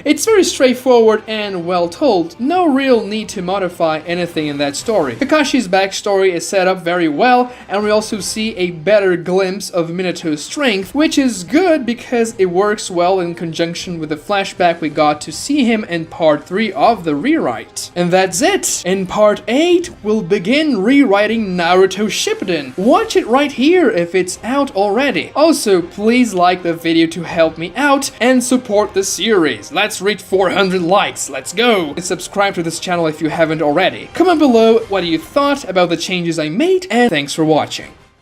[SPEAKER 1] It's very straightforward and well told, no real need to modify anything in that story. Kakashi's backstory is set up very well, and we also see a better glimpse of Minato's strength, which is good because it works well in conjunction with the flashback we got to see him in part 3 of the rewrite. And that's it! In part 8, we'll begin rewriting Naruto Shippuden. Watch it right here if it's out already. Also, please like the video to help me out and support the series. Let's reach 400 likes, let's go! And subscribe to this channel if you haven't already. Comment below what you thought about the changes I made, and thanks for watching.